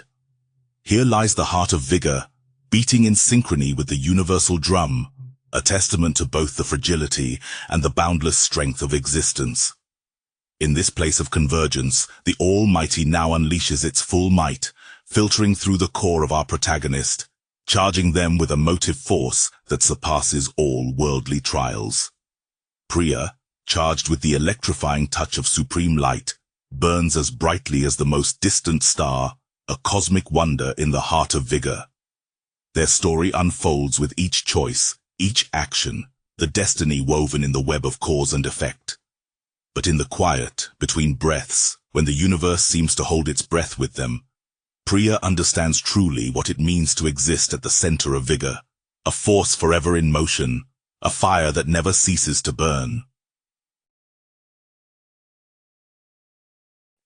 Here lies the heart of vigor, beating in synchrony with the universal drum, a testament to both the fragility and the boundless strength of existence. In this place of convergence, the Almighty now unleashes its full might, filtering through the core of our protagonist, charging them with a motive force that surpasses all worldly trials. Priya, charged with the electrifying touch of supreme light, burns as brightly as the most distant star, a cosmic wonder in the heart of vigor. Their story unfolds with each choice, each action, the destiny woven in the web of cause and effect. But in the quiet, between breaths, when the universe seems to hold its breath with them, Priya understands truly what it means to exist at the center of vigor, a force forever in motion, a fire that never ceases to burn.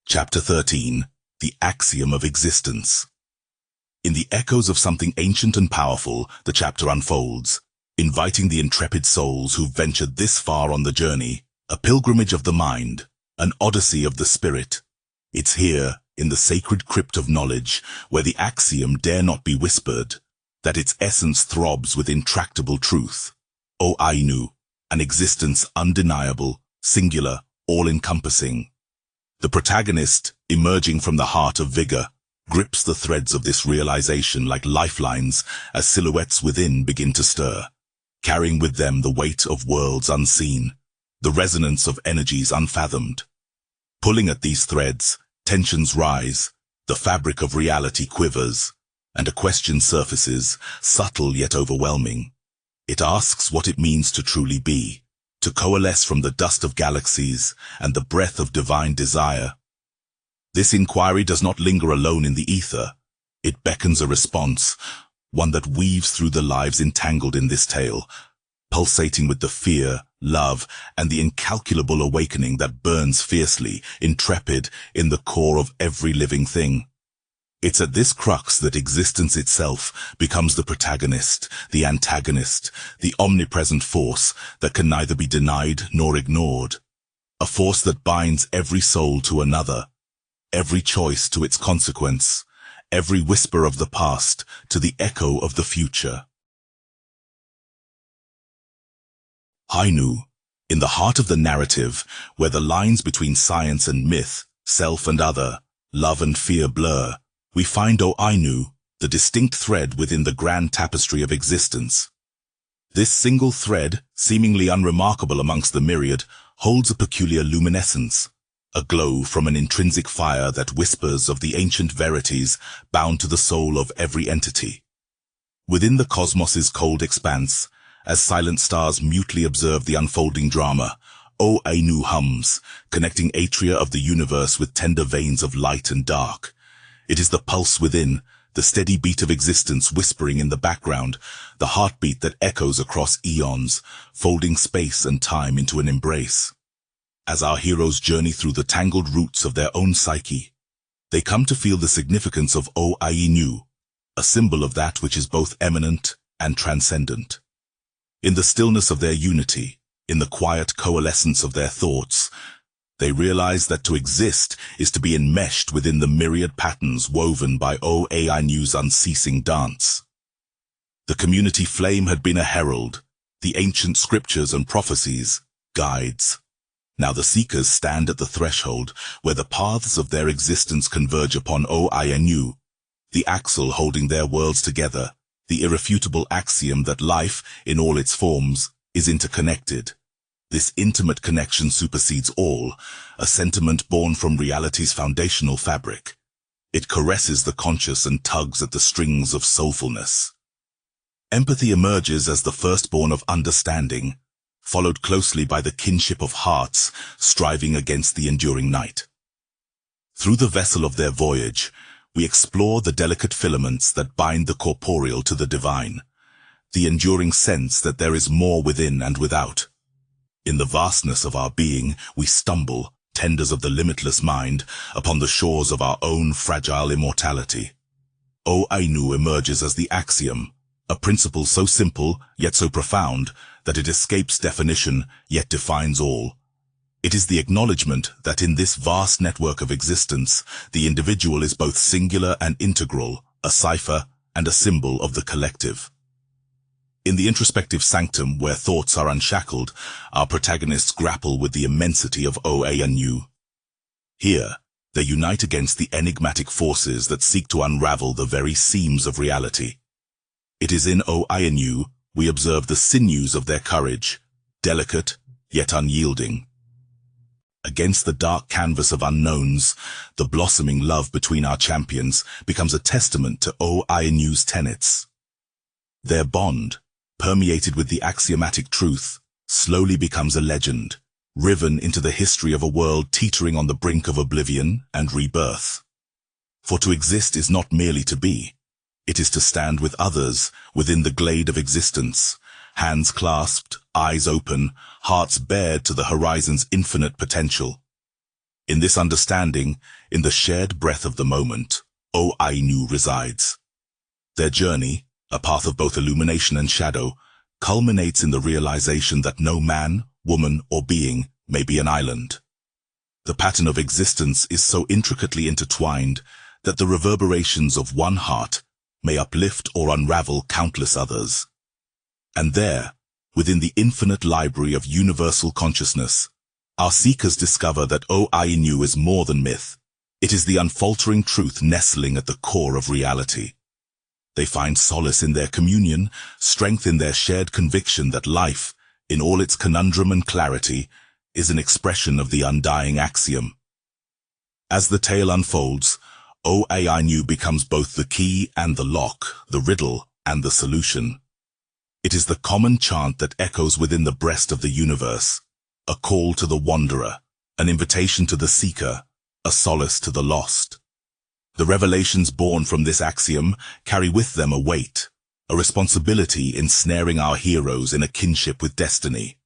Chapter 13. The Axiom of Existence. In the echoes of something ancient and powerful, the chapter unfolds, inviting the intrepid souls who've ventured this far on the journey, a pilgrimage of the mind, an odyssey of the spirit. It's here, in the sacred crypt of knowledge, where the axiom dare not be whispered, that its essence throbs with intractable truth. O Ainu, an existence undeniable, singular, all-encompassing. The protagonist, emerging from the heart of vigor, grips the threads of this realization like lifelines as silhouettes within begin to stir, carrying with them the weight of worlds unseen, the resonance of energies unfathomed. Pulling at these threads, tensions rise, the fabric of reality quivers, and a question surfaces, subtle yet overwhelming. It asks what it means to truly be, to coalesce from the dust of galaxies and the breath of divine desire. This inquiry does not linger alone in the ether. It beckons a response, one that weaves through the lives entangled in this tale, pulsating with the fear, love, and the incalculable awakening that burns fiercely, intrepid, in the core of every living thing. It's at this crux that existence itself becomes the protagonist, the antagonist, the omnipresent force that can neither be denied nor ignored. A force that binds every soul to another, every choice to its consequence, every whisper of the past to the echo of the future. Ainu, in the heart of the narrative, where the lines between science and myth, self and other, love and fear blur, we find O Ainu, the distinct thread within the grand tapestry of existence. This single thread, seemingly unremarkable amongst the myriad, holds a peculiar luminescence, a glow from an intrinsic fire that whispers of the ancient verities bound to the soul of every entity. Within the cosmos's cold expanse, as silent stars mutely observe the unfolding drama, O Ainu hums, connecting atria of the universe with tender veins of light and dark. It is the pulse within, the steady beat of existence whispering in the background, the heartbeat that echoes across eons, folding space and time into an embrace. As our heroes journey through the tangled roots of their own psyche, they come to feel the significance of O Ainu, a symbol of that which is both eminent and transcendent. In the stillness of their unity, in the quiet coalescence of their thoughts, they realize that to exist is to be enmeshed within the myriad patterns woven by O Ainu's unceasing dance. The community flame had been a herald, the ancient scriptures and prophecies, guides. Now the seekers stand at the threshold where the paths of their existence converge upon O Ainu, the axle holding their worlds together, the irrefutable axiom that life, in all its forms, is interconnected. This intimate connection supersedes all, a sentiment born from reality's foundational fabric. It caresses the conscious and tugs at the strings of soulfulness. Empathy emerges as the firstborn of understanding, followed closely by the kinship of hearts striving against the enduring night. Through the vessel of their voyage, we explore the delicate filaments that bind the corporeal to the divine, the enduring sense that there is more within and without. In the vastness of our being, we stumble, tenders of the limitless mind, upon the shores of our own fragile immortality. O Ainu emerges as the axiom, a principle so simple, yet so profound, that it escapes definition, yet defines all. It is the acknowledgement that in this vast network of existence, the individual is both singular and integral, a cipher and a symbol of the collective. In the introspective sanctum where thoughts are unshackled, our protagonists grapple with the immensity of O Ainu. Here, they unite against the enigmatic forces that seek to unravel the very seams of reality. It is in O Ainu we observe the sinews of their courage, delicate yet unyielding. Against the dark canvas of unknowns, the blossoming love between our champions becomes a testament to O Ainu's tenets. Their bond, permeated with the axiomatic truth, slowly becomes a legend, riven into the history of a world teetering on the brink of oblivion and rebirth. For to exist is not merely to be. It is to stand with others within the glade of existence, hands clasped, eyes open, hearts bared to the horizon's infinite potential. In this understanding, in the shared breath of the moment, O Ainu resides. Their journey, a path of both illumination and shadow, culminates in the realization that no man, woman, or being may be an island. The pattern of existence is so intricately intertwined that the reverberations of one heart may uplift or unravel countless others. And there, within the infinite library of universal consciousness, our seekers discover that O Ainu is more than myth. It is the unfaltering truth nestling at the core of reality. They find solace in their communion, strength in their shared conviction that life, in all its conundrum and clarity, is an expression of the undying axiom. As the tale unfolds, O Ainu becomes both the key and the lock, the riddle and the solution. It is the common chant that echoes within the breast of the universe, a call to the wanderer, an invitation to the seeker, a solace to the lost. The revelations born from this axiom carry with them a weight, a responsibility ensnaring our heroes in a kinship with destiny.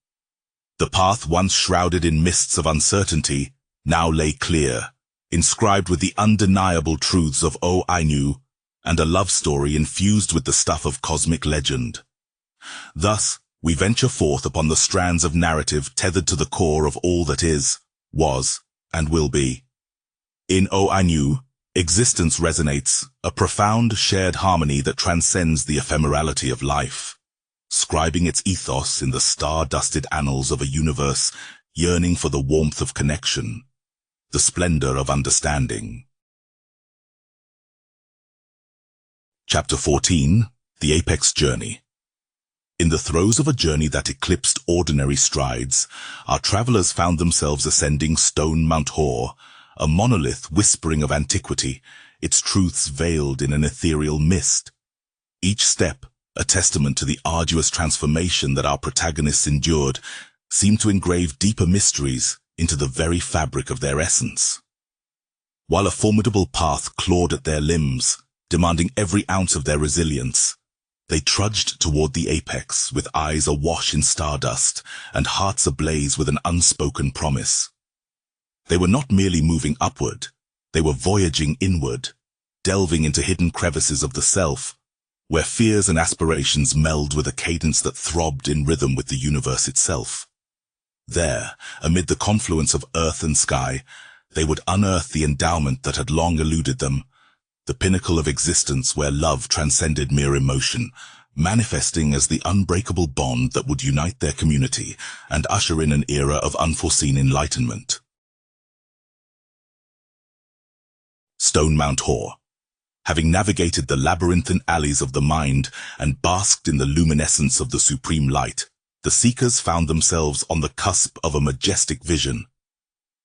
The path once shrouded in mists of uncertainty now lay clear, inscribed with the undeniable truths of O Ainu, and a love story infused with the stuff of cosmic legend. Thus, we venture forth upon the strands of narrative tethered to the core of all that is, was, and will be. In O Ainu, existence resonates, a profound shared harmony that transcends the ephemerality of life, scribing its ethos in the star-dusted annals of a universe yearning for the warmth of connection, the splendor of understanding. Chapter 14, The Apex Journey. In the throes of a journey that eclipsed ordinary strides, our travelers found themselves ascending Stone Mount Hor, a monolith whispering of antiquity, its truths veiled in an ethereal mist. Each step, a testament to the arduous transformation that our protagonists endured, seemed to engrave deeper mysteries into the very fabric of their essence. While a formidable path clawed at their limbs, demanding every ounce of their resilience, they trudged toward the apex with eyes awash in stardust and hearts ablaze with an unspoken promise. They were not merely moving upward, they were voyaging inward, delving into hidden crevices of the self, where fears and aspirations meld with a cadence that throbbed in rhythm with the universe itself. There, amid the confluence of earth and sky, they would unearth the endowment that had long eluded them, the pinnacle of existence where love transcended mere emotion, manifesting as the unbreakable bond that would unite their community and usher in an era of unforeseen enlightenment. Stone Mount Hor. Having navigated the labyrinthine alleys of the mind and basked in the luminescence of the supreme light, the seekers found themselves on the cusp of a majestic vision.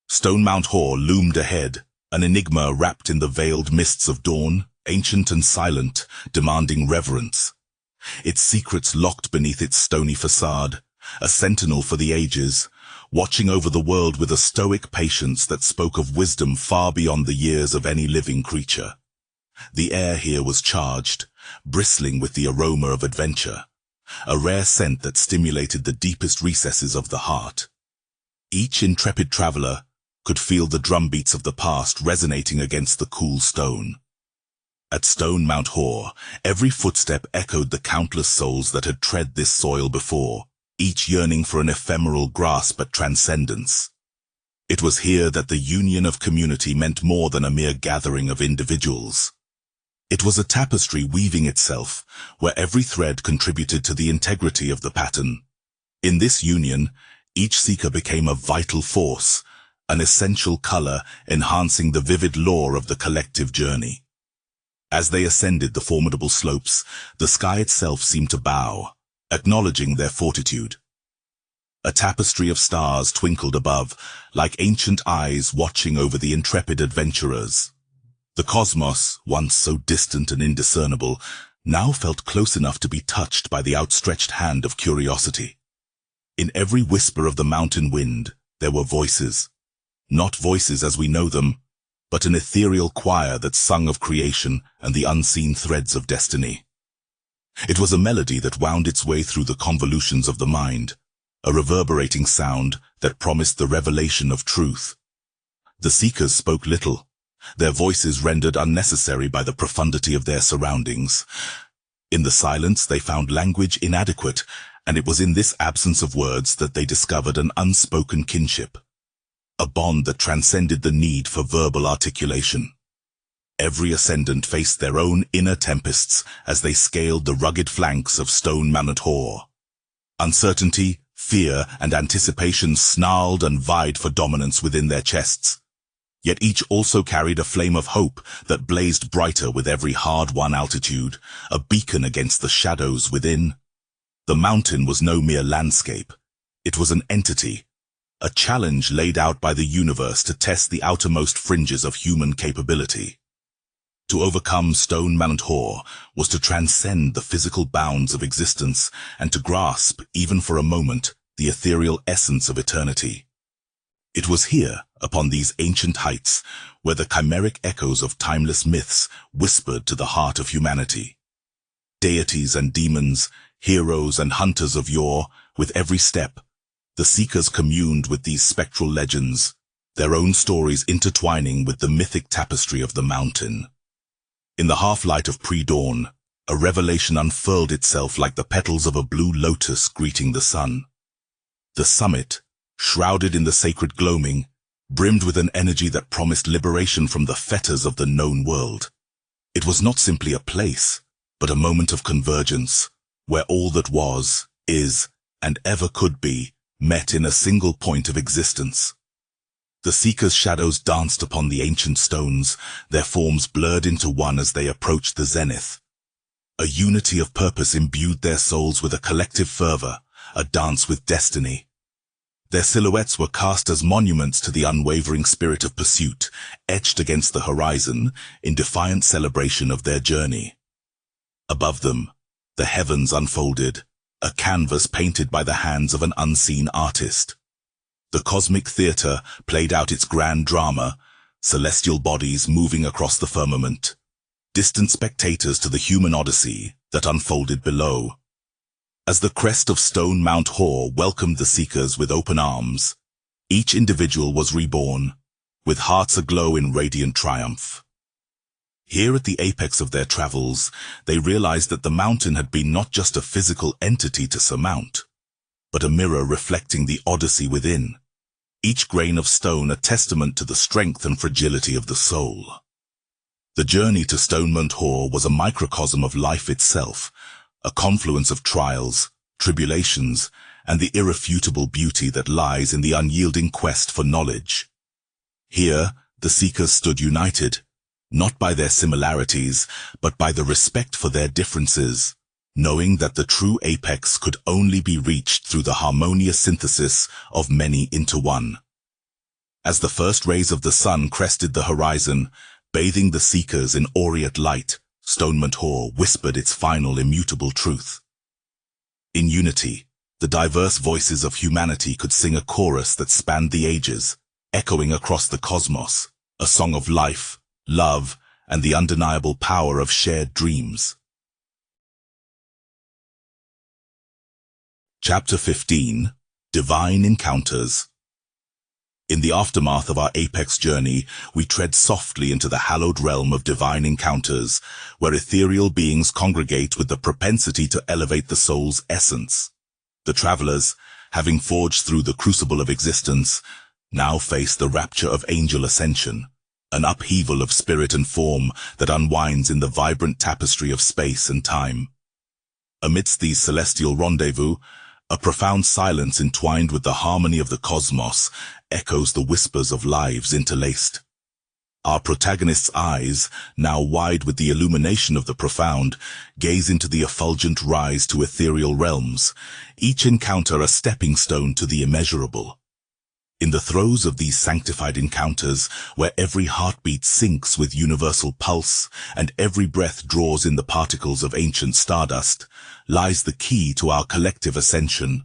Stone Mount Hor loomed ahead, an enigma wrapped in the veiled mists of dawn, ancient and silent, demanding reverence. Its secrets locked beneath its stony facade, a sentinel for the ages, watching over the world with a stoic patience that spoke of wisdom far beyond the years of any living creature. The air here was charged, bristling with the aroma of adventure, a rare scent that stimulated the deepest recesses of the heart. Each intrepid traveler could feel the drumbeats of the past resonating against the cool stone. At Stone Mount Hor, every footstep echoed the countless souls that had tread this soil before, each yearning for an ephemeral grasp at transcendence. It was here that the union of community meant more than a mere gathering of individuals. It was a tapestry weaving itself, where every thread contributed to the integrity of the pattern. In this union, each seeker became a vital force, an essential color enhancing the vivid lore of the collective journey. As they ascended the formidable slopes, the sky itself seemed to bow, acknowledging their fortitude. A tapestry of stars twinkled above, like ancient eyes watching over the intrepid adventurers. The cosmos, once so distant and indiscernible, now felt close enough to be touched by the outstretched hand of curiosity. In every whisper of the mountain wind, there were voices. Not voices as we know them, but an ethereal choir that sung of creation and the unseen threads of destiny. It was a melody that wound its way through the convolutions of the mind, a reverberating sound that promised the revelation of truth. The seekers spoke little, their voices rendered unnecessary by the profundity of their surroundings. In the silence they found language inadequate, and it was in this absence of words that they discovered an unspoken kinship, a bond that transcended the need for verbal articulation. Every ascendant faced their own inner tempests as they scaled the rugged flanks of Stone Mount Hor. Uncertainty, fear, and anticipation snarled and vied for dominance within their chests. Yet each also carried a flame of hope that blazed brighter with every hard-won altitude, a beacon against the shadows within. The mountain was no mere landscape. It was an entity, a challenge laid out by the universe to test the outermost fringes of human capability. To overcome Stone Mount Hor was to transcend the physical bounds of existence and to grasp, even for a moment, the ethereal essence of eternity. It was here, upon these ancient heights, where the chimeric echoes of timeless myths whispered to the heart of humanity. Deities and demons, heroes and hunters of yore, with every step, the seekers communed with these spectral legends, their own stories intertwining with the mythic tapestry of the mountain. In the half-light of pre-dawn, a revelation unfurled itself like the petals of a blue lotus greeting the sun. The summit, shrouded in the sacred gloaming, brimmed with an energy that promised liberation from the fetters of the known world. It was not simply a place, but a moment of convergence, where all that was, is, and ever could be, met in a single point of existence. The seekers' shadows danced upon the ancient stones, their forms blurred into one as they approached the zenith. A unity of purpose imbued their souls with a collective fervor, a dance with destiny. Their silhouettes were cast as monuments to the unwavering spirit of pursuit, etched against the horizon in defiant celebration of their journey. Above them, the heavens unfolded, a canvas painted by the hands of an unseen artist. The cosmic theater played out its grand drama, celestial bodies moving across the firmament, distant spectators to the human odyssey that unfolded below. As the crest of Stone Mount Hor welcomed the seekers with open arms, each individual was reborn, with hearts aglow in radiant triumph. Here at the apex of their travels, they realized that the mountain had been not just a physical entity to surmount, but a mirror reflecting the odyssey within, each grain of stone a testament to the strength and fragility of the soul. The journey to Stone Mount Hor was a microcosm of life itself, a confluence of trials, tribulations, and the irrefutable beauty that lies in the unyielding quest for knowledge. Here, the seekers stood united, not by their similarities, but by the respect for their differences, knowing that the true apex could only be reached through the harmonious synthesis of many into one. As the first rays of the sun crested the horizon, bathing the seekers in aureate light, Stonement Hor whispered its final immutable truth. In unity, the diverse voices of humanity could sing a chorus that spanned the ages, echoing across the cosmos, a song of life, love, and the undeniable power of shared dreams. Chapter 15. Divine Encounters. In the aftermath of our apex journey, we tread softly into the hallowed realm of divine encounters, where ethereal beings congregate with the propensity to elevate the soul's essence. The travelers, having forged through the crucible of existence, now face the rapture of angel ascension, an upheaval of spirit and form that unwinds in the vibrant tapestry of space and time. Amidst these celestial rendezvous, a profound silence entwined with the harmony of the cosmos echoes the whispers of lives interlaced. Our protagonist's eyes, now wide with the illumination of the profound, gaze into the effulgent rise to ethereal realms, each encounter a stepping stone to the immeasurable. In the throes of these sanctified encounters, where every heartbeat syncs with universal pulse and every breath draws in the particles of ancient stardust, lies the key to our collective ascension,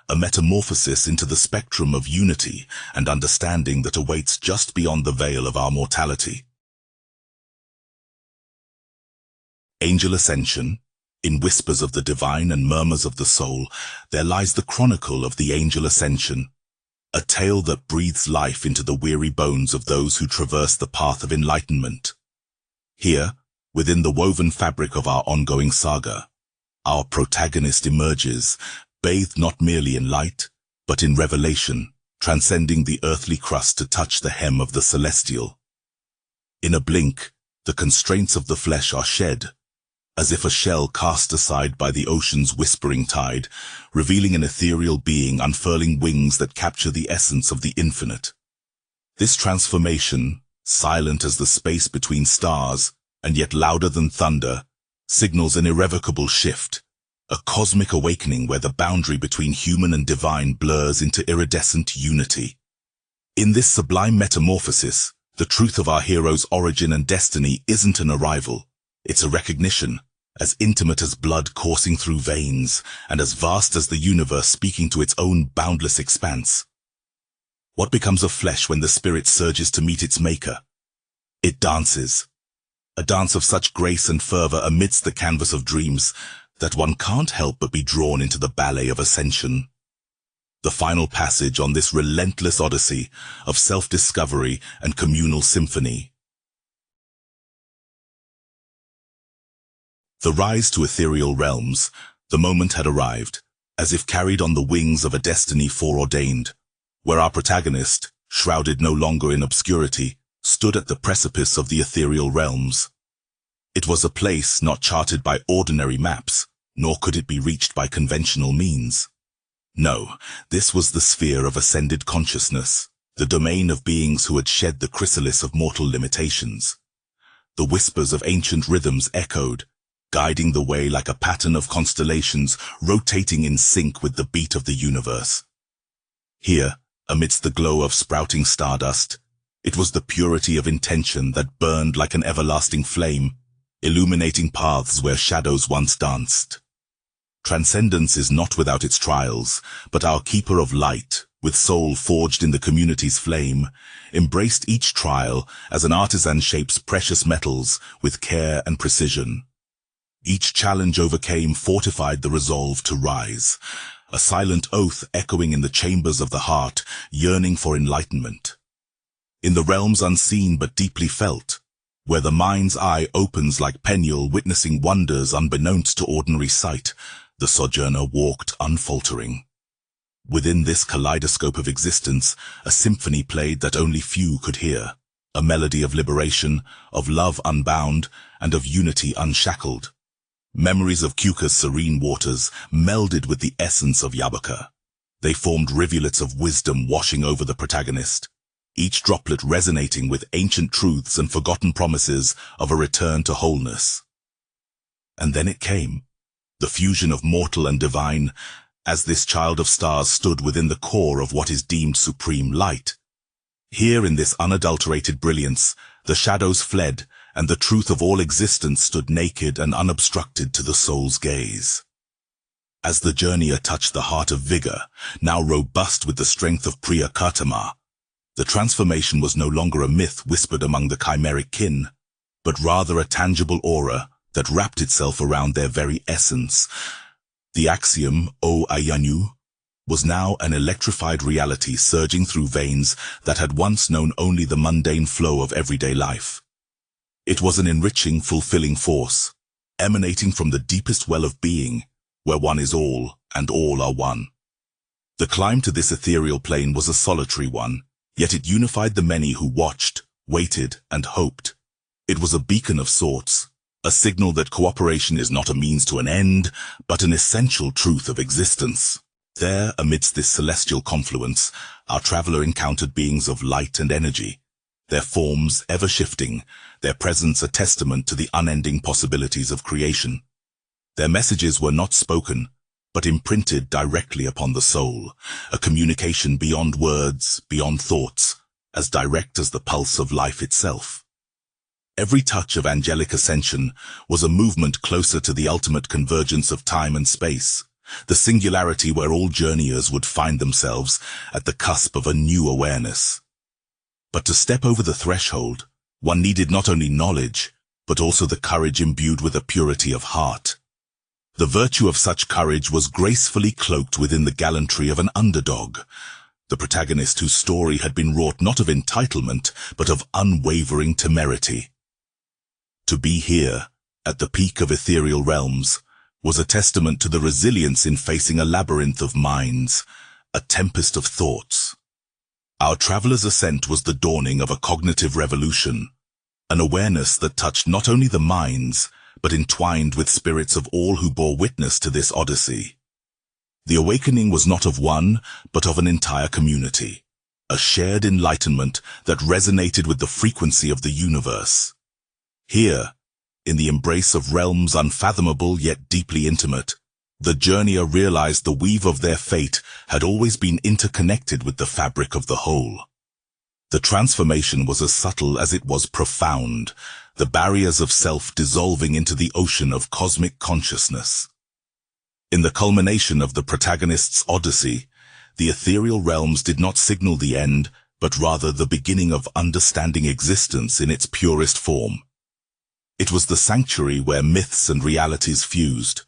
a metamorphosis into the spectrum of unity and understanding that awaits just beyond the veil of our mortality. Angel Ascension. In whispers of the divine and murmurs of the soul, there lies the chronicle of the angel ascension, a tale that breathes life into the weary bones of those who traverse the path of enlightenment. Here, within the woven fabric of our ongoing saga, our protagonist emerges, bathed not merely in light, but in revelation, transcending the earthly crust to touch the hem of the celestial. In a blink, the constraints of the flesh are shed, as if a shell cast aside by the ocean's whispering tide, revealing an ethereal being unfurling wings that capture the essence of the infinite. This transformation, silent as the space between stars, and yet louder than thunder, signals an irrevocable shift, a cosmic awakening where the boundary between human and divine blurs into iridescent unity. In this sublime metamorphosis, the truth of our hero's origin and destiny isn't an arrival, it's a recognition, as intimate as blood coursing through veins, and as vast as the universe speaking to its own boundless expanse. What becomes of flesh when the spirit surges to meet its maker? It dances, a dance of such grace and fervor amidst the canvas of dreams, that one can't help but be drawn into the ballet of ascension. The final passage on this relentless odyssey of self-discovery and communal symphony. The rise to ethereal realms, the moment had arrived, as if carried on the wings of a destiny foreordained, where our protagonist, shrouded no longer in obscurity, stood at the precipice of the ethereal realms. It was a place not charted by ordinary maps, nor could it be reached by conventional means. No, this was the sphere of ascended consciousness, the domain of beings who had shed the chrysalis of mortal limitations. The whispers of ancient rhythms echoed, guiding the way like a pattern of constellations rotating in sync with the beat of the universe. Here, amidst the glow of sprouting stardust, it was the purity of intention that burned like an everlasting flame, illuminating paths where shadows once danced. Transcendence is not without its trials, but our keeper of light, with soul forged in the community's flame, embraced each trial as an artisan shapes precious metals with care and precision. Each challenge overcame fortified the resolve to rise, a silent oath echoing in the chambers of the heart, yearning for enlightenment. In the realms unseen but deeply felt, where the mind's eye opens like Peniel witnessing wonders unbeknownst to ordinary sight, the sojourner walked unfaltering. Within this kaleidoscope of existence, a symphony played that only few could hear, a melody of liberation, of love unbound, and of unity unshackled. Memories of Kuka's serene waters melded with the essence of Yaakova. They formed rivulets of wisdom washing over the protagonist, each droplet resonating with ancient truths and forgotten promises of a return to wholeness. And then it came, the fusion of mortal and divine, as this child of stars stood within the core of what is deemed supreme light. Here in this unadulterated brilliance, the shadows fled, and the truth of all existence stood naked and unobstructed to the soul's gaze. As the journeyer touched the heart of vigor, now robust with the strength of Priya Kartama, the transformation was no longer a myth whispered among the chimeric kin, but rather a tangible aura that wrapped itself around their very essence. The axiom, O Ayanu, was now an electrified reality surging through veins that had once known only the mundane flow of everyday life. It was an enriching, fulfilling force, emanating from the deepest well of being, where one is all and all are one. The climb to this ethereal plane was a solitary one, yet it unified the many who watched, waited, and hoped. It was a beacon of sorts, a signal that cooperation is not a means to an end, but an essential truth of existence. There, amidst this celestial confluence, our traveler encountered beings of light and energy, their forms ever-shifting, their presence a testament to the unending possibilities of creation. Their messages were not spoken, but imprinted directly upon the soul, a communication beyond words, beyond thoughts, as direct as the pulse of life itself. Every touch of angelic ascension was a movement closer to the ultimate convergence of time and space, the singularity where all journeyers would find themselves at the cusp of a new awareness. But to step over the threshold, one needed not only knowledge, but also the courage imbued with a purity of heart. The virtue of such courage was gracefully cloaked within the gallantry of an underdog, the protagonist whose story had been wrought not of entitlement, but of unwavering temerity. To be here, at the peak of ethereal realms, was a testament to the resilience in facing a labyrinth of minds, a tempest of thoughts. Our traveler's ascent was the dawning of a cognitive revolution, an awareness that touched not only the minds, but entwined with spirits of all who bore witness to this odyssey. The awakening was not of one, but of an entire community, a shared enlightenment that resonated with the frequency of the universe. Here, in the embrace of realms unfathomable yet deeply intimate, the journeyer realized the weave of their fate had always been interconnected with the fabric of the whole. The transformation was as subtle as it was profound, the barriers of self dissolving into the ocean of cosmic consciousness. In the culmination of the protagonist's odyssey, the ethereal realms did not signal the end, but rather the beginning of understanding existence in its purest form. It was the sanctuary where myths and realities fused,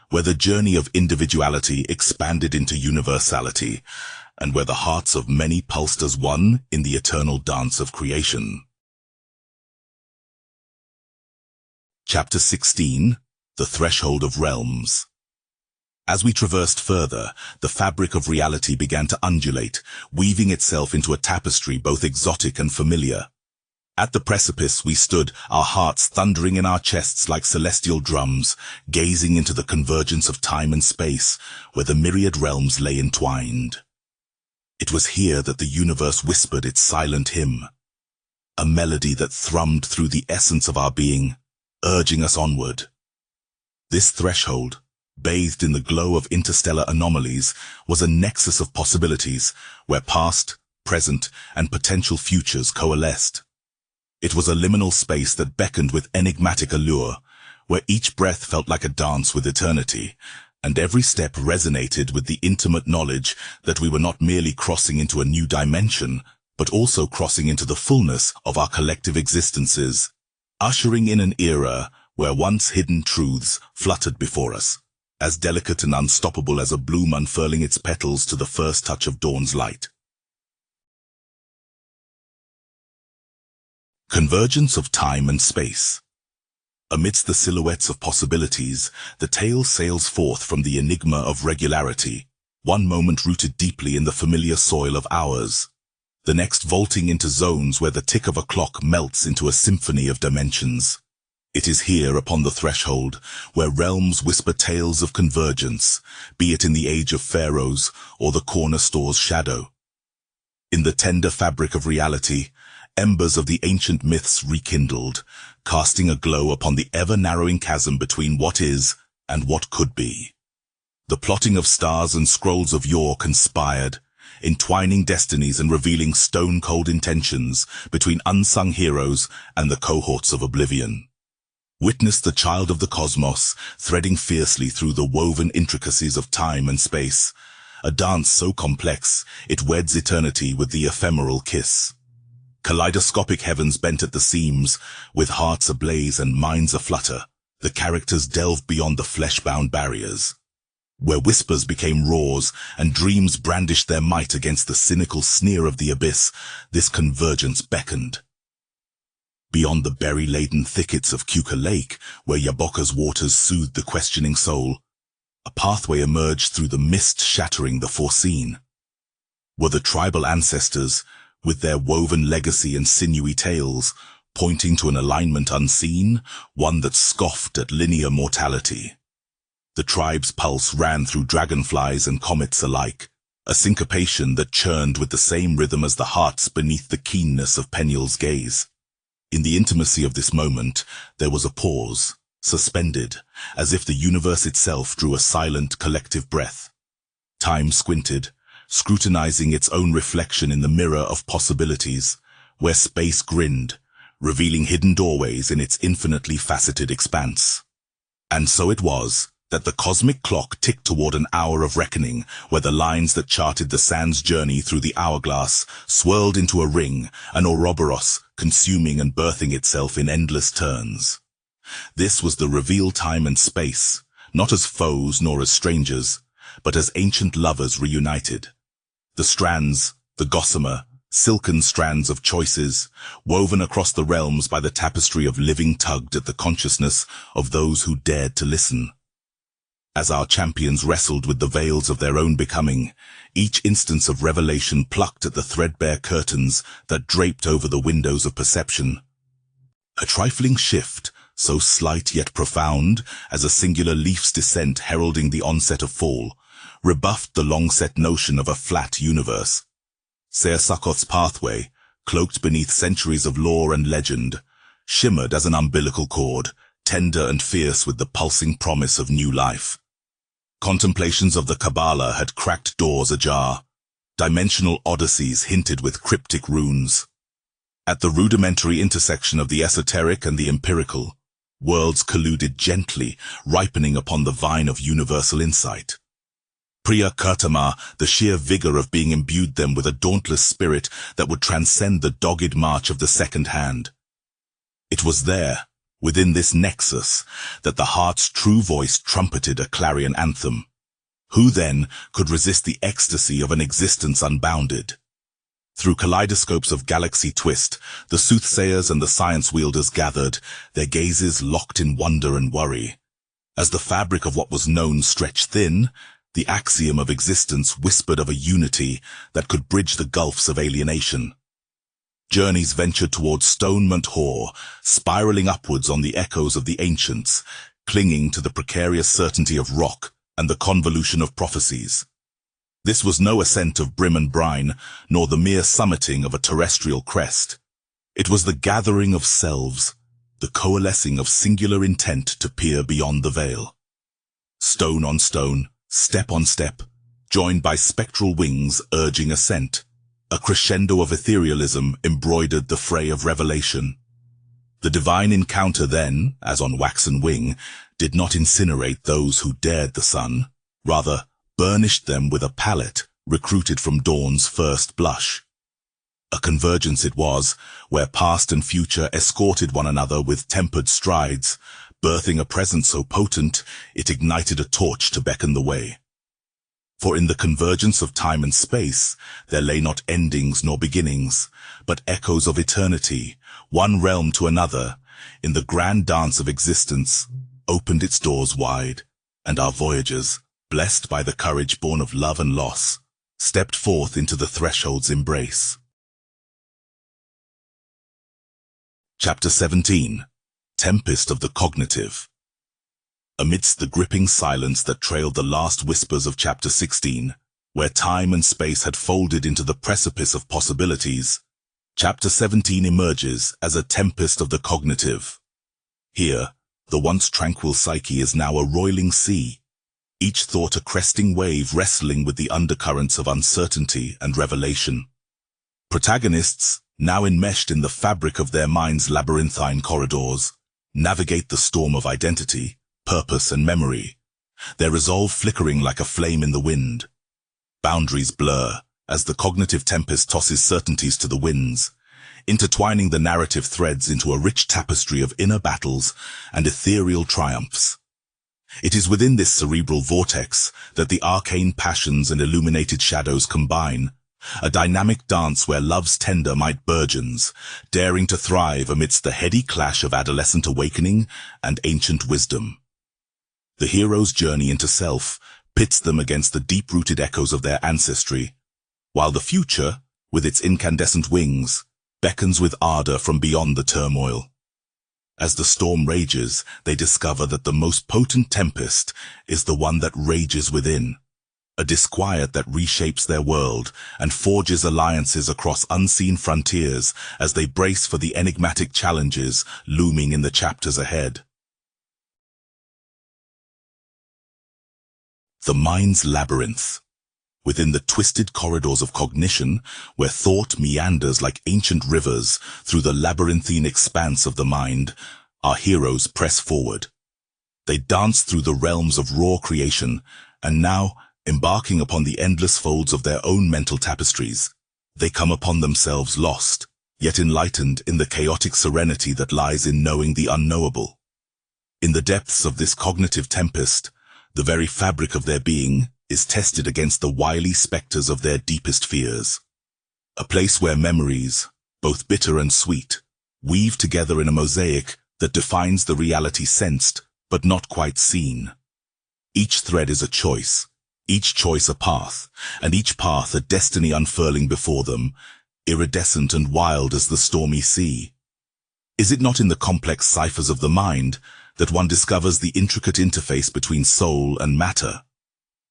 where the journey of individuality expanded into universality, and where the hearts of many pulsed as one in the eternal dance of creation. Chapter 16. The Threshold of Realms. As we traversed further, the fabric of reality began to undulate, weaving itself into a tapestry both exotic and familiar. At the precipice we stood, our hearts thundering in our chests like celestial drums, gazing into the convergence of time and space, where the myriad realms lay entwined. It was here that the universe whispered its silent hymn, a melody that thrummed through the essence of our being, urging us onward. This threshold, bathed in the glow of interstellar anomalies, was a nexus of possibilities, where past, present, and potential futures coalesced. It was a liminal space that beckoned with enigmatic allure, where each breath felt like a dance with eternity, and every step resonated with the intimate knowledge that we were not merely crossing into a new dimension, but also crossing into the fullness of our collective existences, ushering in an era where once hidden truths fluttered before us, as delicate and unstoppable as a bloom unfurling its petals to the first touch of dawn's light. Convergence of time and space. Amidst the silhouettes of possibilities, the tale sails forth from the enigma of regularity, one moment rooted deeply in the familiar soil of hours, the next vaulting into zones where the tick of a clock melts into a symphony of dimensions. It is here upon the threshold where realms whisper tales of convergence, be it in the age of pharaohs or the corner store's shadow. In the tender fabric of reality, embers of the ancient myths rekindled, casting a glow upon the ever-narrowing chasm between what is and what could be. The plotting of stars and scrolls of yore conspired, entwining destinies and revealing stone-cold intentions between unsung heroes and the cohorts of oblivion. Witness the child of the cosmos threading fiercely through the woven intricacies of time and space, a dance so complex it weds eternity with the ephemeral kiss. Kaleidoscopic heavens bent at the seams, with hearts ablaze and minds aflutter, the characters delved beyond the flesh-bound barriers. Where whispers became roars and dreams brandished their might against the cynical sneer of the abyss, this convergence beckoned. Beyond the berry-laden thickets of Kuka Lake, where Yaboka's waters soothed the questioning soul, a pathway emerged through the mist shattering the foreseen. Were the tribal ancestors, with their woven legacy and sinewy tales, pointing to an alignment unseen, one that scoffed at linear mortality. The tribe's pulse ran through dragonflies and comets alike, a syncopation that churned with the same rhythm as the hearts beneath the keenness of Peniel's gaze. In the intimacy of this moment, there was a pause, suspended, as if the universe itself drew a silent, collective breath. Time squinted, scrutinizing its own reflection in the mirror of possibilities, where space grinned, revealing hidden doorways in its infinitely faceted expanse. And so it was that the cosmic clock ticked toward an hour of reckoning, where the lines that charted the sand's journey through the hourglass swirled into a ring, an Ouroboros, consuming and birthing itself in endless turns. This was the reveal time and space, not as foes nor as strangers, but as ancient lovers reunited. The strands, the gossamer, silken strands of choices, woven across the realms by the tapestry of living tugged at the consciousness of those who dared to listen. As our champions wrestled with the veils of their own becoming, each instance of revelation plucked at the threadbare curtains that draped over the windows of perception. A trifling shift, so slight yet profound, as a singular leaf's descent heralding the onset of fall, rebuffed the long-set notion of a flat universe. Seir-Succoth's pathway, cloaked beneath centuries of lore and legend, shimmered as an umbilical cord, tender and fierce with the pulsing promise of new life. Contemplations of the Kabbalah had cracked doors ajar. Dimensional odysseys hinted with cryptic runes. At the rudimentary intersection of the esoteric and the empirical, worlds colluded gently, ripening upon the vine of universal insight. Priya Kurtama, the sheer vigor of being imbued them with a dauntless spirit that would transcend the dogged march of the second hand. It was there, within this nexus, that the heart's true voice trumpeted a clarion anthem. Who then could resist the ecstasy of an existence unbounded? Through kaleidoscopes of galaxy twist, the soothsayers and the science wielders gathered, their gazes locked in wonder and worry. As the fabric of what was known stretched thin, the axiom of existence whispered of a unity that could bridge the gulfs of alienation. Journeys ventured towards Stonement Hor, spiraling upwards on the echoes of the ancients, clinging to the precarious certainty of rock and the convolution of prophecies. This was no ascent of brim and brine, nor the mere summiting of a terrestrial crest. It was the gathering of selves, the coalescing of singular intent to peer beyond the veil. Stone on stone, step on step, joined by spectral wings urging ascent. A crescendo of etherealism embroidered the fray of revelation. The divine encounter then, as on waxen wing, did not incinerate those who dared the sun, rather burnished them with a palette recruited from dawn's first blush. A convergence it was, where past and future escorted one another with tempered strides, birthing a presence so potent it ignited a torch to beckon the way. For in the convergence of time and space, there lay not endings nor beginnings, but echoes of eternity, one realm to another, in the grand dance of existence, opened its doors wide, and our voyagers, blessed by the courage born of love and loss, stepped forth into the threshold's embrace. Chapter 17. Tempest of the Cognitive. Amidst the gripping silence that trailed the last whispers of Chapter 16, where time and space had folded into the precipice of possibilities, Chapter 17 emerges as a tempest of the cognitive. Here, The once tranquil psyche is now a roiling sea, each thought a cresting wave wrestling with the undercurrents of uncertainty and revelation. Protagonists, now enmeshed in the fabric of their mind's labyrinthine corridors, navigate the storm of identity, purpose and memory, their resolve flickering like a flame in the wind. Boundaries blur as the cognitive tempest tosses certainties to the winds, intertwining the narrative threads into a rich tapestry of inner battles and ethereal triumphs. It is within this cerebral vortex that the arcane passions and illuminated shadows combine, a dynamic dance where love's tender might burgeons, daring to thrive amidst the heady clash of adolescent awakening and ancient wisdom. The hero's journey into self pits them against the deep-rooted echoes of their ancestry, while the future, with its incandescent wings, beckons with ardor from beyond the turmoil. As the storm rages, they discover that the most potent tempest is the one that rages within, a disquiet that reshapes their world and forges alliances across unseen frontiers as they brace for the enigmatic challenges looming in the chapters ahead. The mind's labyrinth. Within the twisted corridors of cognition, where thought meanders like ancient rivers through the labyrinthine expanse of the mind, our heroes press forward. They dance through the realms of raw creation, and now, embarking upon the endless folds of their own mental tapestries, they come upon themselves lost, yet enlightened in the chaotic serenity that lies in knowing the unknowable. In the depths of this cognitive tempest, the very fabric of their being is tested against the wily specters of their deepest fears. A place where memories, both bitter and sweet, weave together in a mosaic that defines the reality sensed, but not quite seen. Each thread is a choice, each choice a path, and each path a destiny unfurling before them, iridescent and wild as the stormy sea. Is it not in the complex ciphers of the mind that one discovers the intricate interface between soul and matter?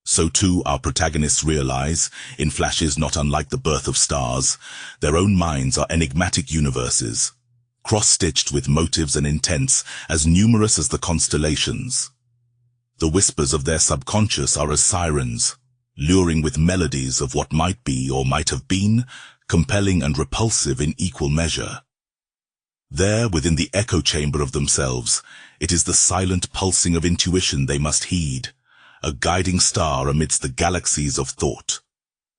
So too our protagonists realize, in flashes not unlike the birth of stars, their own minds are enigmatic universes, cross-stitched with motives and intents as numerous as the constellations. The whispers of their subconscious are as sirens, luring with melodies of what might be or might have been, compelling and repulsive in equal measure. There, within the echo chamber of themselves, it is the silent pulsing of intuition they must heed, a guiding star amidst the galaxies of thought.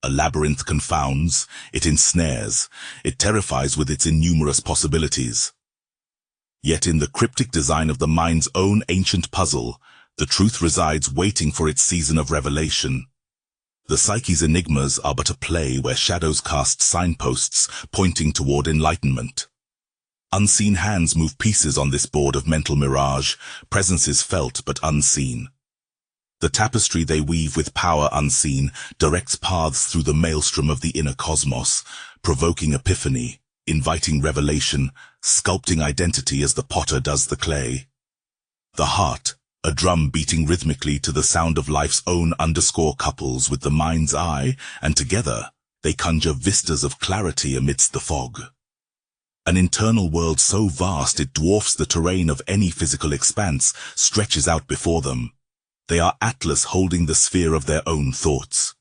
A labyrinth confounds, it ensnares, it terrifies with its innumerous possibilities. Yet in the cryptic design of the mind's own ancient puzzle, the truth resides waiting for its season of revelation. The psyche's enigmas are but a play where shadows cast signposts pointing toward enlightenment. Unseen hands move pieces on this board of mental mirage, presences felt but unseen. The tapestry they weave with power unseen directs paths through the maelstrom of the inner cosmos, provoking epiphany, inviting revelation, sculpting identity as the potter does the clay. The heart, a drum beating rhythmically to the sound of life's own underscore couples with the mind's eye, and together they conjure vistas of clarity amidst the fog. An internal world so vast it dwarfs the terrain of any physical expanse stretches out before them. They are Atlas holding the sphere of their own thoughts.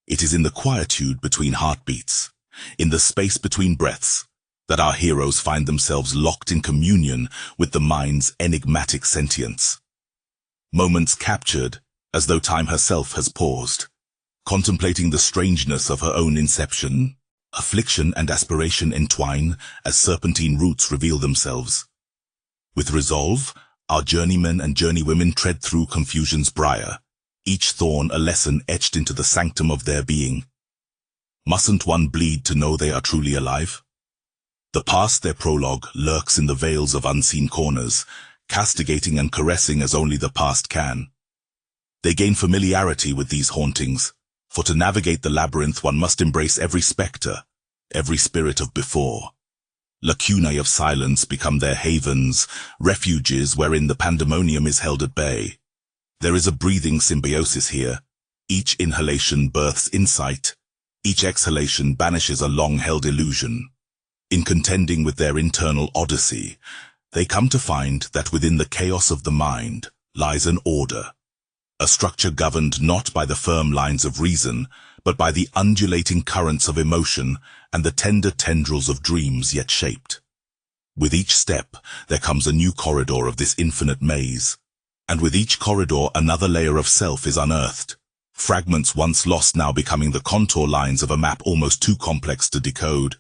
It is in the quietude between heartbeats, in the space between breaths, that our heroes find themselves locked in communion with the mind's enigmatic sentience. Moments captured, as though time herself has paused, contemplating the strangeness of her own inception. Affliction and aspiration entwine as serpentine roots reveal themselves. With resolve, our journeymen and journeywomen tread through confusion's briar, each thorn a lesson etched into the sanctum of their being. Mustn't one bleed to know they are truly alive? The past, their prologue, lurks in the veils of unseen corners, castigating and caressing as only the past can. They gain familiarity with these hauntings, for to navigate the labyrinth one must embrace every spectre, every spirit of before. Lacunae of silence become their havens, refuges wherein the pandemonium is held at bay. There is a breathing symbiosis here. Each inhalation births insight, each exhalation banishes a long-held illusion. In contending with their internal odyssey, They come to find that within the chaos of the mind lies an order, a structure governed not by the firm lines of reason, but by the undulating currents of emotion and the tender tendrils of dreams yet shaped. With each step, there comes a new corridor of this infinite maze, and with each corridor another layer of self is unearthed, fragments once lost now becoming the contour lines of a map almost too complex to decode.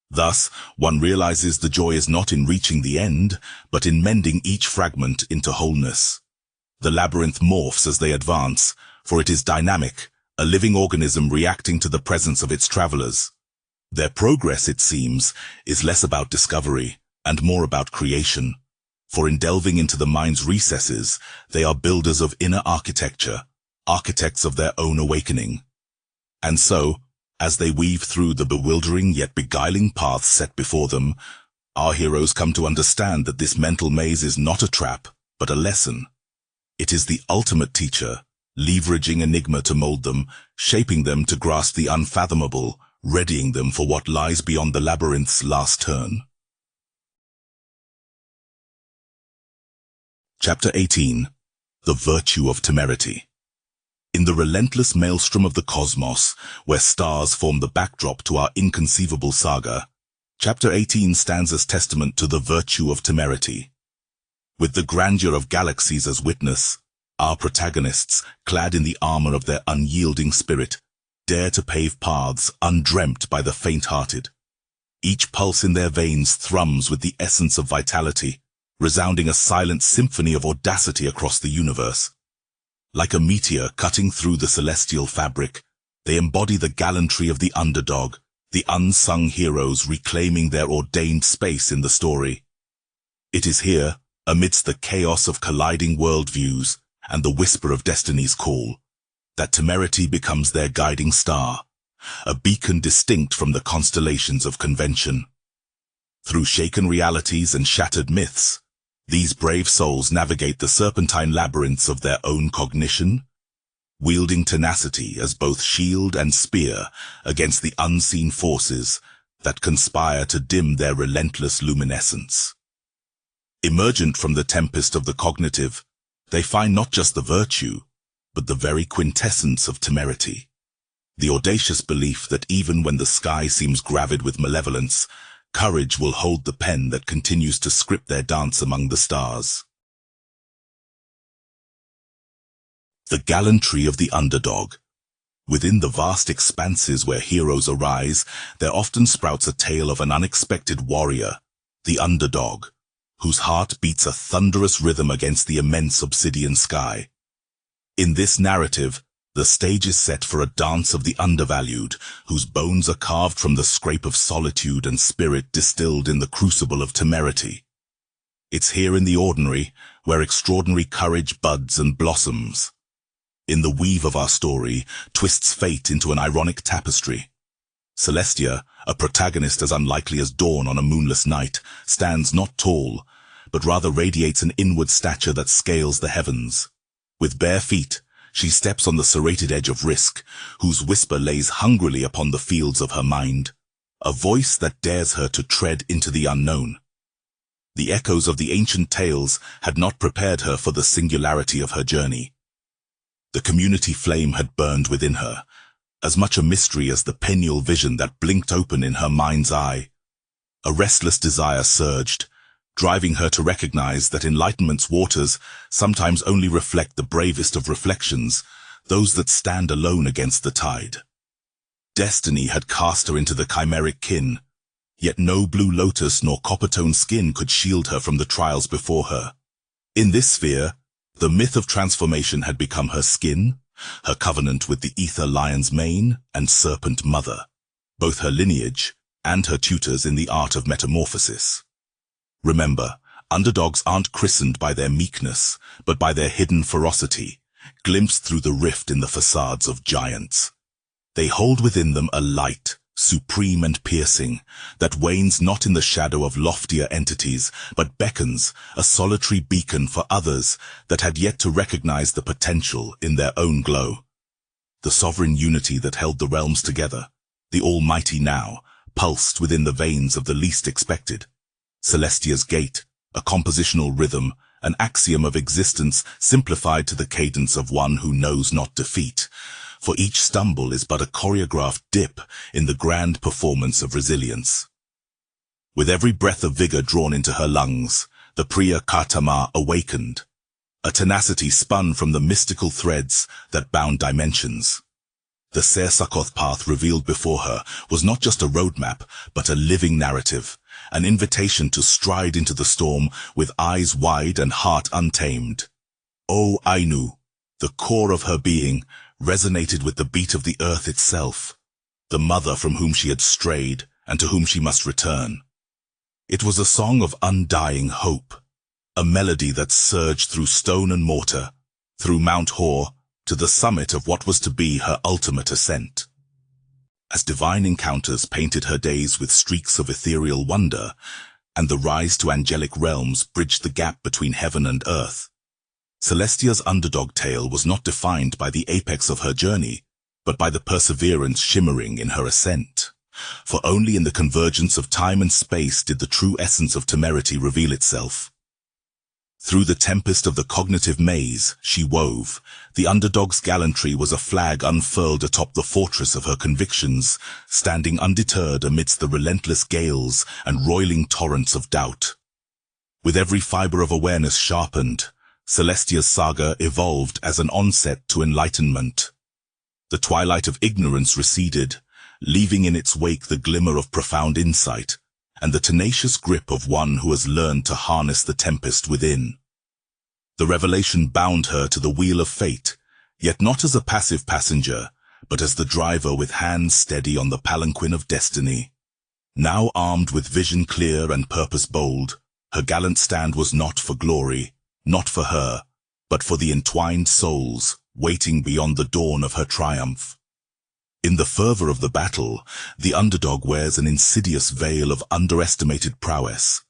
Thus, one realizes the joy is not in reaching the end, but in mending each fragment into wholeness. The labyrinth morphs as they advance, for it is dynamic, a living organism reacting to the presence of its travelers. Their progress, it seems, is less about discovery and more about creation, for in delving into the mind's recesses, they are builders of inner architecture, architects of their own awakening. And so, as they weave through the bewildering yet beguiling paths set before them, our heroes come to understand that this mental maze is not a trap, but a lesson. It is the ultimate teacher, leveraging enigma to mold them, shaping them to grasp the unfathomable, readying them for what lies beyond the labyrinth's last turn. Chapter 18. The Virtue of Temerity. In the relentless maelstrom of the cosmos, where stars form the backdrop to our inconceivable saga, Chapter 18 stands as testament to the virtue of temerity. With the grandeur of galaxies as witness, our protagonists, clad in the armor of their unyielding spirit, dare to pave paths undreamt by the faint-hearted. Each pulse in their veins thrums with the essence of vitality, resounding a silent symphony of audacity across the universe. Like a meteor cutting through the celestial fabric, they embody the gallantry of the underdog, the unsung heroes reclaiming their ordained space in the story. It is here, amidst the chaos of colliding worldviews and the whisper of destiny's call, that temerity becomes their guiding star, a beacon distinct from the constellations of convention. Through shaken realities and shattered myths, these brave souls navigate the serpentine labyrinths of their own cognition, wielding tenacity as both shield and spear against the unseen forces that conspire to dim their relentless luminescence. Emergent from the tempest of the cognitive, they find not just the virtue, but the very quintessence of temerity. The audacious belief that even when the sky seems gravid with malevolence, courage will hold the pen that continues to script their dance among the stars. The gallantry of the underdog. Within the vast expanses where heroes arise, there often sprouts a tale of an unexpected warrior, the underdog, whose heart beats a thunderous rhythm against the immense obsidian sky. In this narrative, the stage is set for a dance of the undervalued, whose bones are carved from the scrape of solitude and spirit distilled in the crucible of temerity. It's here in the ordinary, where extraordinary courage buds and blossoms. In the weave of our story, twists fate into an ironic tapestry. Celestia, a protagonist as unlikely as dawn on a moonless night, stands not tall, but rather radiates an inward stature that scales the heavens. With bare feet, she steps on the serrated edge of risk, whose whisper lays hungrily upon the fields of her mind, a voice that dares her to tread into the unknown. The echoes of the ancient tales had not prepared her for the singularity of her journey. The community flame had burned within her, as much a mystery as the perennial vision that blinked open in her mind's eye. A restless desire surged, driving her to recognize that enlightenment's waters sometimes only reflect the bravest of reflections, those that stand alone against the tide. Destiny had cast her into the chimeric kin, yet no blue lotus nor copper-toned skin could shield her from the trials before her. In this sphere, the myth of transformation had become her skin, her covenant with the ether lion's mane and serpent mother, both her lineage and her tutors in the art of metamorphosis. Remember, underdogs aren't christened by their meekness, but by their hidden ferocity, glimpsed through the rift in the facades of giants. They hold within them a light, supreme and piercing, that wanes not in the shadow of loftier entities, but beckons, a solitary beacon for others that had yet to recognize the potential in their own glow. The sovereign unity that held the realms together, the almighty now, pulsed within the veins of the least expected. Celestia's gate, a compositional rhythm, an axiom of existence simplified to the cadence of one who knows not defeat. For each stumble is but a choreographed dip in the grand performance of resilience. With every breath of vigor drawn into her lungs, the Priya Kartama awakened. A tenacity spun from the mystical threads that bound dimensions. The Sersakoth path revealed before her was not just a roadmap, but a living narrative, an invitation to stride into the storm with eyes wide and heart untamed. O Ainu, the core of her being, resonated with the beat of the earth itself, the mother from whom she had strayed and to whom she must return. It was a song of undying hope, a melody that surged through stone and mortar, through Mount Hor, to the summit of what was to be her ultimate ascent. As divine encounters painted her days with streaks of ethereal wonder, and the rise to angelic realms bridged the gap between heaven and earth, Celestia's underdog tale was not defined by the apex of her journey, but by the perseverance shimmering in her ascent. For only in the convergence of time and space did the true essence of temerity reveal itself. Through the tempest of the cognitive maze she wove, the underdog's gallantry was a flag unfurled atop the fortress of her convictions, standing undeterred amidst the relentless gales and roiling torrents of doubt. With every fiber of awareness sharpened, Celestia's saga evolved as an onset to enlightenment. The twilight of ignorance receded, leaving in its wake the glimmer of profound insight, and the tenacious grip of one who has learned to harness the tempest within. The revelation bound her to the wheel of fate, yet not as a passive passenger, but as the driver with hands steady on the palanquin of destiny. Now armed with vision clear and purpose bold, her gallant stand was not for glory, not for her, but for the entwined souls waiting beyond the dawn of her triumph. In the fervor of the battle, the underdog wears an insidious veil of underestimated prowess.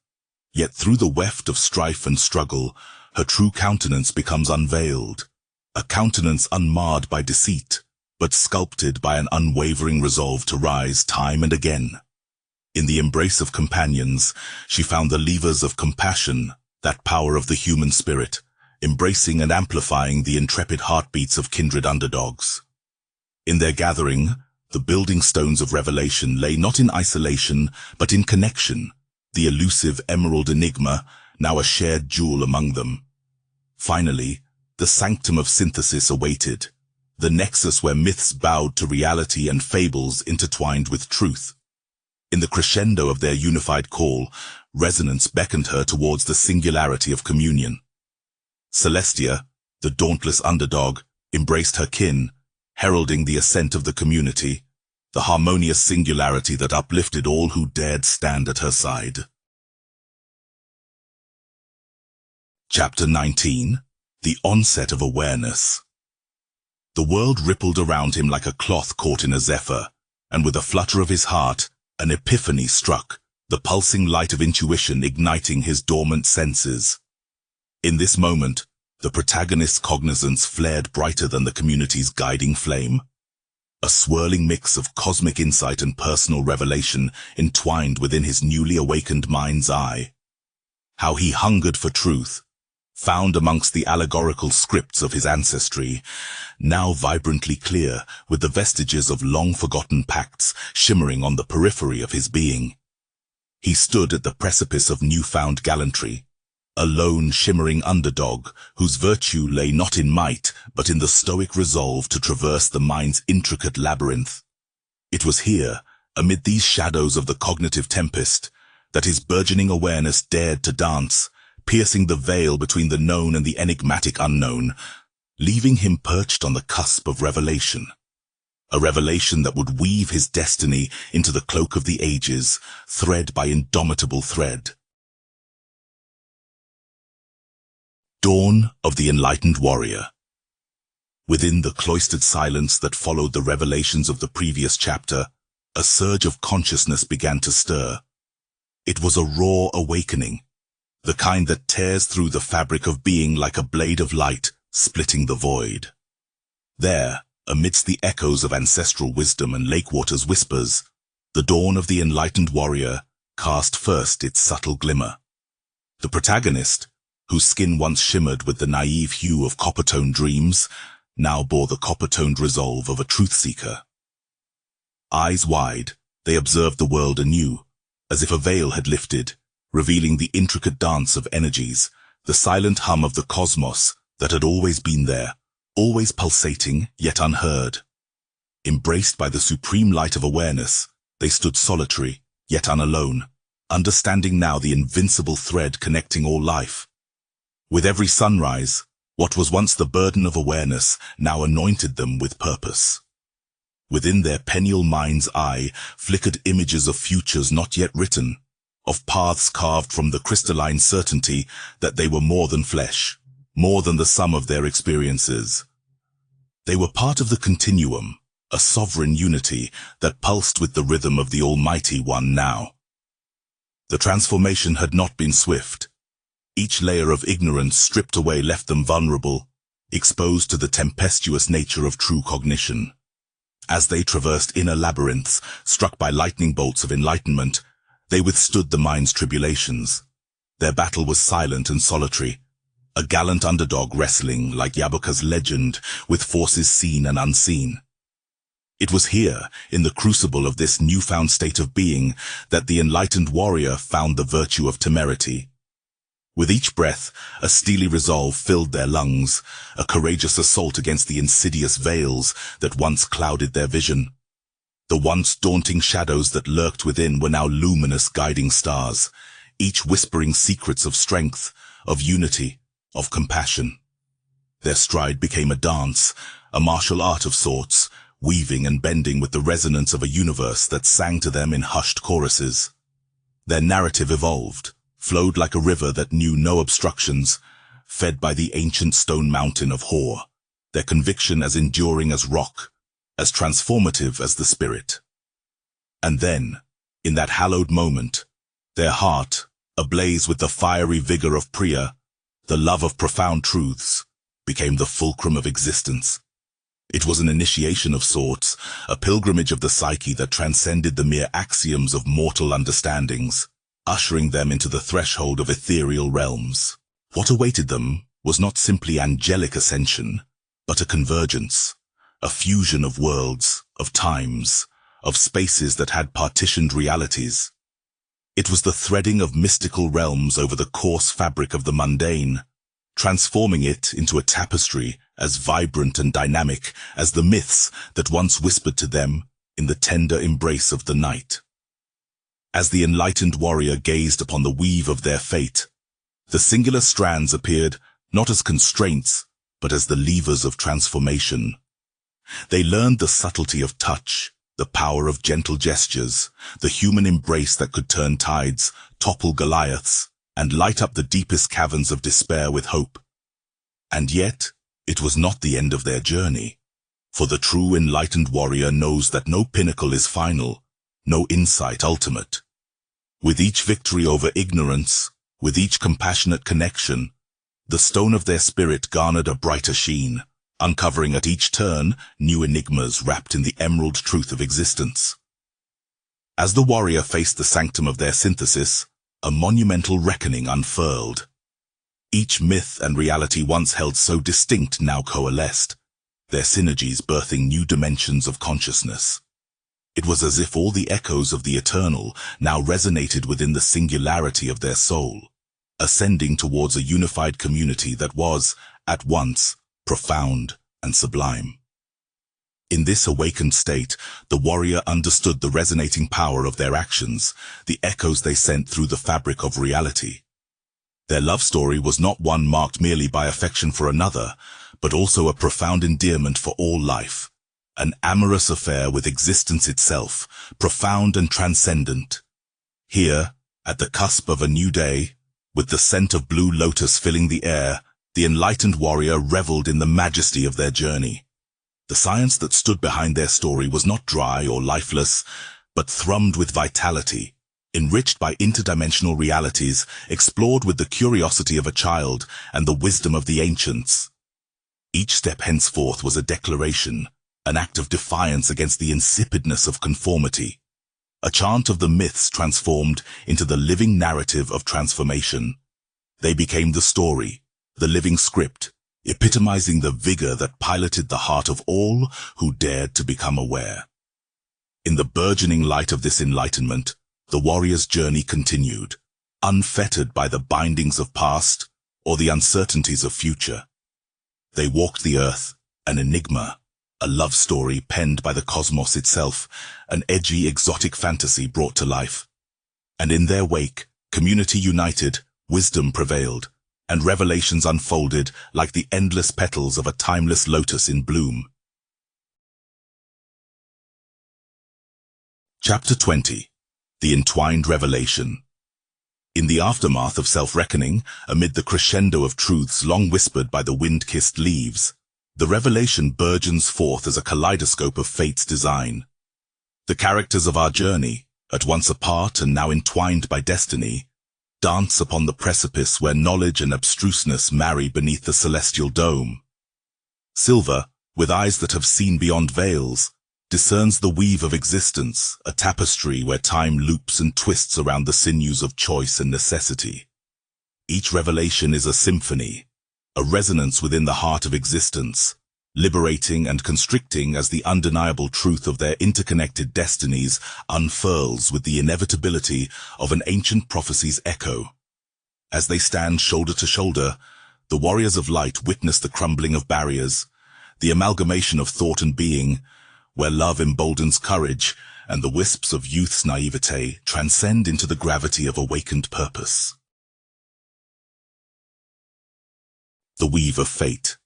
Yet through the weft of strife and struggle, her true countenance becomes unveiled, a countenance unmarred by deceit, but sculpted by an unwavering resolve to rise time and again. In the embrace of companions, she found the levers of compassion, that power of the human spirit, embracing and amplifying the intrepid heartbeats of kindred underdogs. In their gathering, the building stones of revelation lay not in isolation, but in connection, the elusive emerald enigma, now a shared jewel among them. Finally, the sanctum of synthesis awaited, the nexus where myths bowed to reality and fables intertwined with truth. In the crescendo of their unified call, resonance beckoned her towards the singularity of communion. Celestia, the dauntless underdog, embraced her kin, heralding the ascent of the community, the harmonious singularity that uplifted all who dared stand at her side. Chapter 19. The Onset of Awareness. The world rippled around him like a cloth caught in a zephyr, and with a flutter of his heart, an epiphany struck, the pulsing light of intuition igniting his dormant senses. In this moment, the protagonist's cognizance flared brighter than the community's guiding flame. A swirling mix of cosmic insight and personal revelation entwined within his newly awakened mind's eye. How he hungered for truth, found amongst the allegorical scripts of his ancestry, now vibrantly clear with the vestiges of long-forgotten pacts shimmering on the periphery of his being. He stood at the precipice of newfound gallantry, a lone, shimmering underdog whose virtue lay not in might, but in the stoic resolve to traverse the mind's intricate labyrinth. It was here, amid these shadows of the cognitive tempest, that his burgeoning awareness dared to dance, piercing the veil between the known and the enigmatic unknown, leaving him perched on the cusp of revelation. A revelation that would weave his destiny into the cloak of the ages, thread by indomitable thread. Dawn of the Enlightened Warrior. Within the cloistered silence that followed the revelations of the previous chapter, a surge of consciousness began to stir. It was a raw awakening, the kind that tears through the fabric of being like a blade of light, splitting the void. There, amidst the echoes of ancestral wisdom and Lakewater's whispers, the dawn of the enlightened warrior cast first its subtle glimmer. The protagonist, whose skin once shimmered with the naive hue of copper-toned dreams, now bore the copper-toned resolve of a truth-seeker. Eyes wide, they observed the world anew, as if a veil had lifted, revealing the intricate dance of energies, the silent hum of the cosmos that had always been there, always pulsating, yet unheard. Embraced by the supreme light of awareness, they stood solitary, yet unalone, understanding now the invincible thread connecting all life. With every sunrise, what was once the burden of awareness now anointed them with purpose. Within their perennial mind's eye flickered images of futures not yet written, of paths carved from the crystalline certainty that they were more than flesh, more than the sum of their experiences. They were part of the continuum, a sovereign unity that pulsed with the rhythm of the Almighty One now. The transformation had not been swift. Each layer of ignorance stripped away left them vulnerable, exposed to the tempestuous nature of true cognition. As they traversed inner labyrinths, struck by lightning bolts of enlightenment, they withstood the mind's tribulations. Their battle was silent and solitary, a gallant underdog wrestling, like Yaakova's legend, with forces seen and unseen. It was here, in the crucible of this newfound state of being, that the enlightened warrior found the virtue of temerity. With each breath, a steely resolve filled their lungs, a courageous assault against the insidious veils that once clouded their vision. The once daunting shadows that lurked within were now luminous guiding stars, each whispering secrets of strength, of unity, of compassion. Their stride became a dance, a martial art of sorts, weaving and bending with the resonance of a universe that sang to them in hushed choruses. Their narrative evolved, flowed like a river that knew no obstructions, fed by the ancient stone mountain of Hor, their conviction as enduring as rock, as transformative as the spirit. And then, in that hallowed moment, their heart, ablaze with the fiery vigor of Priya, the love of profound truths, became the fulcrum of existence. It was an initiation of sorts, a pilgrimage of the psyche that transcended the mere axioms of mortal understandings, ushering them into the threshold of ethereal realms. What awaited them was not simply angelic ascension, but a convergence, a fusion of worlds, of times, of spaces that had partitioned realities. It was the threading of mystical realms over the coarse fabric of the mundane, transforming it into a tapestry as vibrant and dynamic as the myths that once whispered to them in the tender embrace of the night. As the enlightened warrior gazed upon the weave of their fate, the singular strands appeared not as constraints, but as the levers of transformation. They learned the subtlety of touch, the power of gentle gestures, the human embrace that could turn tides, topple Goliaths, and light up the deepest caverns of despair with hope. And yet, it was not the end of their journey, for the true enlightened warrior knows that no pinnacle is final, no insight ultimate. With each victory over ignorance, with each compassionate connection, the stone of their spirit garnered a brighter sheen, uncovering at each turn new enigmas wrapped in the emerald truth of existence. As the warrior faced the sanctum of their synthesis, a monumental reckoning unfurled. Each myth and reality once held so distinct now coalesced, their synergies birthing new dimensions of consciousness. It was as if all the echoes of the eternal now resonated within the singularity of their soul, ascending towards a unified community that was, at once, profound and sublime. In this awakened state, the warrior understood the resonating power of their actions, the echoes they sent through the fabric of reality. Their love story was not one marked merely by affection for another, but also a profound endearment for all life, an amorous affair with existence itself, profound and transcendent. Here, at the cusp of a new day, with the scent of blue lotus filling the air, the enlightened warrior reveled in the majesty of their journey. The science that stood behind their story was not dry or lifeless, but thrummed with vitality, enriched by interdimensional realities, explored with the curiosity of a child and the wisdom of the ancients. Each step henceforth was a declaration, an act of defiance against the insipidness of conformity, a chant of the myths transformed into the living narrative of transformation. They became the story, the living script, epitomizing the vigor that piloted the heart of all who dared to become aware. In the burgeoning light of this enlightenment, the warrior's journey continued, unfettered by the bindings of past or the uncertainties of future. They walked the earth, an enigma, a love story penned by the cosmos itself, an edgy, exotic fantasy brought to life. And in their wake, community united, wisdom prevailed, and revelations unfolded like the endless petals of a timeless lotus in bloom. Chapter 20. The Entwined Revelation. In the aftermath of self-reckoning, amid the crescendo of truths long whispered by the wind-kissed leaves, the revelation burgeons forth as a kaleidoscope of fate's design. The characters of our journey, at once apart and now entwined by destiny, dance upon the precipice where knowledge and abstruseness marry beneath the celestial dome. Silver, with eyes that have seen beyond veils, discerns the weave of existence, a tapestry where time loops and twists around the sinews of choice and necessity. Each revelation is a symphony, a resonance within the heart of existence, liberating and constricting as the undeniable truth of their interconnected destinies unfurls with the inevitability of an ancient prophecy's echo. As they stand shoulder to shoulder, the warriors of light witness the crumbling of barriers, the amalgamation of thought and being, where love emboldens courage and the wisps of youth's naivete transcend into the gravity of awakened purpose. The weave of fate.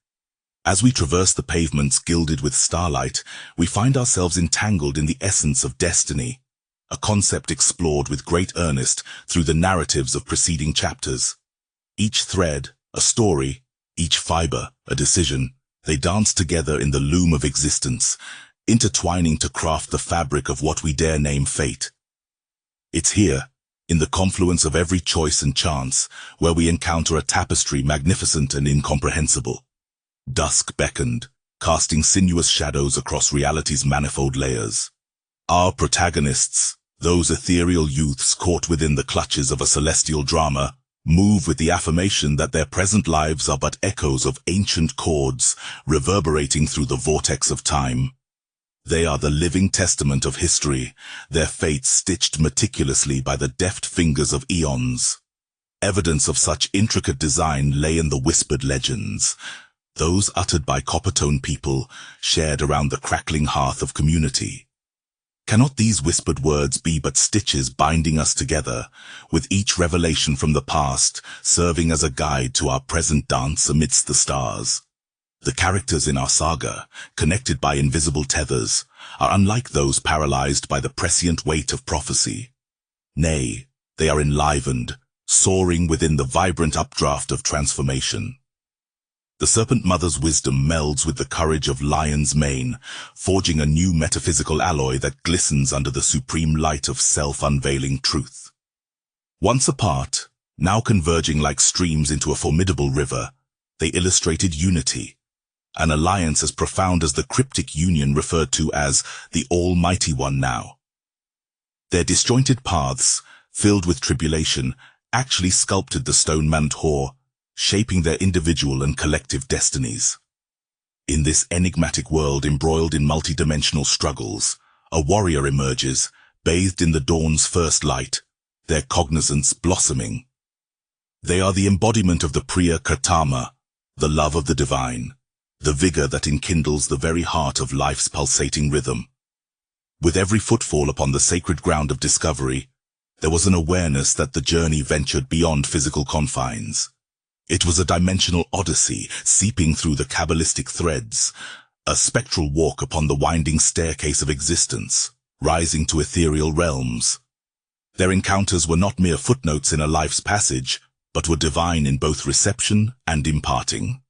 As we traverse the pavements gilded with starlight, we find ourselves entangled in the essence of destiny, a concept explored with great earnest through the narratives of preceding chapters. Each thread, a story, each fiber, a decision, they dance together in the loom of existence, intertwining to craft the fabric of what we dare name fate. It's here, in the confluence of every choice and chance, where we encounter a tapestry magnificent and incomprehensible. Dusk beckoned, casting sinuous shadows across reality's manifold layers. Our protagonists, those ethereal youths caught within the clutches of a celestial drama, move with the affirmation that their present lives are but echoes of ancient chords reverberating through the vortex of time. They are the living testament of history, their fates stitched meticulously by the deft fingers of eons. Evidence of such intricate design lay in the whispered legends, those uttered by copper-toned people, shared around the crackling hearth of community. Cannot these whispered words be but stitches binding us together, with each revelation from the past serving as a guide to our present dance amidst the stars? The characters in our saga, connected by invisible tethers, are unlike those paralyzed by the prescient weight of prophecy. Nay, they are enlivened, soaring within the vibrant updraft of transformation. The serpent mother's wisdom melds with the courage of lion's mane, forging a new metaphysical alloy that glistens under the supreme light of self-unveiling truth. Once apart, now converging like streams into a formidable river, they illustrated unity, an alliance as profound as the cryptic union referred to as the Almighty One now. Their disjointed paths, filled with tribulation, actually sculpted the stone-manned whore, shaping their individual and collective destinies. In this enigmatic world embroiled in multidimensional struggles, a warrior emerges, bathed in the dawn's first light, their cognizance blossoming. They are the embodiment of the Priya Kartama, the love of the divine, the vigor that enkindles the very heart of life's pulsating rhythm. With every footfall upon the sacred ground of discovery, there was an awareness that the journey ventured beyond physical confines. It was a dimensional odyssey seeping through the Kabbalistic threads, a spectral walk upon the winding staircase of existence, rising to ethereal realms. Their encounters were not mere footnotes in a life's passage, but were divine in both reception and imparting.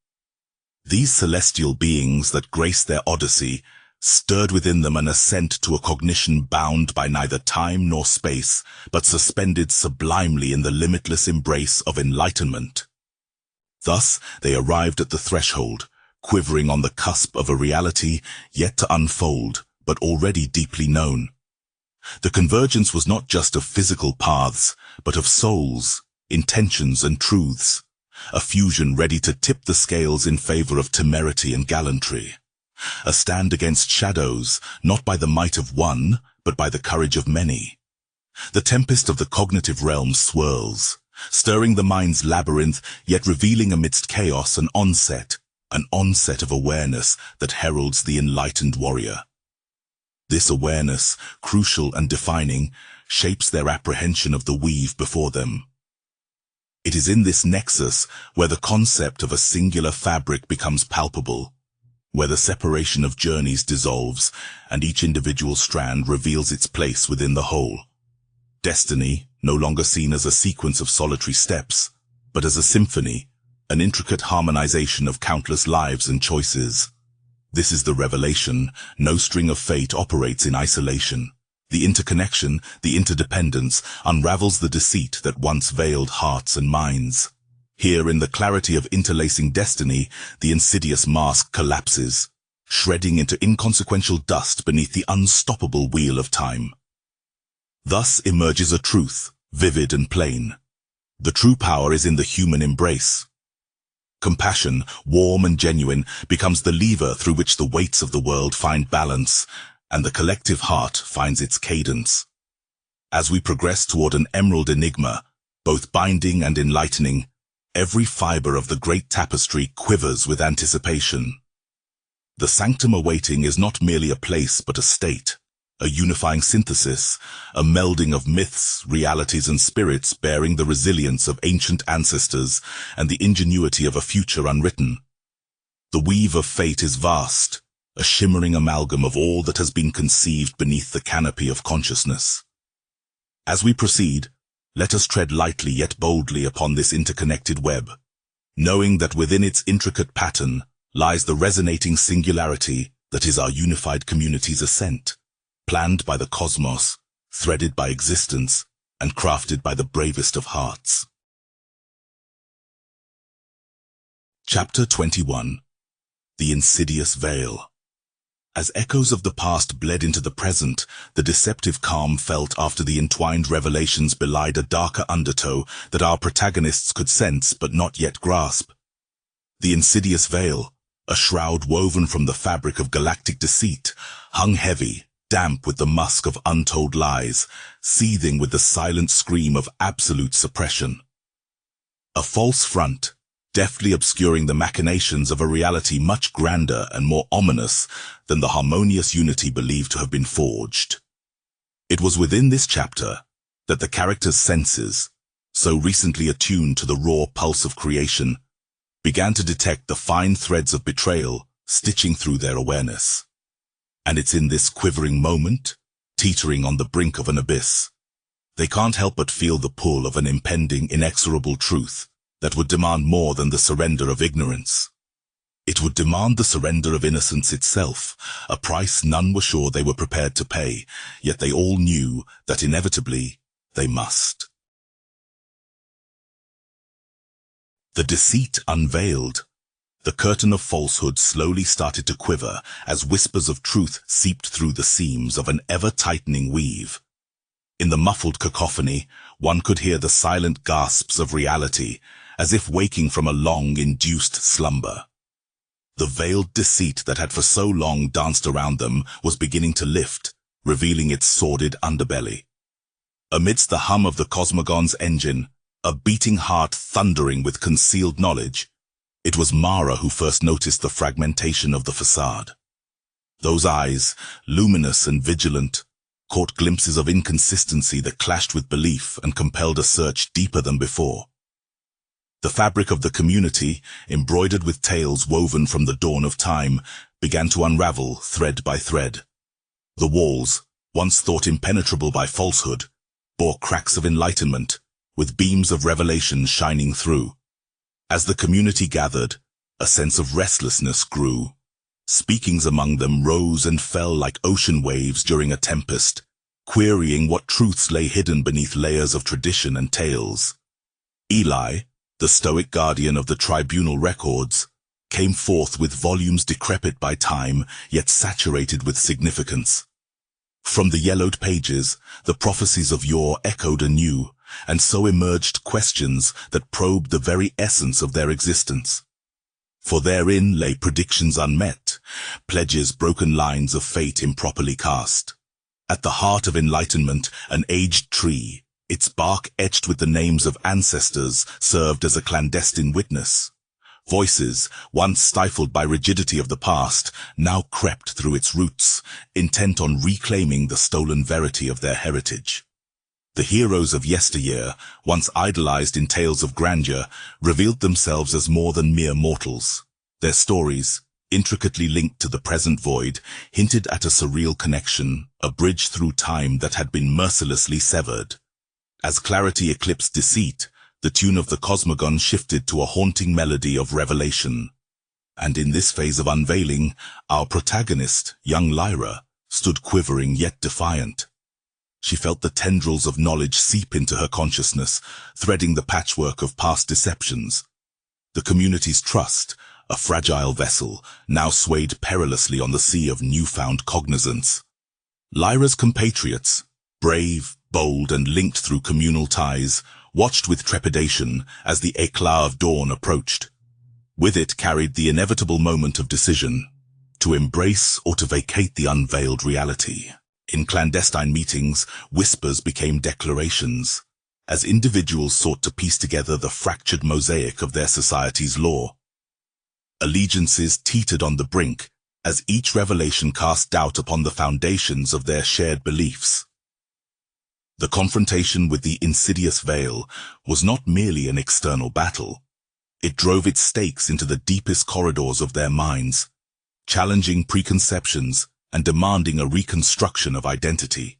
These celestial beings that graced their odyssey stirred within them an ascent to a cognition bound by neither time nor space, but suspended sublimely in the limitless embrace of enlightenment. Thus, they arrived at the threshold, quivering on the cusp of a reality yet to unfold, but already deeply known. The convergence was not just of physical paths, but of souls, intentions and truths, a fusion ready to tip the scales in favor of temerity and gallantry. A stand against shadows, not by the might of one, but by the courage of many. The tempest of the cognitive realm swirls, stirring the mind's labyrinth, yet revealing amidst chaos an onset of awareness that heralds the enlightened warrior. This awareness, crucial and defining, shapes their apprehension of the weave before them. It is in this nexus where the concept of a singular fabric becomes palpable, where the separation of journeys dissolves and each individual strand reveals its place within the whole. Destiny, no longer seen as a sequence of solitary steps, but as a symphony, an intricate harmonization of countless lives and choices. This is the revelation. No string of fate operates in isolation. The interconnection, the interdependence, unravels the deceit that once veiled hearts and minds. Here, in the clarity of interlacing destiny, the insidious mask collapses, shredding into inconsequential dust beneath the unstoppable wheel of time. Thus emerges a truth, vivid and plain. The true power is in the human embrace. Compassion, warm and genuine, becomes the lever through which the weights of the world find balance, and the collective heart finds its cadence. As we progress toward an emerald enigma, both binding and enlightening, every fiber of the great tapestry quivers with anticipation. The sanctum awaiting is not merely a place but a state, a unifying synthesis, a melding of myths, realities and spirits bearing the resilience of ancient ancestors and the ingenuity of a future unwritten. The weave of fate is vast, a shimmering amalgam of all that has been conceived beneath the canopy of consciousness. As we proceed, let us tread lightly yet boldly upon this interconnected web, knowing that within its intricate pattern lies the resonating singularity that is our unified community's ascent, planned by the cosmos, threaded by existence, and crafted by the bravest of hearts. Chapter 21. The Insidious Veil. As echoes of the past bled into the present, the deceptive calm felt after the entwined revelations belied a darker undertow that our protagonists could sense but not yet grasp. The insidious veil, a shroud woven from the fabric of galactic deceit, hung heavy, damp with the musk of untold lies, seething with the silent scream of absolute suppression. A false front, deftly obscuring the machinations of a reality much grander and more ominous than the harmonious unity believed to have been forged. It was within this chapter that the character's senses, so recently attuned to the raw pulse of creation, began to detect the fine threads of betrayal stitching through their awareness. And it's in this quivering moment, teetering on the brink of an abyss, they can't help but feel the pull of an impending, inexorable truth that would demand more than the surrender of ignorance. It would demand the surrender of innocence itself, a price none were sure they were prepared to pay, yet they all knew that inevitably they must. The deceit unveiled. The curtain of falsehood slowly started to quiver as whispers of truth seeped through the seams of an ever-tightening weave. In the muffled cacophony, one could hear the silent gasps of reality, as if waking from a long-induced slumber. The veiled deceit that had for so long danced around them was beginning to lift, revealing its sordid underbelly. Amidst the hum of the cosmogon's engine, a beating heart thundering with concealed knowledge, it was Mara who first noticed the fragmentation of the facade. Those eyes, luminous and vigilant, caught glimpses of inconsistency that clashed with belief and compelled a search deeper than before. The fabric of the community, embroidered with tales woven from the dawn of time, began to unravel thread by thread. The walls, once thought impenetrable by falsehood, bore cracks of enlightenment, with beams of revelation shining through. As the community gathered, a sense of restlessness grew. Speakings among them rose and fell like ocean waves during a tempest, querying what truths lay hidden beneath layers of tradition and tales. Eli, the stoic guardian of the tribunal records, came forth with volumes decrepit by time, yet saturated with significance. From the yellowed pages, the prophecies of yore echoed anew, and so emerged questions that probed the very essence of their existence. For therein lay predictions unmet, pledges, broken lines of fate improperly cast. At the heart of enlightenment, an aged tree, its bark etched with the names of ancestors, served as a clandestine witness. Voices, once stifled by rigidity of the past, now crept through its roots, intent on reclaiming the stolen verity of their heritage. The heroes of yesteryear, once idolized in tales of grandeur, revealed themselves as more than mere mortals. Their stories, intricately linked to the present void, hinted at a surreal connection, a bridge through time that had been mercilessly severed. As clarity eclipsed deceit, the tune of the cosmogon shifted to a haunting melody of revelation. And in this phase of unveiling, our protagonist, young Lyra, stood quivering yet defiant. She felt the tendrils of knowledge seep into her consciousness, threading the patchwork of past deceptions. The community's trust, a fragile vessel, now swayed perilously on the sea of newfound cognizance. Lyra's compatriots, brave, bold, and linked through communal ties, watched with trepidation as the éclat of dawn approached. With it carried the inevitable moment of decision, to embrace or to vacate the unveiled reality. In clandestine meetings, whispers became declarations, as individuals sought to piece together the fractured mosaic of their society's law. Allegiances teetered on the brink, as each revelation cast doubt upon the foundations of their shared beliefs. The confrontation with the insidious veil was not merely an external battle. It drove its stakes into the deepest corridors of their minds, challenging preconceptions and demanding a reconstruction of identity.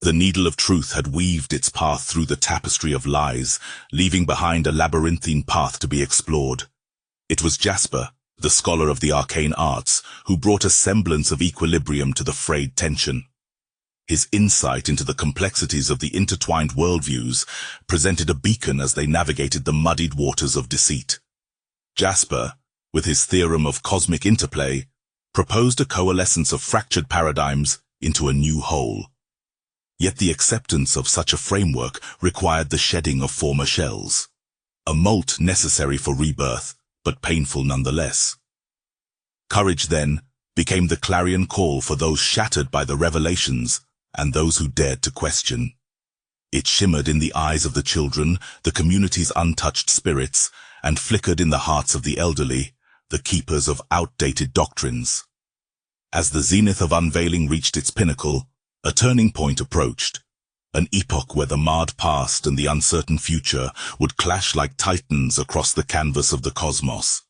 The needle of truth had weaved its path through the tapestry of lies, leaving behind a labyrinthine path to be explored. It was Jasper, the scholar of the arcane arts, who brought a semblance of equilibrium to the frayed tension. His insight into the complexities of the intertwined worldviews presented a beacon as they navigated the muddied waters of deceit. Jasper, with his theorem of cosmic interplay, proposed a coalescence of fractured paradigms into a new whole. Yet the acceptance of such a framework required the shedding of former shells, a molt necessary for rebirth, but painful nonetheless. Courage, then, became the clarion call for those shattered by the revelations and those who dared to question. It shimmered in the eyes of the children, the community's untouched spirits, and flickered in the hearts of the elderly, the keepers of outdated doctrines. As the zenith of unveiling reached its pinnacle, a turning point approached, an epoch where the marred past and the uncertain future would clash like titans across the canvas of the cosmos.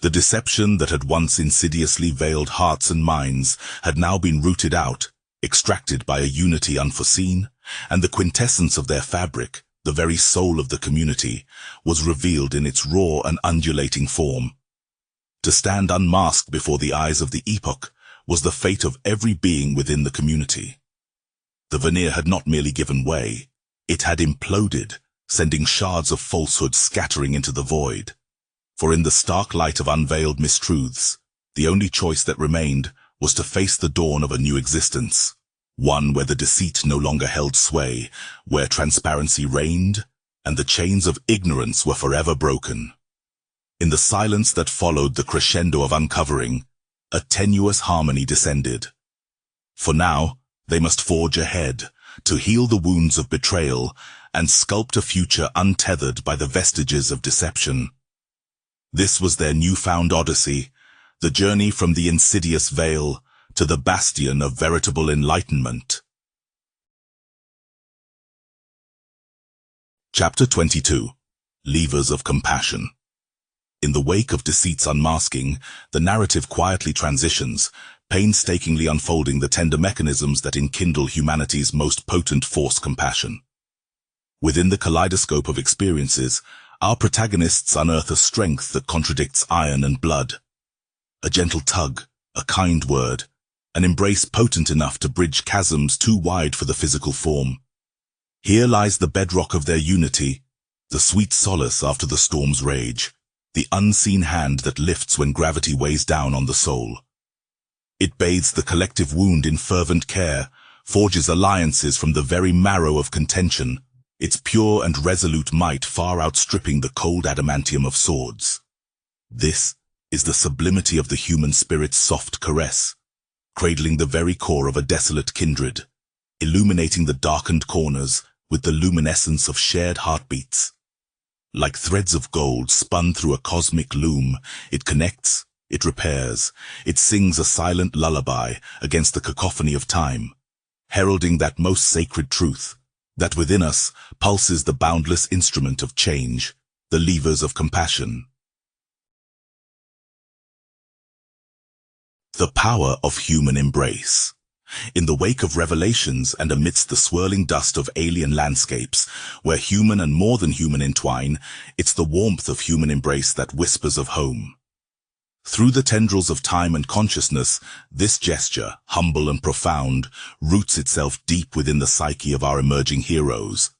The deception that had once insidiously veiled hearts and minds had now been rooted out, extracted by a unity unforeseen, and the quintessence of their fabric, the very soul of the community, was revealed in its raw and undulating form. To stand unmasked before the eyes of the epoch was the fate of every being within the community. The veneer had not merely given way, it had imploded, sending shards of falsehood scattering into the void. For in the stark light of unveiled mistruths, the only choice that remained was to face the dawn of a new existence, one where the deceit no longer held sway, where transparency reigned, and the chains of ignorance were forever broken. In the silence that followed the crescendo of uncovering, a tenuous harmony descended. For now, they must forge ahead, to heal the wounds of betrayal and sculpt a future untethered by the vestiges of deception. This was their newfound odyssey, the journey from the insidious veil to the bastion of veritable enlightenment. Chapter 22. Levers of Compassion. In the wake of deceit's unmasking, the narrative quietly transitions, painstakingly unfolding the tender mechanisms that enkindle humanity's most potent force, compassion. Within the kaleidoscope of experiences, our protagonists unearth a strength that contradicts iron and blood. A gentle tug, a kind word, an embrace potent enough to bridge chasms too wide for the physical form. Here lies the bedrock of their unity, the sweet solace after the storm's rage, the unseen hand that lifts when gravity weighs down on the soul. It bathes the collective wound in fervent care, forges alliances from the very marrow of contention, its pure and resolute might far outstripping the cold adamantium of swords. This is the sublimity of the human spirit's soft caress, cradling the very core of a desolate kindred, illuminating the darkened corners with the luminescence of shared heartbeats. Like threads of gold spun through a cosmic loom, it connects, it repairs, it sings a silent lullaby against the cacophony of time, heralding that most sacred truth, that within us pulses the boundless instrument of change, the levers of compassion. The power of human embrace. In the wake of revelations and amidst the swirling dust of alien landscapes, where human and more than human entwine, it's the warmth of human embrace that whispers of home. Through the tendrils of time and consciousness, this gesture, humble and profound, roots itself deep within the psyche of our emerging heroes.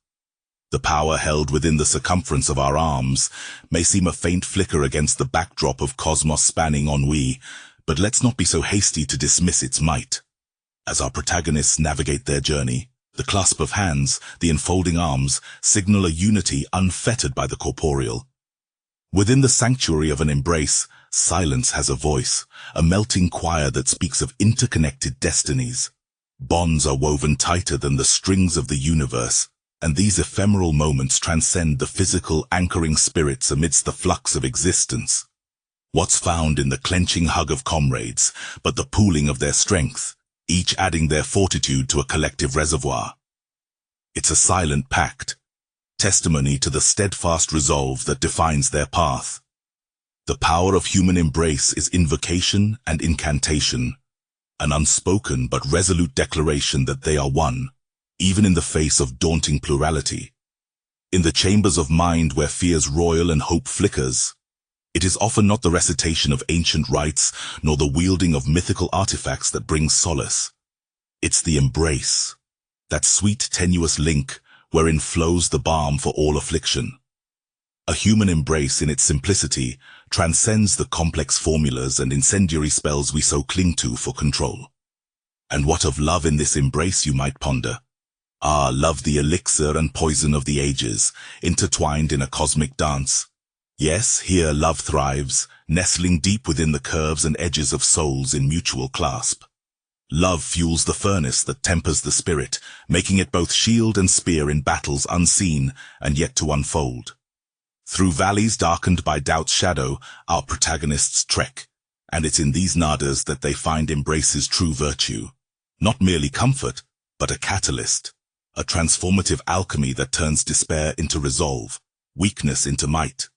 The power held within the circumference of our arms may seem a faint flicker against the backdrop of cosmos-spanning ennui, but let's not be so hasty to dismiss its might. As our protagonists navigate their journey, the clasp of hands, the enfolding arms, signal a unity unfettered by the corporeal. Within the sanctuary of an embrace, silence has a voice, a melting choir that speaks of interconnected destinies. Bonds are woven tighter than the strings of the universe, and these ephemeral moments transcend the physical, anchoring spirits amidst the flux of existence. What's found in the clenching hug of comrades, but the pooling of their strength, each adding their fortitude to a collective reservoir? It's a silent pact, testimony to the steadfast resolve that defines their path. The power of human embrace is invocation and incantation, an unspoken but resolute declaration that they are one, even in the face of daunting plurality. In the chambers of mind where fears roil and hope flickers, it is often not the recitation of ancient rites nor the wielding of mythical artifacts that brings solace. It's the embrace, that sweet tenuous link wherein flows the balm for all affliction. A human embrace in its simplicity transcends the complex formulas and incendiary spells we so cling to for control. And what of love in this embrace, you might ponder? Ah, love, the elixir and poison of the ages, intertwined in a cosmic dance. Yes, here love thrives, nestling deep within the curves and edges of souls in mutual clasp. Love fuels the furnace that tempers the spirit, making it both shield and spear in battles unseen and yet to unfold. Through valleys darkened by doubt's shadow, our protagonists trek, and it's in these nadas that they find embrace's true virtue. Not merely comfort, but a catalyst, a transformative alchemy that turns despair into resolve, weakness into might.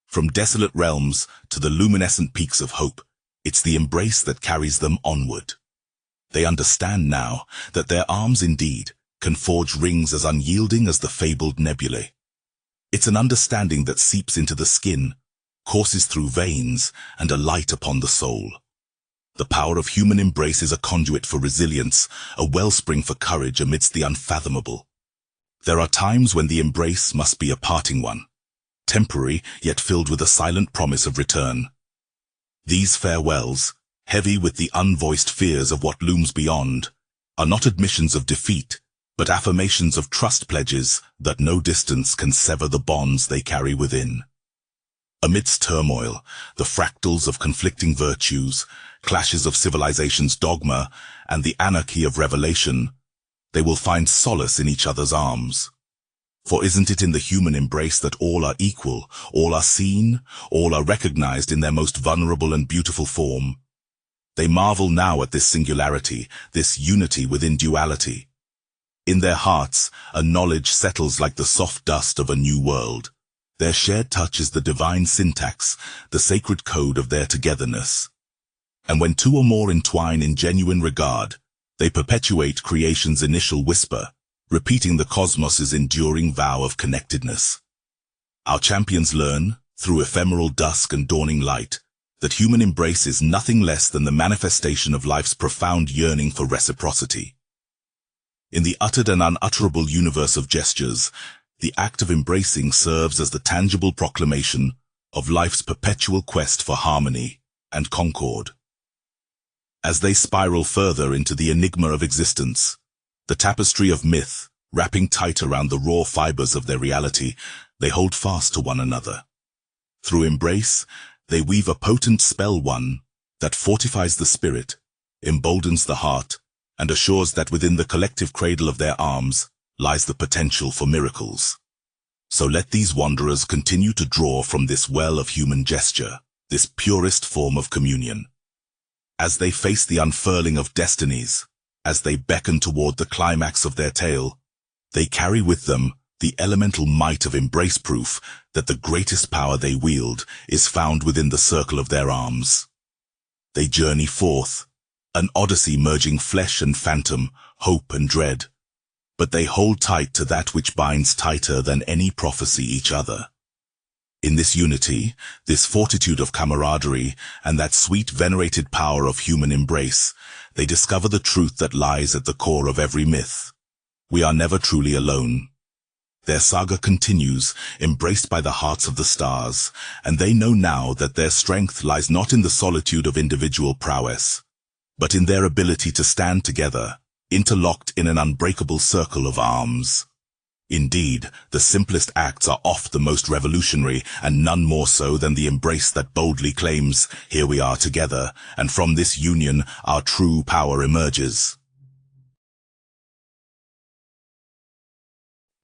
From desolate realms to the luminescent peaks of hope, it's the embrace that carries them onward. They understand now that their arms indeed can forge rings as unyielding as the fabled nebulae. It's an understanding that seeps into the skin, courses through veins, and alight upon the soul. The power of human embrace is a conduit for resilience, a wellspring for courage amidst the unfathomable. There are times when the embrace must be a parting one, temporary yet filled with a silent promise of return. These farewells, heavy with the unvoiced fears of what looms beyond, are not admissions of defeat, but affirmations of trust, pledges that no distance can sever the bonds they carry within. Amidst turmoil, the fractals of conflicting virtues, clashes of civilization's dogma, and the anarchy of revelation, they will find solace in each other's arms. For isn't it in the human embrace that all are equal, all are seen, all are recognized in their most vulnerable and beautiful form? They marvel now at this singularity, this unity within duality. In their hearts, a knowledge settles like the soft dust of a new world. Their shared touch is the divine syntax, the sacred code of their togetherness. And when two or more entwine in genuine regard, they perpetuate creation's initial whisper, repeating the cosmos's enduring vow of connectedness. Our champions learn, through ephemeral dusk and dawning light, that human embrace is nothing less than the manifestation of life's profound yearning for reciprocity. In the uttered and unutterable universe of gestures, the act of embracing serves as the tangible proclamation of life's perpetual quest for harmony and concord. As they spiral further into the enigma of existence, the tapestry of myth, Wrapping tight around the raw fibers of their reality, they hold fast to one another. Through embrace, they weave a potent spell one that fortifies the spirit, emboldens the heart, and assures that within the collective cradle of their arms lies the potential for miracles. So let these wanderers continue to draw from this well of human gesture, this purest form of communion. As they face the unfurling of destinies, as they beckon toward the climax of their tale, they carry with them the elemental might of embrace, proof that the greatest power they wield is found within the circle of their arms. They journey forth, an odyssey merging flesh and phantom, hope and dread. But they hold tight to that which binds tighter than any prophecy each other. In this unity, this fortitude of camaraderie, and that sweet venerated power of human embrace, they discover the truth that lies at the core of every myth. We are never truly alone. Their saga continues, embraced by the hearts of the stars, and they know now that their strength lies not in the solitude of individual prowess, but in their ability to stand together, interlocked in an unbreakable circle of arms. Indeed, the simplest acts are oft the most revolutionary, and none more so than the embrace that boldly claims, "Here we are together, and from this union our true power emerges."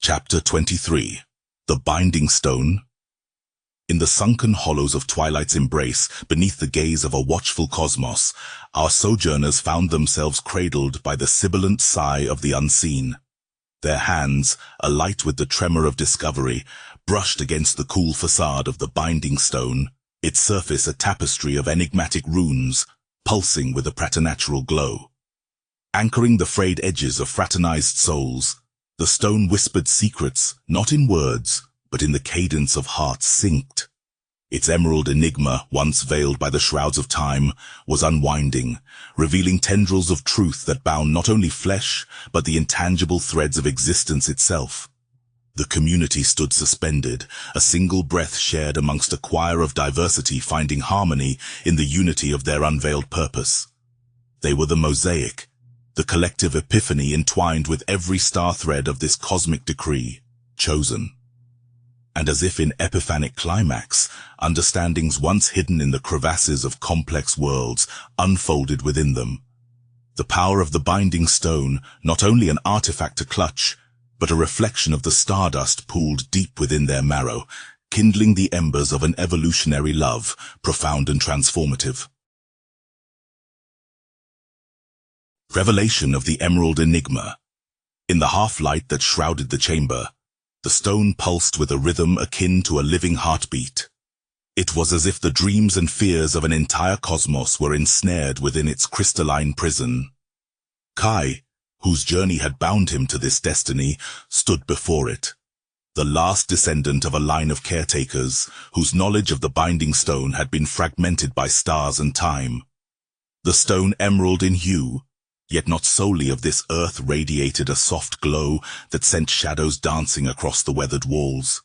Chapter 23. The Binding Stone. In the sunken hollows of Twilight's embrace, beneath the gaze of a watchful cosmos, our sojourners found themselves cradled by the sibilant sigh of the unseen. Their hands, alight with the tremor of discovery, brushed against the cool facade of the Binding Stone, its surface a tapestry of enigmatic runes, pulsing with a preternatural glow. Anchoring the frayed edges of fraternized souls, the stone whispered secrets, not in words, but in the cadence of hearts synced. Its emerald enigma, once veiled by the shrouds of time, was unwinding, revealing tendrils of truth that bound not only flesh, but the intangible threads of existence itself. The community stood suspended, a single breath shared amongst a choir of diversity, finding harmony in the unity of their unveiled purpose. They were the mosaic, the collective epiphany entwined with every star thread of this cosmic decree, chosen. And as if in epiphanic climax, understandings once hidden in the crevasses of complex worlds unfolded within them. The power of the Binding Stone, not only an artifact to clutch, but a reflection of the stardust pooled deep within their marrow, kindling the embers of an evolutionary love, profound and transformative. Revelation of the Emerald Enigma. In the half-light that shrouded the chamber, the stone pulsed with a rhythm akin to a living heartbeat. It was as if the dreams and fears of an entire cosmos were ensnared within its crystalline prison. Kai, whose journey had bound him to this destiny, stood before it, the last descendant of a line of caretakers whose knowledge of the Binding Stone had been fragmented by stars and time. The stone, emerald in hue, yet not solely of this earth, radiated a soft glow that sent shadows dancing across the weathered walls.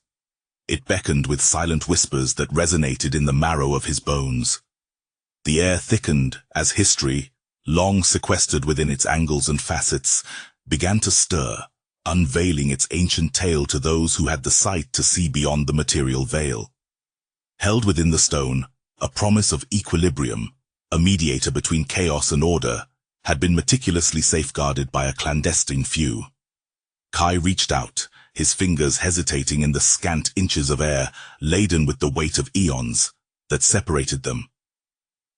It beckoned with silent whispers that resonated in the marrow of his bones. The air thickened as history, long sequestered within its angles and facets, began to stir, unveiling its ancient tale to those who had the sight to see beyond the material veil. Held within the stone, a promise of equilibrium, a mediator between chaos and order, had been meticulously safeguarded by a clandestine few. Kai reached out, his fingers hesitating in the scant inches of air laden with the weight of eons that separated them.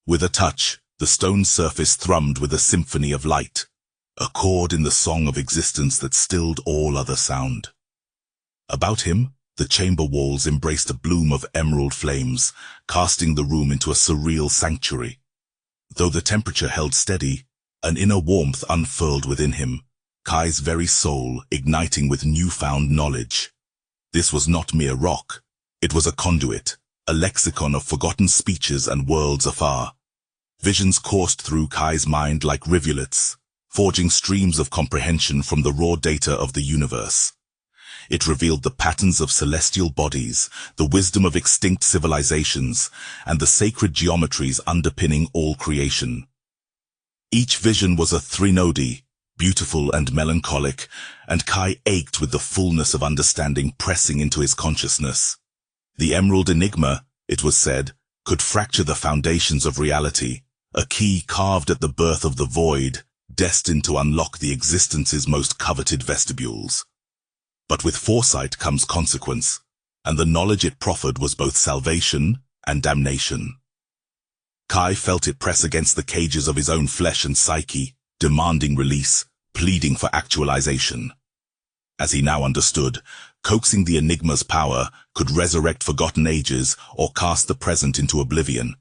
With a touch, the stone's surface thrummed with a symphony of light, a chord in the song of existence that stilled all other sound. About him, the chamber walls embraced a bloom of emerald flames, casting the room into a surreal sanctuary. Though the temperature held steady, an inner warmth unfurled within him, Kai's very soul igniting with newfound knowledge. This was not mere rock. It was a conduit, a lexicon of forgotten speeches and worlds afar. Visions coursed through Kai's mind like rivulets, forging streams of comprehension from the raw data of the universe. It revealed the patterns of celestial bodies, the wisdom of extinct civilizations, and the sacred geometries underpinning all creation. Each vision was a trinody, beautiful and melancholic, and Kai ached with the fullness of understanding pressing into his consciousness. The emerald enigma, it was said, could fracture the foundations of reality, a key carved at the birth of the void, destined to unlock the existence's most coveted vestibules. But with foresight comes consequence, and the knowledge it proffered was both salvation and damnation. Kai felt it press against the cages of his own flesh and psyche, demanding release, pleading for actualization. As he now understood, coaxing the enigma's power could resurrect forgotten ages or cast the present into oblivion.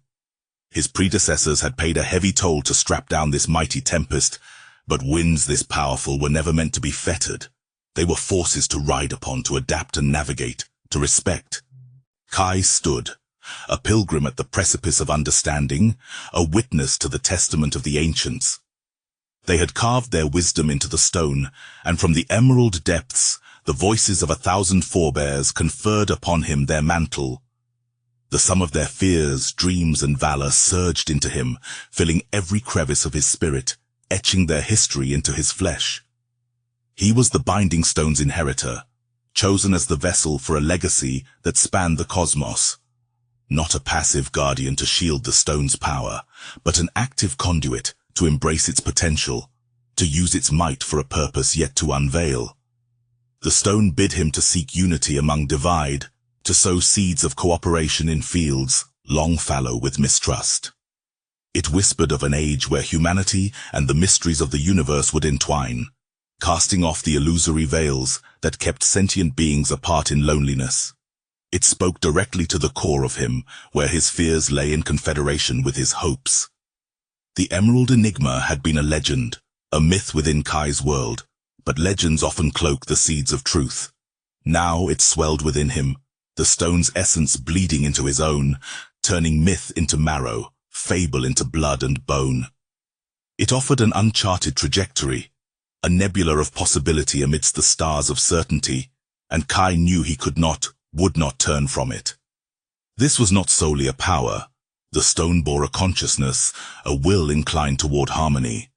His predecessors had paid a heavy toll to strap down this mighty tempest, but winds this powerful were never meant to be fettered. They were forces to ride upon, to adapt and navigate, to respect. Kai stood, a pilgrim at the precipice of understanding, a witness to the testament of the ancients. They had carved their wisdom into the stone, and from the emerald depths, the voices of 1,000 forebears conferred upon him their mantle. The sum of their fears, dreams, and valor surged into him, filling every crevice of his spirit, etching their history into his flesh. He was the binding stone's inheritor, chosen as the vessel for a legacy that spanned the cosmos. Not a passive guardian to shield the stone's power, but an active conduit to embrace its potential, to use its might for a purpose yet to unveil. The stone bid him to seek unity among divide, to sow seeds of cooperation in fields long fallow with mistrust. It whispered of an age where humanity and the mysteries of the universe would entwine, casting off the illusory veils that kept sentient beings apart in loneliness. It spoke directly to the core of him, where his fears lay in confederation with his hopes. The emerald enigma had been a legend, a myth within Kai's world, but legends often cloak the seeds of truth. Now it swelled within him, the stone's essence bleeding into his own, turning myth into marrow, fable into blood and bone. It offered an uncharted trajectory, a nebula of possibility amidst the stars of certainty, and Kai knew he would not turn from it. This was not solely a power. The stone bore a consciousness, a will inclined toward harmony.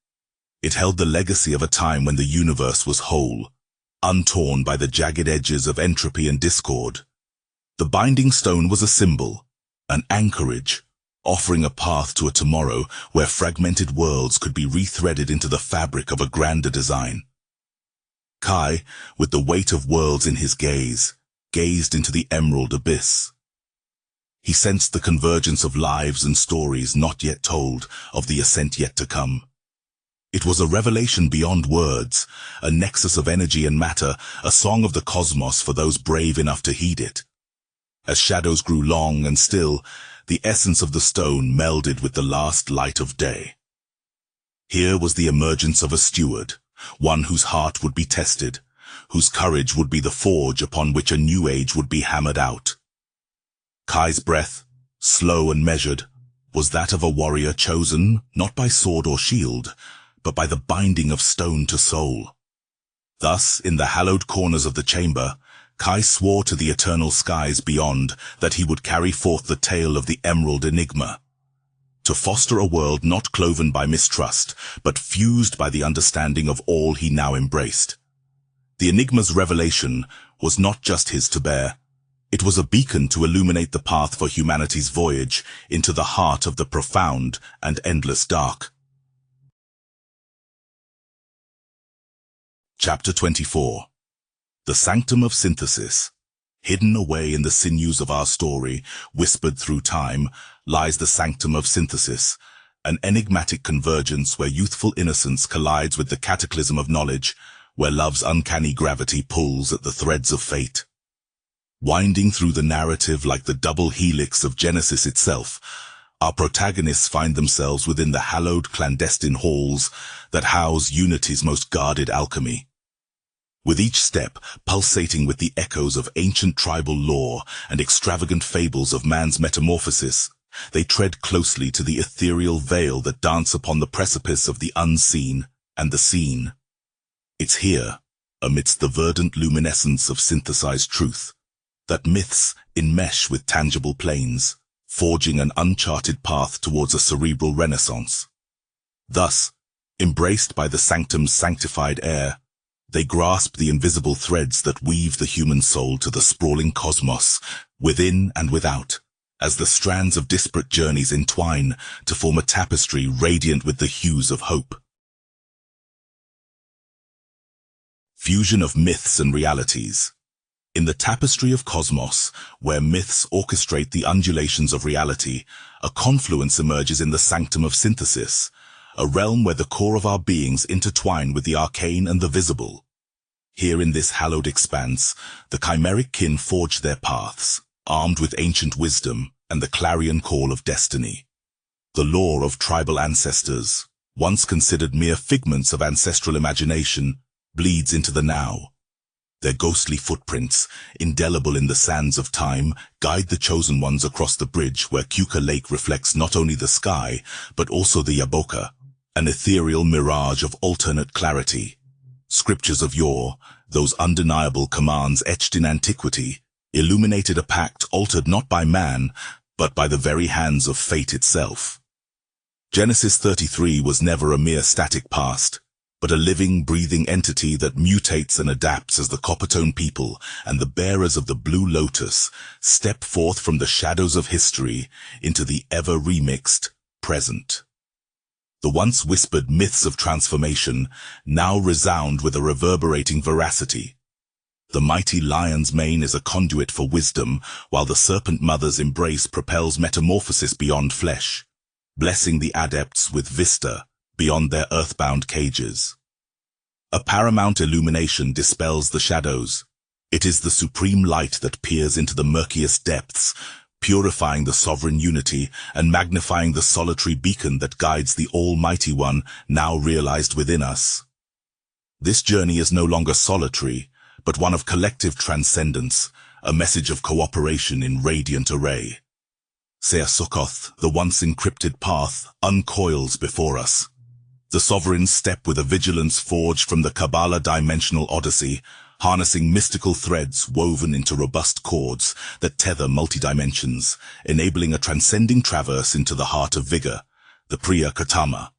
It held the legacy of a time when the universe was whole, untorn by the jagged edges of entropy and discord. The binding stone was a symbol, an anchorage, offering a path to a tomorrow where fragmented worlds could be rethreaded into the fabric of a grander design. Kai, with the weight of worlds in his gaze, gazed into the emerald abyss. He sensed the convergence of lives and stories not yet told, of the ascent yet to come. It was a revelation beyond words, a nexus of energy and matter, a song of the cosmos for those brave enough to heed it. As shadows grew long and still, the essence of the stone melded with the last light of day. Here was the emergence of a steward, one whose heart would be tested, whose courage would be the forge upon which a new age would be hammered out. Kai's breath, slow and measured, was that of a warrior chosen not by sword or shield, but by the binding of stone to soul. Thus, in the hallowed corners of the chamber, Kai swore to the eternal skies beyond that he would carry forth the tale of the emerald enigma, to foster a world not cloven by mistrust, but fused by the understanding of all he now embraced. The enigma's revelation was not just his to bear. It was a beacon to illuminate the path for humanity's voyage into the heart of the profound and endless dark. Chapter 24. The Sanctum of Synthesis. Hidden away in the sinews of our story, whispered through time, lies the Sanctum of Synthesis, an enigmatic convergence where youthful innocence collides with the cataclysm of knowledge, where love's uncanny gravity pulls at the threads of fate. Winding through the narrative like the double helix of Genesis itself, our protagonists find themselves within the hallowed clandestine halls that house unity's most guarded alchemy. With each step pulsating with the echoes of ancient tribal lore and extravagant fables of man's metamorphosis, they tread closely to the ethereal veil that dance upon the precipice of the unseen and the seen. It's here, amidst the verdant luminescence of synthesized truth, that myths enmesh with tangible planes, forging an uncharted path towards a cerebral renaissance. Thus, Embraced by the sanctum's sanctified air, they grasp the invisible threads that weave the human soul to the sprawling cosmos, within and without, as the strands of disparate journeys entwine to form a tapestry radiant with the hues of hope. Fusion of myths and realities. In the tapestry of cosmos, where myths orchestrate the undulations of reality, a confluence emerges in the sanctum of synthesis, a realm where the core of our beings intertwine with the arcane and the visible. Here in this hallowed expanse, the chimeric kin forge their paths, armed with ancient wisdom and the clarion call of destiny. The lore of tribal ancestors, once considered mere figments of ancestral imagination, bleeds into the now. Their ghostly footprints, indelible in the sands of time, guide the chosen ones across the bridge where Kuka Lake reflects not only the sky, but also the Yaboka, an ethereal mirage of alternate clarity. Scriptures of yore, those undeniable commands etched in antiquity, illuminated a pact altered not by man, but by the very hands of fate itself. Genesis 33 was never a mere static past, but a living, breathing entity that mutates and adapts as the Coppertone people and the bearers of the Blue Lotus step forth from the shadows of history into the ever-remixed present. The once whispered myths of transformation now resound with a reverberating veracity. The mighty lion's mane is a conduit for wisdom, while the serpent mother's embrace propels metamorphosis beyond flesh, blessing the adepts with vista beyond their earthbound cages. A paramount illumination dispels the shadows. It is the supreme light that peers into the murkiest depths, purifying the sovereign unity and magnifying the solitary beacon that guides the Almighty One now realized within us. This journey is no longer solitary, but one of collective transcendence, a message of cooperation in radiant array. Seah-Sukkoth, the once encrypted path, uncoils before us. The sovereigns step with a vigilance forged from the Kabbalah dimensional odyssey, harnessing mystical threads woven into robust cords that tether multi-dimensions, enabling a transcending traverse into the heart of vigor, the Priya Katama.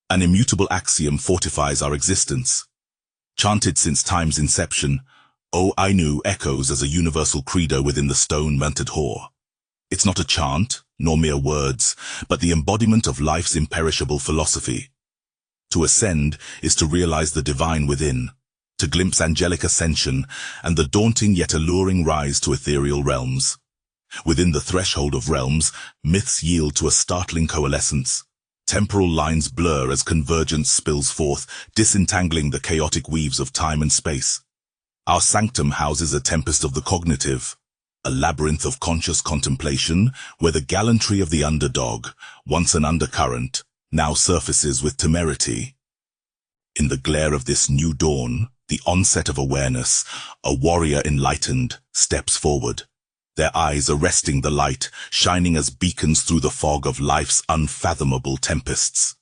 An immutable axiom fortifies our existence. Chanted since time's inception, O Ainu echoes as a universal credo within the stone-mounted hall. It's not a chant, nor mere words, but the embodiment of life's imperishable philosophy. To ascend is to realize the divine within, to glimpse angelic ascension and the daunting yet alluring rise to ethereal realms. Within the threshold of realms, myths yield to a startling coalescence. Temporal lines blur as convergence spills forth, disentangling the chaotic weaves of time and space. Our sanctum houses a tempest of the cognitive, a labyrinth of conscious contemplation where the gallantry of the underdog, once an undercurrent, now surfaces with temerity. In the glare of this new dawn, the onset of awareness, a warrior enlightened steps forward, their eyes arresting the light, shining as beacons through the fog of life's unfathomable tempests.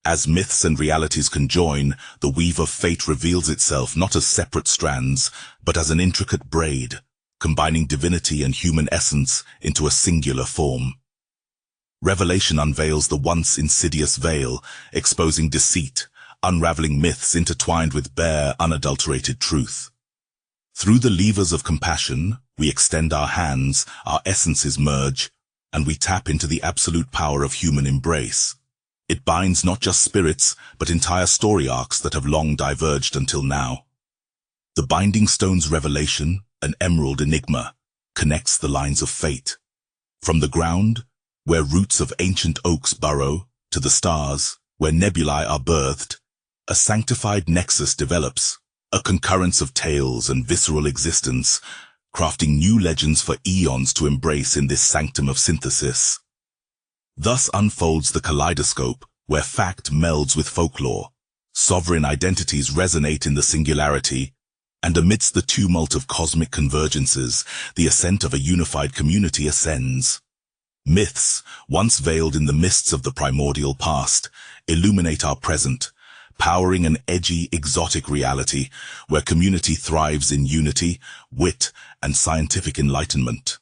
As myths and realities conjoin, the weave of fate reveals itself not as separate strands, but as an intricate braid, combining divinity and human essence into a singular form. Revelation unveils the once insidious veil, exposing deceit, unraveling myths intertwined with bare, unadulterated truth. Through the levers of compassion, we extend our hands, our essences merge, and we tap into the absolute power of human embrace. It binds not just spirits, but entire story arcs that have long diverged until now. The Binding Stone's revelation, an emerald enigma, connects the lines of fate. From the ground, where roots of ancient oaks burrow, to the stars, where nebulae are birthed, a sanctified nexus develops, a concurrence of tales and visceral existence, crafting new legends for eons to embrace in this sanctum of synthesis. Thus unfolds the kaleidoscope, where fact melds with folklore, sovereign identities resonate in the singularity, and amidst the tumult of cosmic convergences, the ascent of a unified community ascends. Myths, once veiled in the mists of the primordial past, illuminate our present, powering an edgy, exotic reality where community thrives in unity, wit, and scientific enlightenment.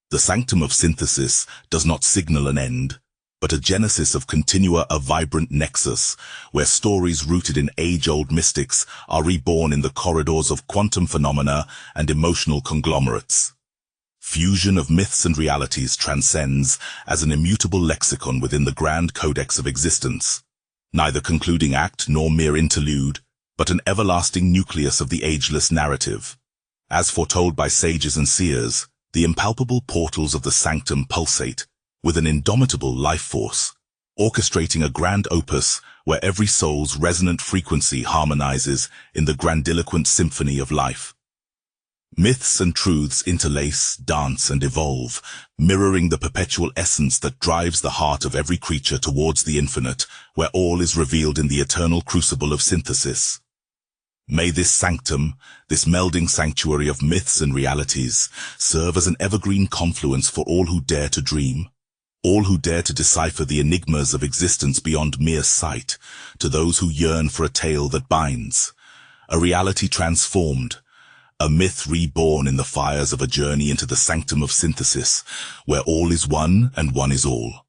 The sanctum of synthesis does not signal an end, but a genesis of continua, a vibrant nexus, where stories rooted in age-old mystics are reborn in the corridors of quantum phenomena and emotional conglomerates. Fusion of myths and realities transcends as an immutable lexicon within the grand codex of existence, neither concluding act nor mere interlude, but an everlasting nucleus of the ageless narrative. As foretold by sages and seers, the impalpable portals of the sanctum pulsate with an indomitable life force, orchestrating a grand opus where every soul's resonant frequency harmonizes in the grandiloquent symphony of life. Myths and truths interlace, dance, and evolve, mirroring the perpetual essence that drives the heart of every creature towards the infinite, where all is revealed in the eternal crucible of synthesis. May this sanctum, this melding sanctuary of myths and realities, serve as an evergreen confluence for all who dare to dream, all who dare to decipher the enigmas of existence beyond mere sight, to those who yearn for a tale that binds, a reality transformed, a myth reborn in the fires of a journey into the sanctum of synthesis, where all is one and one is all.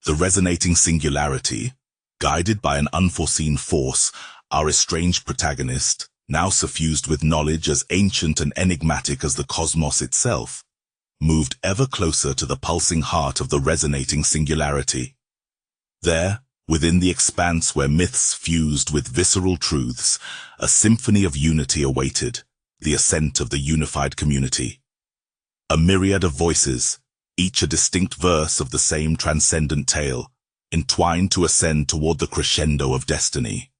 The resonating singularity, guided by an unforeseen force, our estranged protagonist, now suffused with knowledge as ancient and enigmatic as the cosmos itself, moved ever closer to the pulsing heart of the resonating singularity. There, within the expanse where myths fused with visceral truths, a symphony of unity awaited, the ascent of the unified community. A myriad of voices, each a distinct verse of the same transcendent tale, entwined to ascend toward the crescendo of destiny.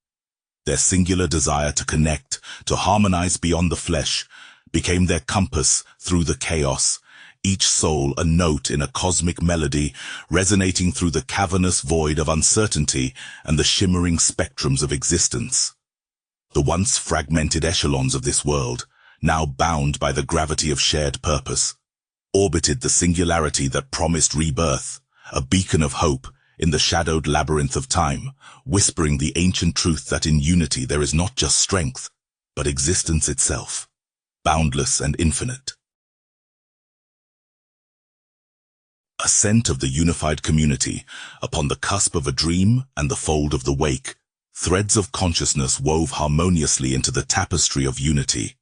Their singular desire to connect, to harmonize beyond the flesh, became their compass through the chaos, each soul a note in a cosmic melody, resonating through the cavernous void of uncertainty and the shimmering spectrums of existence. The once fragmented echelons of this world, now bound by the gravity of shared purpose, orbited the singularity that promised rebirth, a beacon of hope in the shadowed labyrinth of time, whispering the ancient truth that in unity there is not just strength, but existence itself, boundless and infinite. Ascent of the unified community, upon the cusp of a dream and the fold of the wake, threads of consciousness wove harmoniously into the tapestry of unity.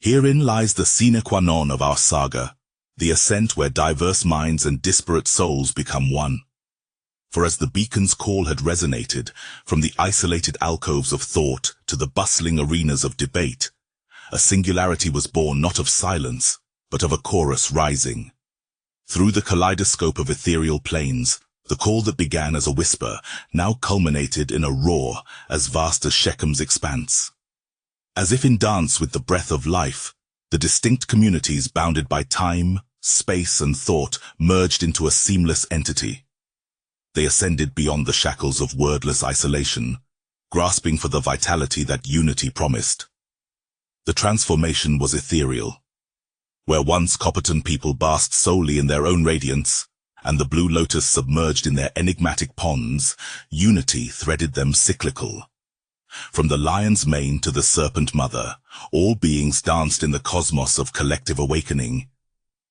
Herein lies the sine qua non of our saga, the ascent where diverse minds and disparate souls become one. For as the beacon's call had resonated, from the isolated alcoves of thought to the bustling arenas of debate, a singularity was born not of silence, but of a chorus rising. Through the kaleidoscope of ethereal planes, the call that began as a whisper now culminated in a roar as vast as Shechem's expanse. As if in dance with the breath of life, the distinct communities bounded by time, space, and thought merged into a seamless entity. They ascended beyond the shackles of wordless isolation, grasping for the vitality that unity promised. The transformation was ethereal. Where once Copperton people basked solely in their own radiance, and the blue lotus submerged in their enigmatic ponds, unity threaded them cyclical. From the lion's mane to the serpent mother, all beings danced in the cosmos of collective awakening.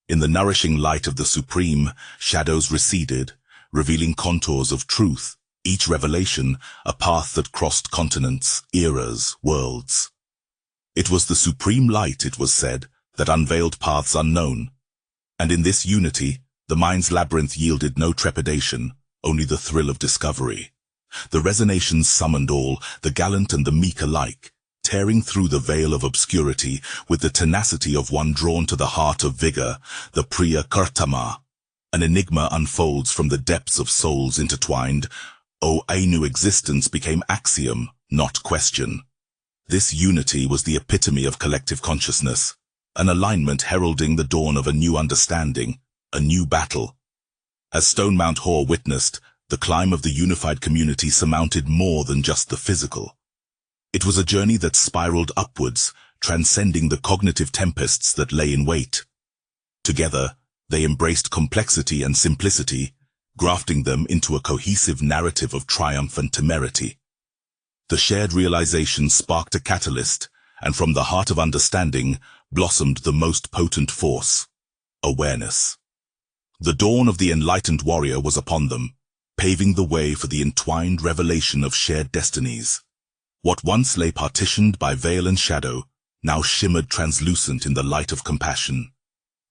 In the nourishing light of the supreme, shadows receded, revealing contours of truth, each revelation a path that crossed continents, eras, worlds. It was the supreme light, it was said, that unveiled paths unknown. And in this unity, the mind's labyrinth yielded no trepidation, only the thrill of discovery. The resonations summoned all, the gallant and the meek alike, tearing through the veil of obscurity with the tenacity of one drawn to the heart of vigor, the Priya Kartama. An enigma unfolds from the depths of souls intertwined. O Ainu existence became axiom, not question. This unity was the epitome of collective consciousness, an alignment heralding the dawn of a new understanding, a new battle. As Stone Mount Hor witnessed, the climb of the unified community surmounted more than just the physical. It was a journey that spiraled upwards, transcending the cognitive tempests that lay in wait. Together, they embraced complexity and simplicity, grafting them into a cohesive narrative of triumph and temerity. The shared realization sparked a catalyst, and from the heart of understanding blossomed the most potent force. awareness. The dawn of the enlightened warrior was upon them, paving the way for the entwined revelation of shared destinies. What once lay partitioned by veil and shadow now shimmered translucent in the light of compassion.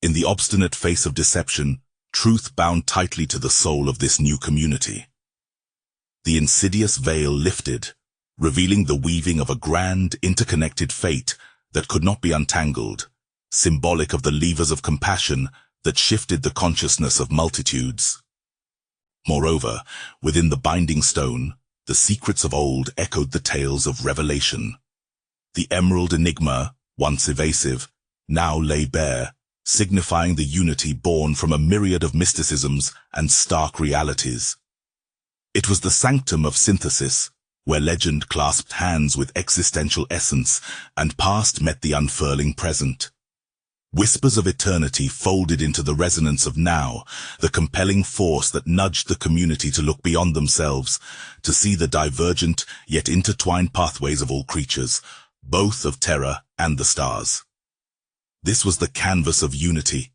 In the obstinate face of deception, truth bound tightly to the soul of this new community. The insidious veil lifted, revealing the weaving of a grand, interconnected fate that could not be untangled, symbolic of the levers of compassion that shifted the consciousness of multitudes. Moreover, within the binding stone, the secrets of old echoed the tales of revelation. The emerald enigma, once evasive, now lay bare, signifying the unity born from a myriad of mysticisms and stark realities. It was the sanctum of synthesis, where legend clasped hands with existential essence and past met the unfurling present. Whispers of eternity folded into the resonance of now, the compelling force that nudged the community to look beyond themselves, to see the divergent yet intertwined pathways of all creatures, both of terror and the stars. This was the canvas of unity,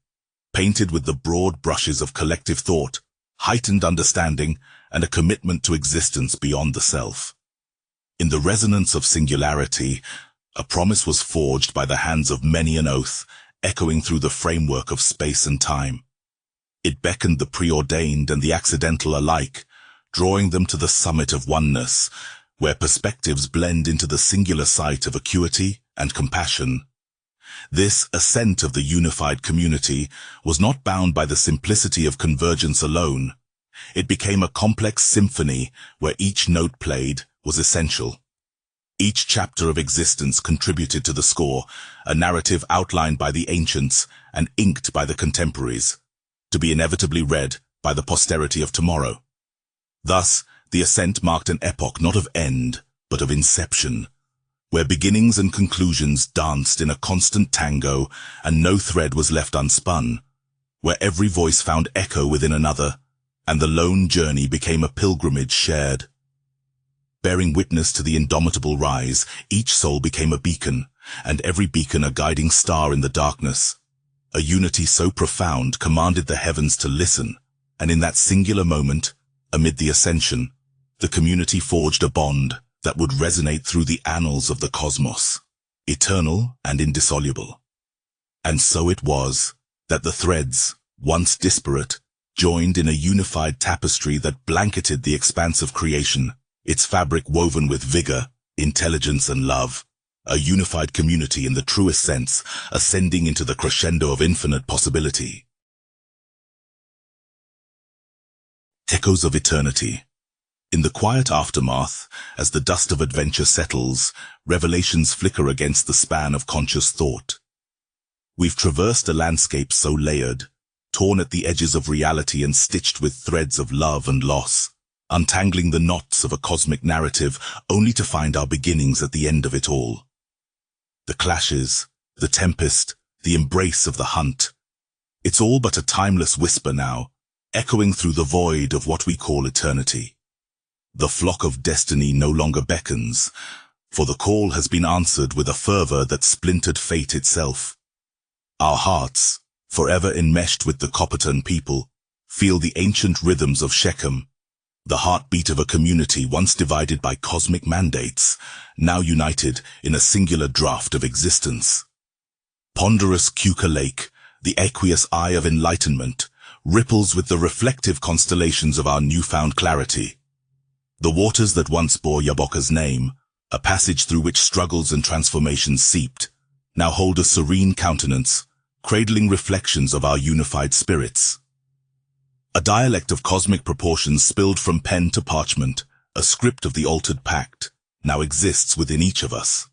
painted with the broad brushes of collective thought, heightened understanding, and a commitment to existence beyond the self. In the resonance of singularity, a promise was forged by the hands of many an oath, echoing through the framework of space and time. It beckoned the preordained and the accidental alike, drawing them to the summit of oneness, where perspectives blend into the singular sight of acuity and compassion. This ascent of the unified community was not bound by the simplicity of convergence alone. It became a complex symphony where each note played was essential. Each chapter of existence contributed to the score, a narrative outlined by the ancients and inked by the contemporaries, to be inevitably read by the posterity of tomorrow. Thus, the ascent marked an epoch not of end, but of inception, where beginnings and conclusions danced in a constant tango and no thread was left unspun, where every voice found echo within another, and the lone journey became a pilgrimage shared. Bearing witness to the indomitable rise, each soul became a beacon, and every beacon a guiding star in the darkness. A unity so profound commanded the heavens to listen, and in that singular moment, amid the ascension, the community forged a bond that would resonate through the annals of the cosmos, eternal and indissoluble. And so it was that the threads, once disparate, joined in a unified tapestry that blanketed the expanse of creation, its fabric woven with vigor, intelligence, and love, a unified community in the truest sense, ascending into the crescendo of infinite possibility. Echoes of eternity. In the quiet aftermath, as the dust of adventure settles, revelations flicker against the span of conscious thought. We've traversed a landscape so layered, torn at the edges of reality and stitched with threads of love and loss, untangling the knots of a cosmic narrative only to find our beginnings at the end of it all. The clashes, the tempest, the embrace of the hunt. It's all but a timeless whisper now, echoing through the void of what we call eternity. The flock of destiny no longer beckons, for the call has been answered with a fervor that splintered fate itself. Our hearts, forever enmeshed with the Copperton people, feel the ancient rhythms of Shechem, the heartbeat of a community once divided by cosmic mandates, now united in a singular draught of existence. Ponderous Keuka Lake, the aqueous eye of enlightenment, ripples with the reflective constellations of our newfound clarity. The waters that once bore Yaboka's name, a passage through which struggles and transformations seeped, now hold a serene countenance, cradling reflections of our unified spirits. A dialect of cosmic proportions spilled from pen to parchment, a script of the altered pact, now exists within each of us.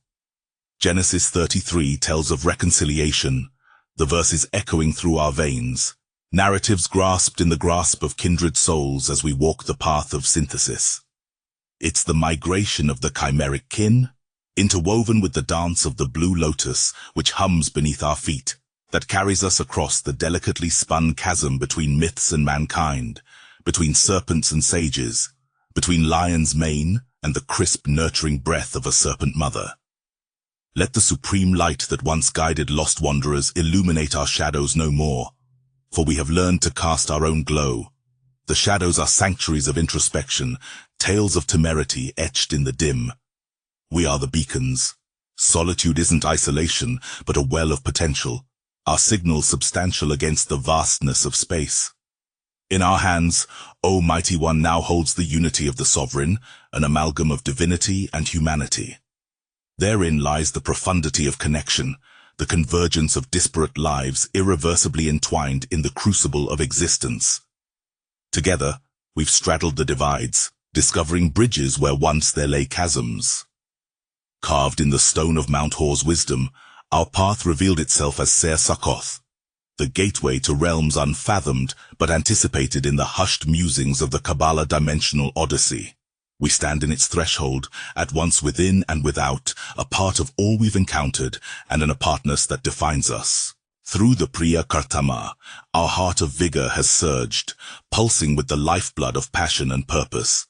Genesis 33 tells of reconciliation, the verses echoing through our veins, narratives grasped in the grasp of kindred souls as we walk the path of synthesis. It's the migration of the chimeric kin, interwoven with the dance of the blue lotus which hums beneath our feet, that carries us across the delicately spun chasm between myths and mankind, between serpents and sages, between lion's mane and the crisp nurturing breath of a serpent mother. Let the supreme light that once guided lost wanderers illuminate our shadows no more, for we have learned to cast our own glow. The shadows are sanctuaries of introspection, tales of temerity etched in the dim. We are the beacons. Solitude isn't isolation, but a well of potential, our signal substantial against the vastness of space. In our hands, O Mighty One now holds the unity of the sovereign, an amalgam of divinity and humanity. Therein lies the profundity of connection, the convergence of disparate lives irreversibly entwined in the crucible of existence. Together, we've straddled the divides, discovering bridges where once there lay chasms. Carved in the stone of Mount Hor's wisdom, our path revealed itself as Ser Sakoth, the gateway to realms unfathomed but anticipated in the hushed musings of the Kabbalah dimensional odyssey. We stand in its threshold, at once within and without, a part of all we've encountered and an apartness that defines us. Through the Priya Kartama, our heart of vigor has surged, pulsing with the lifeblood of passion and purpose.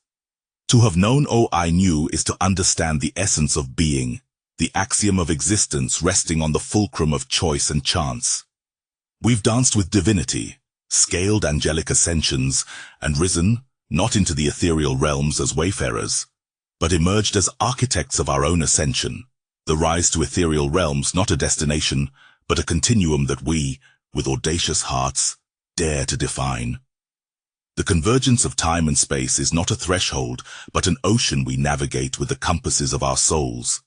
To have known I knew is to understand the essence of being, the axiom of existence resting on the fulcrum of choice and chance. We've danced with divinity, scaled angelic ascensions, and risen, not into the ethereal realms as wayfarers, but emerged as architects of our own ascension. The rise to ethereal realms not a destination, but a continuum that we, with audacious hearts, dare to define. The convergence of time and space is not a threshold, but an ocean we navigate with the compasses of our souls.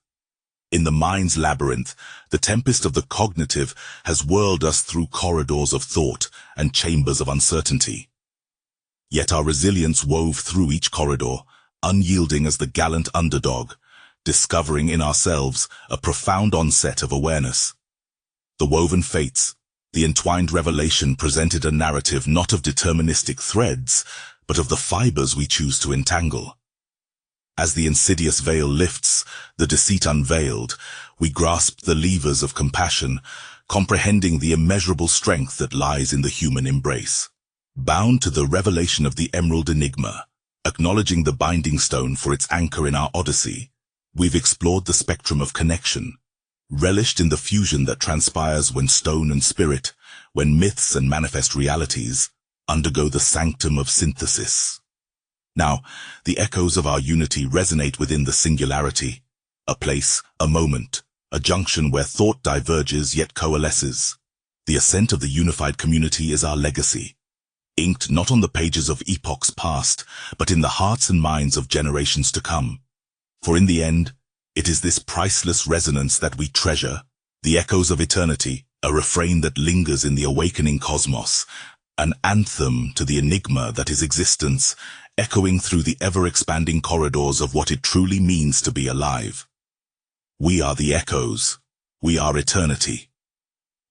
In the mind's labyrinth, the tempest of the cognitive has whirled us through corridors of thought and chambers of uncertainty. Yet our resilience wove through each corridor, unyielding as the gallant underdog, discovering in ourselves a profound onset of awareness. The woven fates, the entwined revelation presented a narrative not of deterministic threads, but of the fibers we choose to entangle. As the insidious veil lifts, the deceit unveiled, we grasp the levers of compassion, comprehending the immeasurable strength that lies in the human embrace. Bound to the revelation of the emerald enigma, acknowledging the binding stone for its anchor in our odyssey, we've explored the spectrum of connection, relished in the fusion that transpires when stone and spirit, when myths and manifest realities, undergo the sanctum of synthesis. Now, the echoes of our unity resonate within the singularity, a place, a moment, a junction where thought diverges yet coalesces. The ascent of the unified community is our legacy, inked not on the pages of epochs past, but in the hearts and minds of generations to come. For in the end, it is this priceless resonance that we treasure, the echoes of eternity, a refrain that lingers in the awakening cosmos, an anthem to the enigma that is existence, echoing through the ever-expanding corridors of what it truly means to be alive. We are the echoes. We are eternity.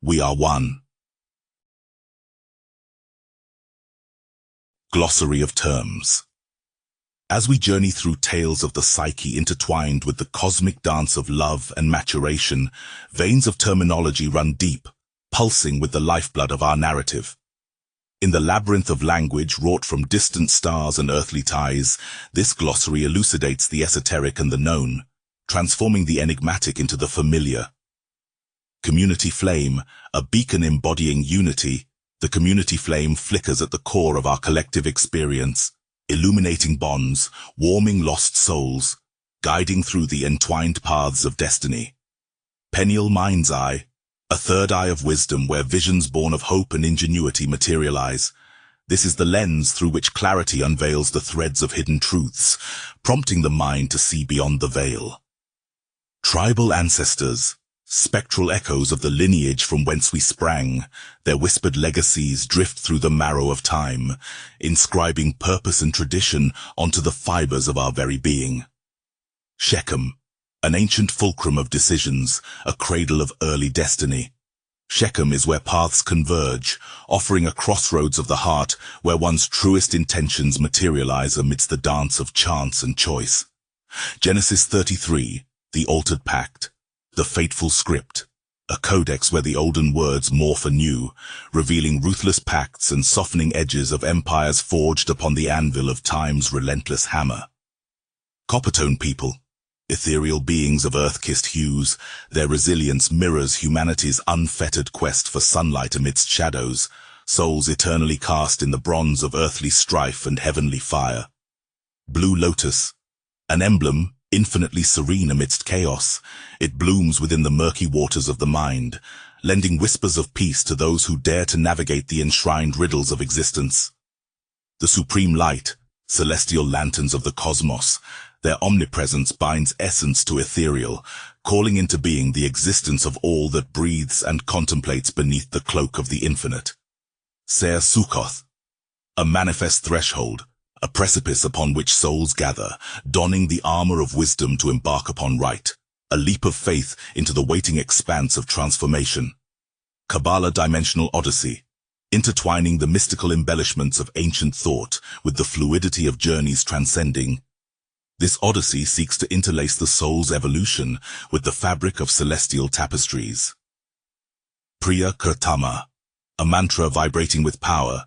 We are one. Glossary of terms. As we journey through tales of the psyche intertwined with the cosmic dance of love and maturation, veins of terminology run deep, pulsing with the lifeblood of our narrative. In the labyrinth of language wrought from distant stars and earthly ties, this glossary elucidates the esoteric and the known, transforming the enigmatic into the familiar. Community flame, a beacon embodying unity, the community flame flickers at the core of our collective experience, illuminating bonds, warming lost souls, guiding through the entwined paths of destiny. Penial mind's eye, a third eye of wisdom where visions born of hope and ingenuity materialize. This is the lens through which clarity unveils the threads of hidden truths, prompting the mind to see beyond the veil. Tribal ancestors, spectral echoes of the lineage from whence we sprang, their whispered legacies drift through the marrow of time, inscribing purpose and tradition onto the fibers of our very being. Shechem, an ancient fulcrum of decisions, a cradle of early destiny. Shechem is where paths converge, offering a crossroads of the heart where one's truest intentions materialize amidst the dance of chance and choice. Genesis 33, the altered pact, the fateful script, a codex where the olden words morph anew, revealing ruthless pacts and softening edges of empires forged upon the anvil of time's relentless hammer. Coppertone people, ethereal beings of earth-kissed hues, their resilience mirrors humanity's unfettered quest for sunlight amidst shadows, souls eternally cast in the bronze of earthly strife and heavenly fire. Blue lotus, an emblem infinitely serene amidst chaos, it blooms within the murky waters of the mind, lending whispers of peace to those who dare to navigate the enshrined riddles of existence. The supreme light, celestial lanterns of the cosmos, their omnipresence binds essence to ethereal, calling into being the existence of all that breathes and contemplates beneath the cloak of the infinite. Ser Sukkoth, a manifest threshold, a precipice upon which souls gather, donning the armor of wisdom to embark upon right, a leap of faith into the waiting expanse of transformation. Kabbalah Dimensional Odyssey, intertwining the mystical embellishments of ancient thought with the fluidity of journeys transcending. This odyssey seeks to interlace the soul's evolution with the fabric of celestial tapestries. Priya Kirtama, a mantra vibrating with power,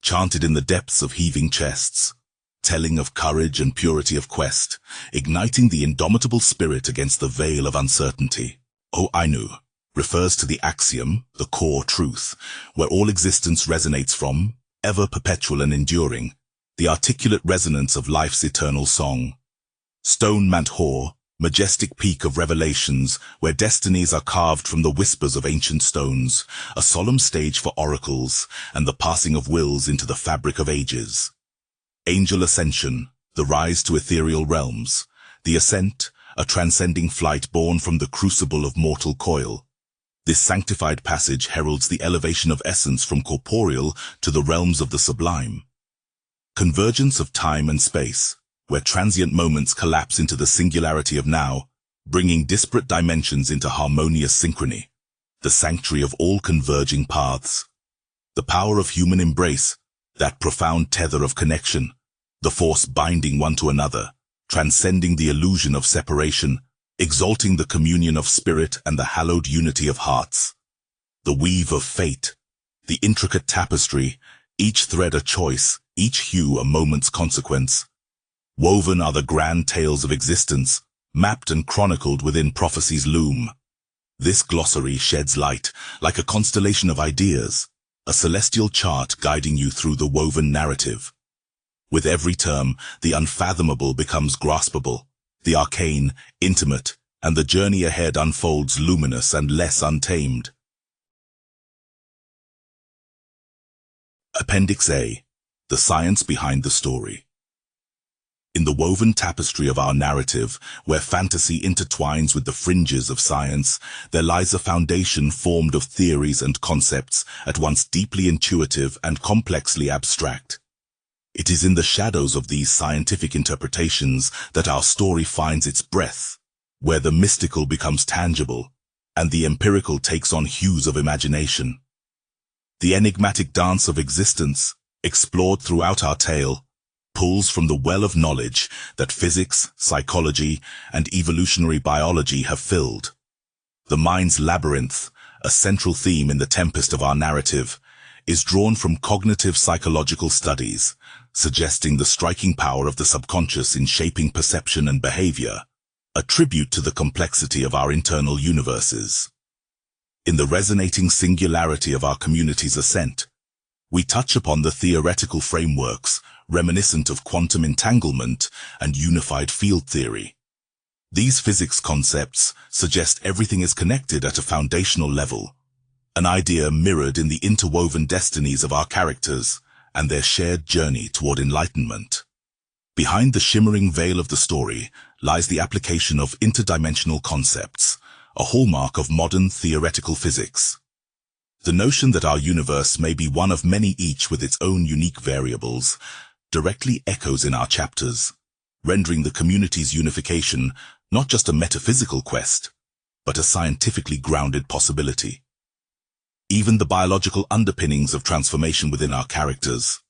chanted in the depths of heaving chests, telling of courage and purity of quest, igniting the indomitable spirit against the veil of uncertainty. O Ainu refers to the axiom, the core truth, where all existence resonates from, ever perpetual and enduring, the articulate resonance of life's eternal song. Stone Manthor, majestic peak of revelations, where destinies are carved from the whispers of ancient stones, a solemn stage for oracles, and the passing of wills into the fabric of ages. Angel Ascension, the rise to ethereal realms, the ascent, a transcending flight born from the crucible of mortal coil. This sanctified passage heralds the elevation of essence from corporeal to the realms of the sublime. Convergence of time and space, where transient moments collapse into the singularity of now, bringing disparate dimensions into harmonious synchrony, the sanctuary of all converging paths. The power of human embrace, that profound tether of connection, the force binding one to another, transcending the illusion of separation, exalting the communion of spirit and the hallowed unity of hearts. The weave of fate, the intricate tapestry, each thread a choice, each hue a moment's consequence. Woven are the grand tales of existence, mapped and chronicled within prophecy's loom. This glossary sheds light, like a constellation of ideas, a celestial chart guiding you through the woven narrative. With every term, the unfathomable becomes graspable, the arcane, intimate, and the journey ahead unfolds luminous and less untamed. Appendix A. The science behind the story. In the woven tapestry of our narrative, where fantasy intertwines with the fringes of science, there lies a foundation formed of theories and concepts at once deeply intuitive and complexly abstract. It is in the shadows of these scientific interpretations that our story finds its breath, where the mystical becomes tangible, and the empirical takes on hues of imagination. The enigmatic dance of existence, explored throughout our tale, pulls from the well of knowledge that physics, psychology, and evolutionary biology have filled. The mind's labyrinth, a central theme in the tempest of our narrative, is drawn from cognitive psychological studies, suggesting the striking power of the subconscious in shaping perception and behavior, a tribute to the complexity of our internal universes. In the resonating singularity of our community's ascent, we touch upon the theoretical frameworks reminiscent of quantum entanglement and unified field theory. These physics concepts suggest everything is connected at a foundational level, an idea mirrored in the interwoven destinies of our characters and their shared journey toward enlightenment. Behind the shimmering veil of the story lies the application of interdimensional concepts, a hallmark of modern theoretical physics. The notion that our universe may be one of many, each with its own unique variables, directly echoes in our chapters, rendering the community's unification not just a metaphysical quest, but a scientifically grounded possibility. Even the biological underpinnings of transformation within our characters,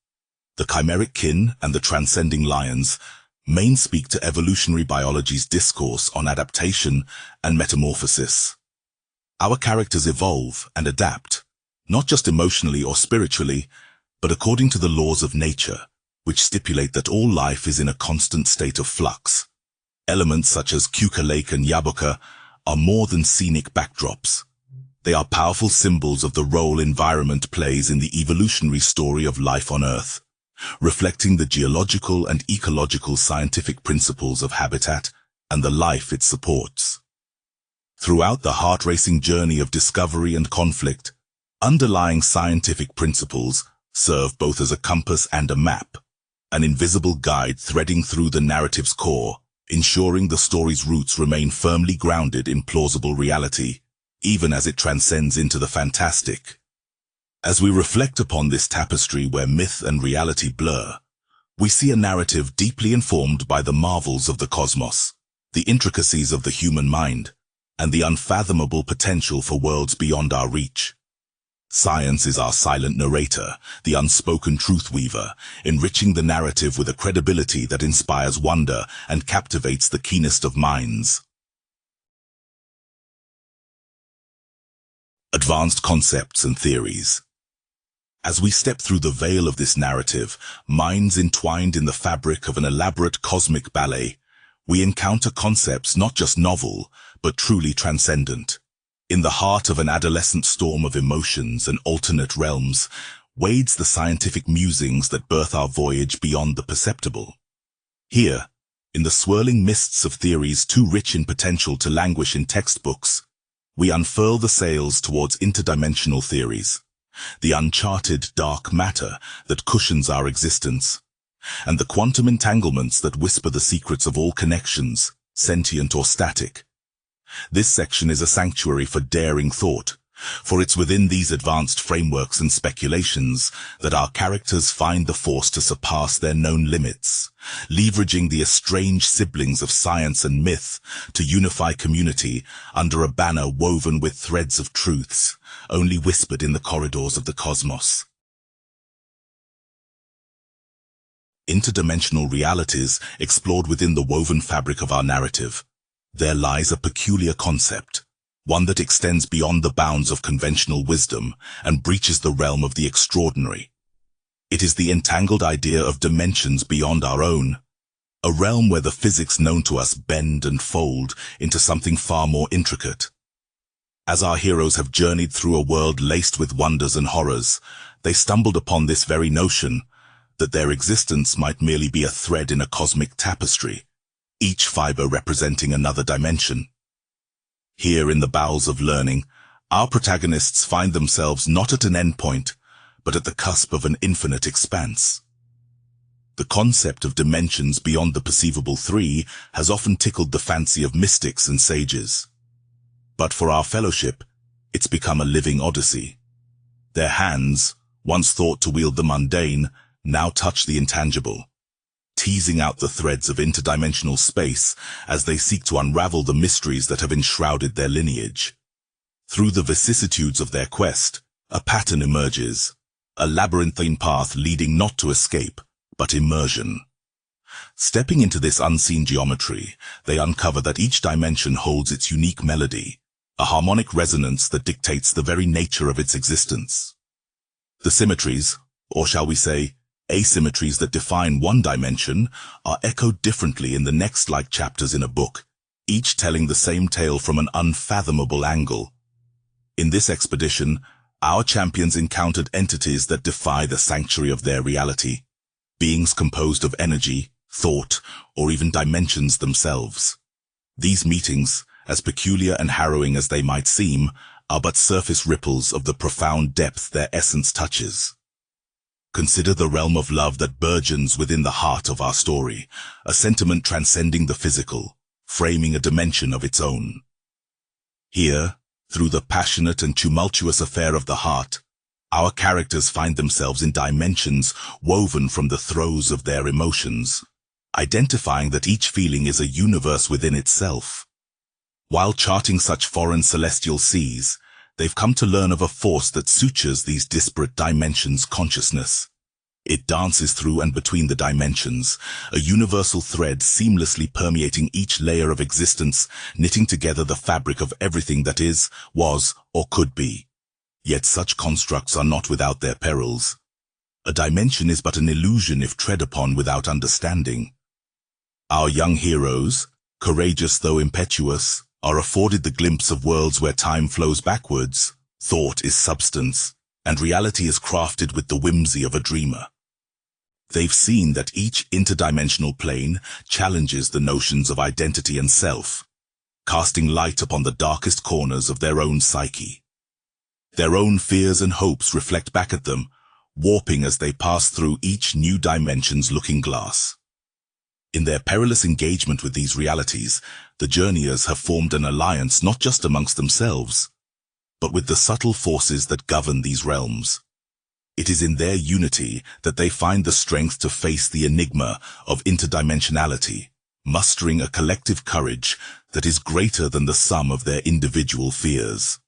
the chimeric kin and the transcending lions, main speak to evolutionary biology's discourse on adaptation and metamorphosis. Our characters evolve and adapt, not just emotionally or spiritually, but according to the laws of nature, which stipulate that all life is in a constant state of flux. Elements such as Kuka Lake and Yaakova are more than scenic backdrops. They are powerful symbols of the role environment plays in the evolutionary story of life on Earth, reflecting the geological and ecological scientific principles of habitat and the life it supports. Throughout the heart-racing journey of discovery and conflict, underlying scientific principles serve both as a compass and a map, an invisible guide threading through the narrative's core, ensuring the story's roots remain firmly grounded in plausible reality, even as it transcends into the fantastic. As we reflect upon this tapestry where myth and reality blur, we see a narrative deeply informed by the marvels of the cosmos, the intricacies of the human mind, and the unfathomable potential for worlds beyond our reach. Science is our silent narrator, the unspoken truth weaver, enriching the narrative with a credibility that inspires wonder and captivates the keenest of minds. Advanced concepts and theories. As we step through the veil of this narrative, minds entwined in the fabric of an elaborate cosmic ballet, we encounter concepts not just novel, but truly transcendent. In the heart of an adolescent storm of emotions and alternate realms, wades the scientific musings that birth our voyage beyond the perceptible. Here, in the swirling mists of theories too rich in potential to languish in textbooks, we unfurl the sails towards interdimensional theories, the uncharted dark matter that cushions our existence, and the quantum entanglements that whisper the secrets of all connections, sentient or static. This section is a sanctuary for daring thought, for it's within these advanced frameworks and speculations that our characters find the force to surpass their known limits, leveraging the estranged siblings of science and myth to unify community under a banner woven with threads of truths, only whispered in the corridors of the cosmos. Interdimensional realities explored within the woven fabric of our narrative. There lies a peculiar concept, one that extends beyond the bounds of conventional wisdom and breaches the realm of the extraordinary. It is the entangled idea of dimensions beyond our own, a realm where the physics known to us bend and fold into something far more intricate. As our heroes have journeyed through a world laced with wonders and horrors, they stumbled upon this very notion, that their existence might merely be a thread in a cosmic tapestry, each fiber representing another dimension. Here in the bowels of learning, our protagonists find themselves not at an endpoint, but at the cusp of an infinite expanse. The concept of dimensions beyond the perceivable three has often tickled the fancy of mystics and sages. But for our fellowship, it's become a living odyssey. Their hands, once thought to wield the mundane, now touch the intangible, teasing out the threads of interdimensional space as they seek to unravel the mysteries that have enshrouded their lineage. Through the vicissitudes of their quest, a pattern emerges, a labyrinthine path leading not to escape, but immersion. Stepping into this unseen geometry, they uncover that each dimension holds its unique melody, a harmonic resonance that dictates the very nature of its existence. The symmetries, or shall we say, asymmetries that define one dimension are echoed differently in the next, like chapters in a book, each telling the same tale from an unfathomable angle. In this expedition, our champions encountered entities that defy the sanctuary of their reality, beings composed of energy, thought, or even dimensions themselves. These meetings, as peculiar and harrowing as they might seem, are but surface ripples of the profound depth their essence touches. Consider the realm of love that burgeons within the heart of our story, a sentiment transcending the physical, framing a dimension of its own. Here, through the passionate and tumultuous affair of the heart, our characters find themselves in dimensions woven from the throes of their emotions, identifying that each feeling is a universe within itself. While charting such foreign celestial seas, they've come to learn of a force that sutures these disparate dimensions' consciousness. It dances through and between the dimensions, a universal thread seamlessly permeating each layer of existence, knitting together the fabric of everything that is, was, or could be. Yet such constructs are not without their perils. A dimension is but an illusion if tread upon without understanding. Our young heroes, courageous though impetuous, are afforded the glimpse of worlds where time flows backwards, Thought is substance, and reality is crafted with the whimsy of a dreamer. They've seen that each interdimensional plane challenges the notions of identity and self, casting light upon the darkest corners of their own psyche. Their own fears and hopes reflect back at them, warping as they pass through each new dimension's looking glass. In their perilous engagement with these realities, the journeyers have formed an alliance not just amongst themselves, but with the subtle forces that govern these realms. It is in their unity that they find the strength to face the enigma of interdimensionality, mustering a collective courage that is greater than the sum of their individual fears.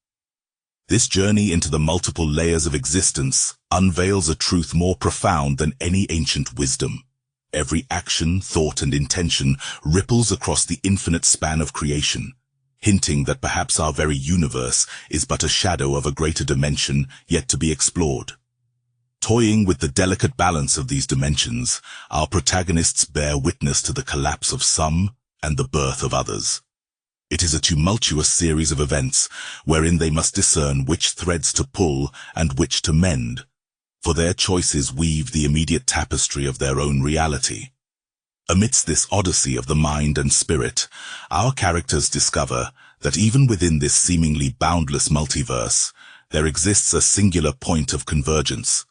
This journey into the multiple layers of existence unveils a truth more profound than any ancient wisdom. Every action, thought, and intention ripples across the infinite span of creation, hinting that perhaps our very universe is but a shadow of a greater dimension yet to be explored. Toying with the delicate balance of these dimensions, our protagonists bear witness to the collapse of some and the birth of others. It is a tumultuous series of events wherein they must discern which threads to pull and which to mend, for their choices weave the immediate tapestry of their own reality. Amidst this odyssey of the mind and spirit, our characters discover that even within this seemingly boundless multiverse, there exists a singular point of convergence,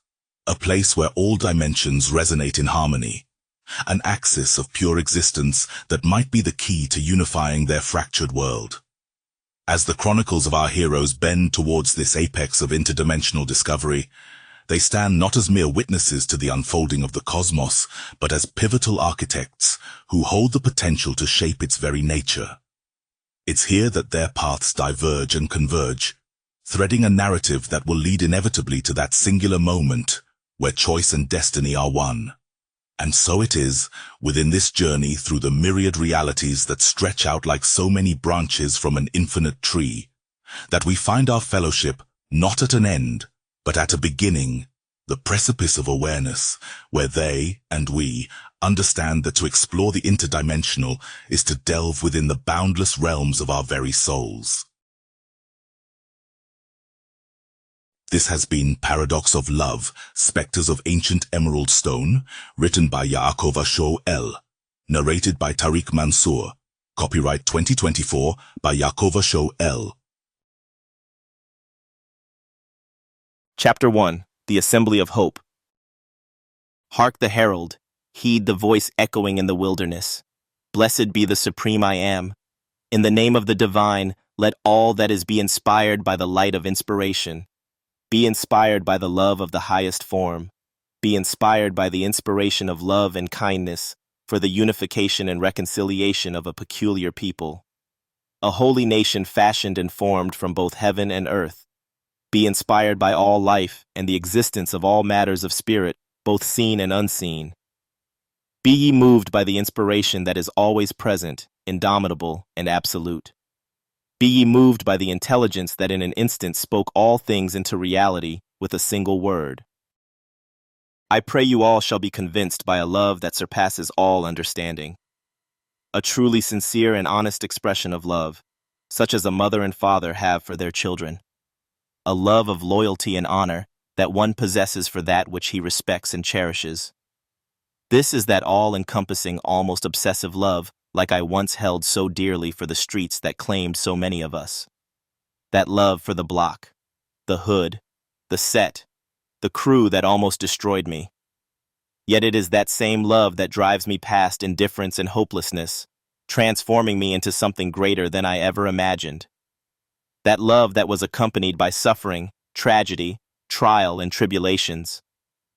a place where all dimensions resonate in harmony, an axis of pure existence that might be the key to unifying their fractured world. As the chronicles of our heroes bend towards this apex of interdimensional discovery, they stand not as mere witnesses to the unfolding of the cosmos, but as pivotal architects who hold the potential to shape its very nature. It's here that their paths diverge and converge, threading a narrative that will lead inevitably to that singular moment where choice and destiny are one. And so it is, within this journey through the myriad realities that stretch out like so many branches from an infinite tree, that we find our fellowship not at an end, but at a beginning, the precipice of awareness, where they and we understand that to explore the interdimensional is to delve within the boundless realms of our very souls. This has been Paradox of Love, Specters of Ancient Emerald Stone, written by Yaakova L. Narrated by Tariq Mansour. Copyright 2024 by Yaakova L. Chapter 1. The Assembly of Hope. Hark the herald, heed the voice echoing in the wilderness. Blessed be the supreme I am. In the name of the divine, let all that is be inspired by the light of inspiration. Be inspired by the love of the highest form. Be inspired by the inspiration of love and kindness for the unification and reconciliation of a peculiar people. A holy nation fashioned and formed from both heaven and earth. Be inspired by all life and the existence of all matters of spirit, both seen and unseen. Be ye moved by the inspiration that is always present, indomitable, and absolute. Be ye moved by the intelligence that in an instant spoke all things into reality with a single word. I pray you all shall be convinced by a love that surpasses all understanding. A truly sincere and honest expression of love, such as a mother and father have for their children. A love of loyalty and honor that one possesses for that which he respects and cherishes. This is that all-encompassing, almost obsessive love like I once held so dearly for the streets that claimed so many of us. That love for the block, the hood, the set, the crew that almost destroyed me. Yet it is that same love that drives me past indifference and hopelessness, transforming me into something greater than I ever imagined. That love that was accompanied by suffering, tragedy, trial, and tribulations.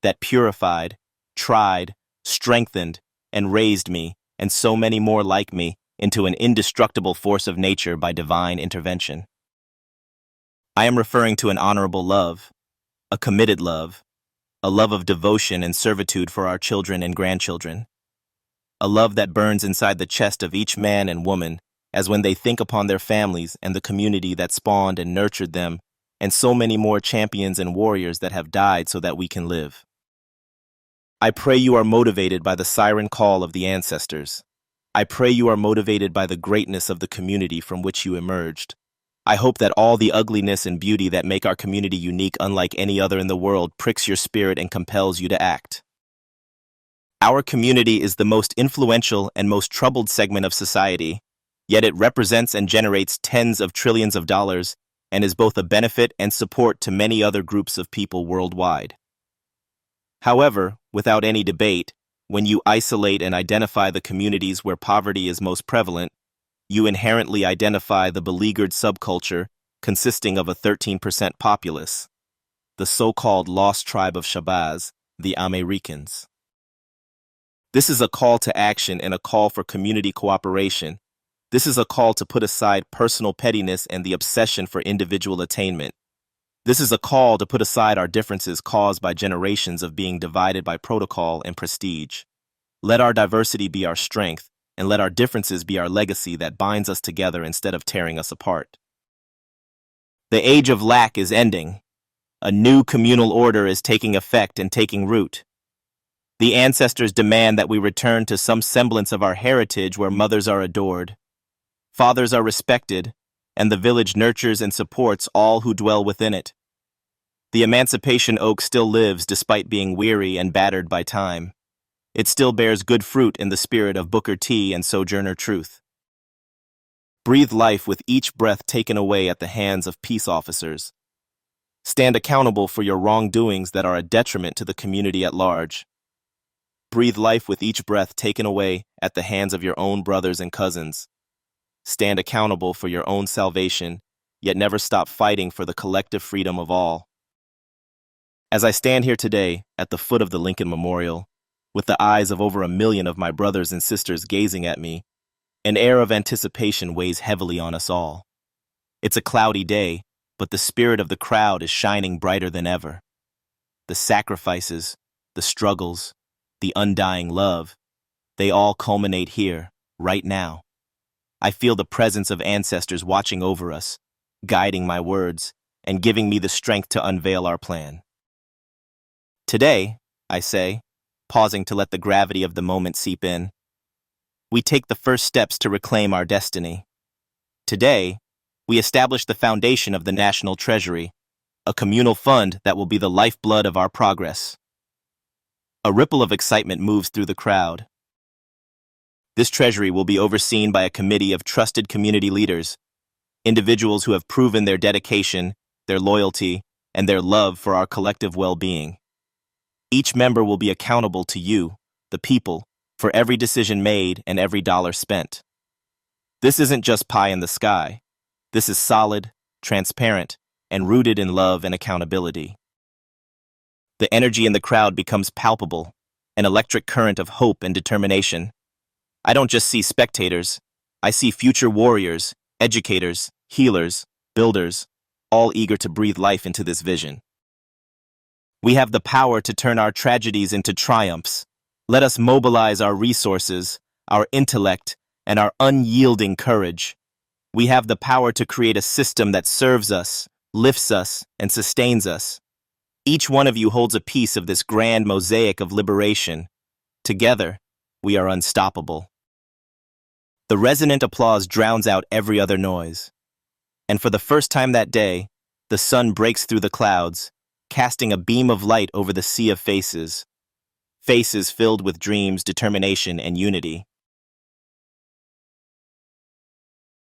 That purified, tried, strengthened, and raised me, and so many more like me, into an indestructible force of nature by divine intervention. I am referring to an honorable love, a committed love, a love of devotion and servitude for our children and grandchildren, a love that burns inside the chest of each man and woman, as when they think upon their families and the community that spawned and nurtured them, and so many more champions and warriors that have died so that we can live. I pray you are motivated by the siren call of the ancestors. I pray you are motivated by the greatness of the community from which you emerged. I hope that all the ugliness and beauty that make our community unique unlike any other in the world pricks your spirit and compels you to act. Our community is the most influential and most troubled segment of society, yet it represents and generates tens of trillions of dollars and is both a benefit and support to many other groups of people worldwide. However, without any debate, when you isolate and identify the communities where poverty is most prevalent, you inherently identify the beleaguered subculture consisting of a 13% populace, the so-called lost tribe of Shabazz, the Americans. This is a call to action and a call for community cooperation. This is a call to put aside personal pettiness and the obsession for individual attainment. This is a call to put aside our differences caused by generations of being divided by protocol and prestige. Let our diversity be our strength, and let our differences be our legacy that binds us together instead of tearing us apart. The age of lack is ending. A new communal order is taking effect and taking root. The ancestors demand that we return to some semblance of our heritage where mothers are adored, fathers are respected, and the village nurtures and supports all who dwell within it. The emancipation oak still lives despite being weary and battered by time. It still bears good fruit in the spirit of Booker T and Sojourner Truth. Breathe life with each breath taken away at the hands of peace officers. Stand accountable for your wrongdoings that are a detriment to the community at large. Breathe life with each breath taken away at the hands of your own brothers and cousins. Stand accountable for your own salvation, yet never stop fighting for the collective freedom of all. As I stand here today at the foot of the Lincoln Memorial, with the eyes of over 1 million of my brothers and sisters gazing at me, an air of anticipation weighs heavily on us all. It's a cloudy day, but the spirit of the crowd is shining brighter than ever. The sacrifices, the struggles, the undying love, they all culminate here, right now. I feel the presence of ancestors watching over us, guiding my words, and giving me the strength to unveil our plan. Today, I say, pausing to let the gravity of the moment seep in, we take the first steps to reclaim our destiny. Today, we establish the foundation of the National Treasury, a communal fund that will be the lifeblood of our progress. A ripple of excitement moves through the crowd. This treasury will be overseen by a committee of trusted community leaders, individuals who have proven their dedication, their loyalty, and their love for our collective well-being. Each member will be accountable to you, the people, for every decision made and every dollar spent. This isn't just pie in the sky. This is solid, transparent, and rooted in love and accountability. The energy in the crowd becomes palpable, an electric current of hope and determination. I don't just see spectators. I see future warriors, educators, healers, builders, all eager to breathe life into this vision. We have the power to turn our tragedies into triumphs. Let us mobilize our resources, our intellect, and our unyielding courage. We have the power to create a system that serves us, lifts us, and sustains us. Each one of you holds a piece of this grand mosaic of liberation. Together, we are unstoppable. The resonant applause drowns out every other noise. And for the first time that day, the sun breaks through the clouds, casting a beam of light over the sea of faces. Faces filled with dreams, determination, and unity.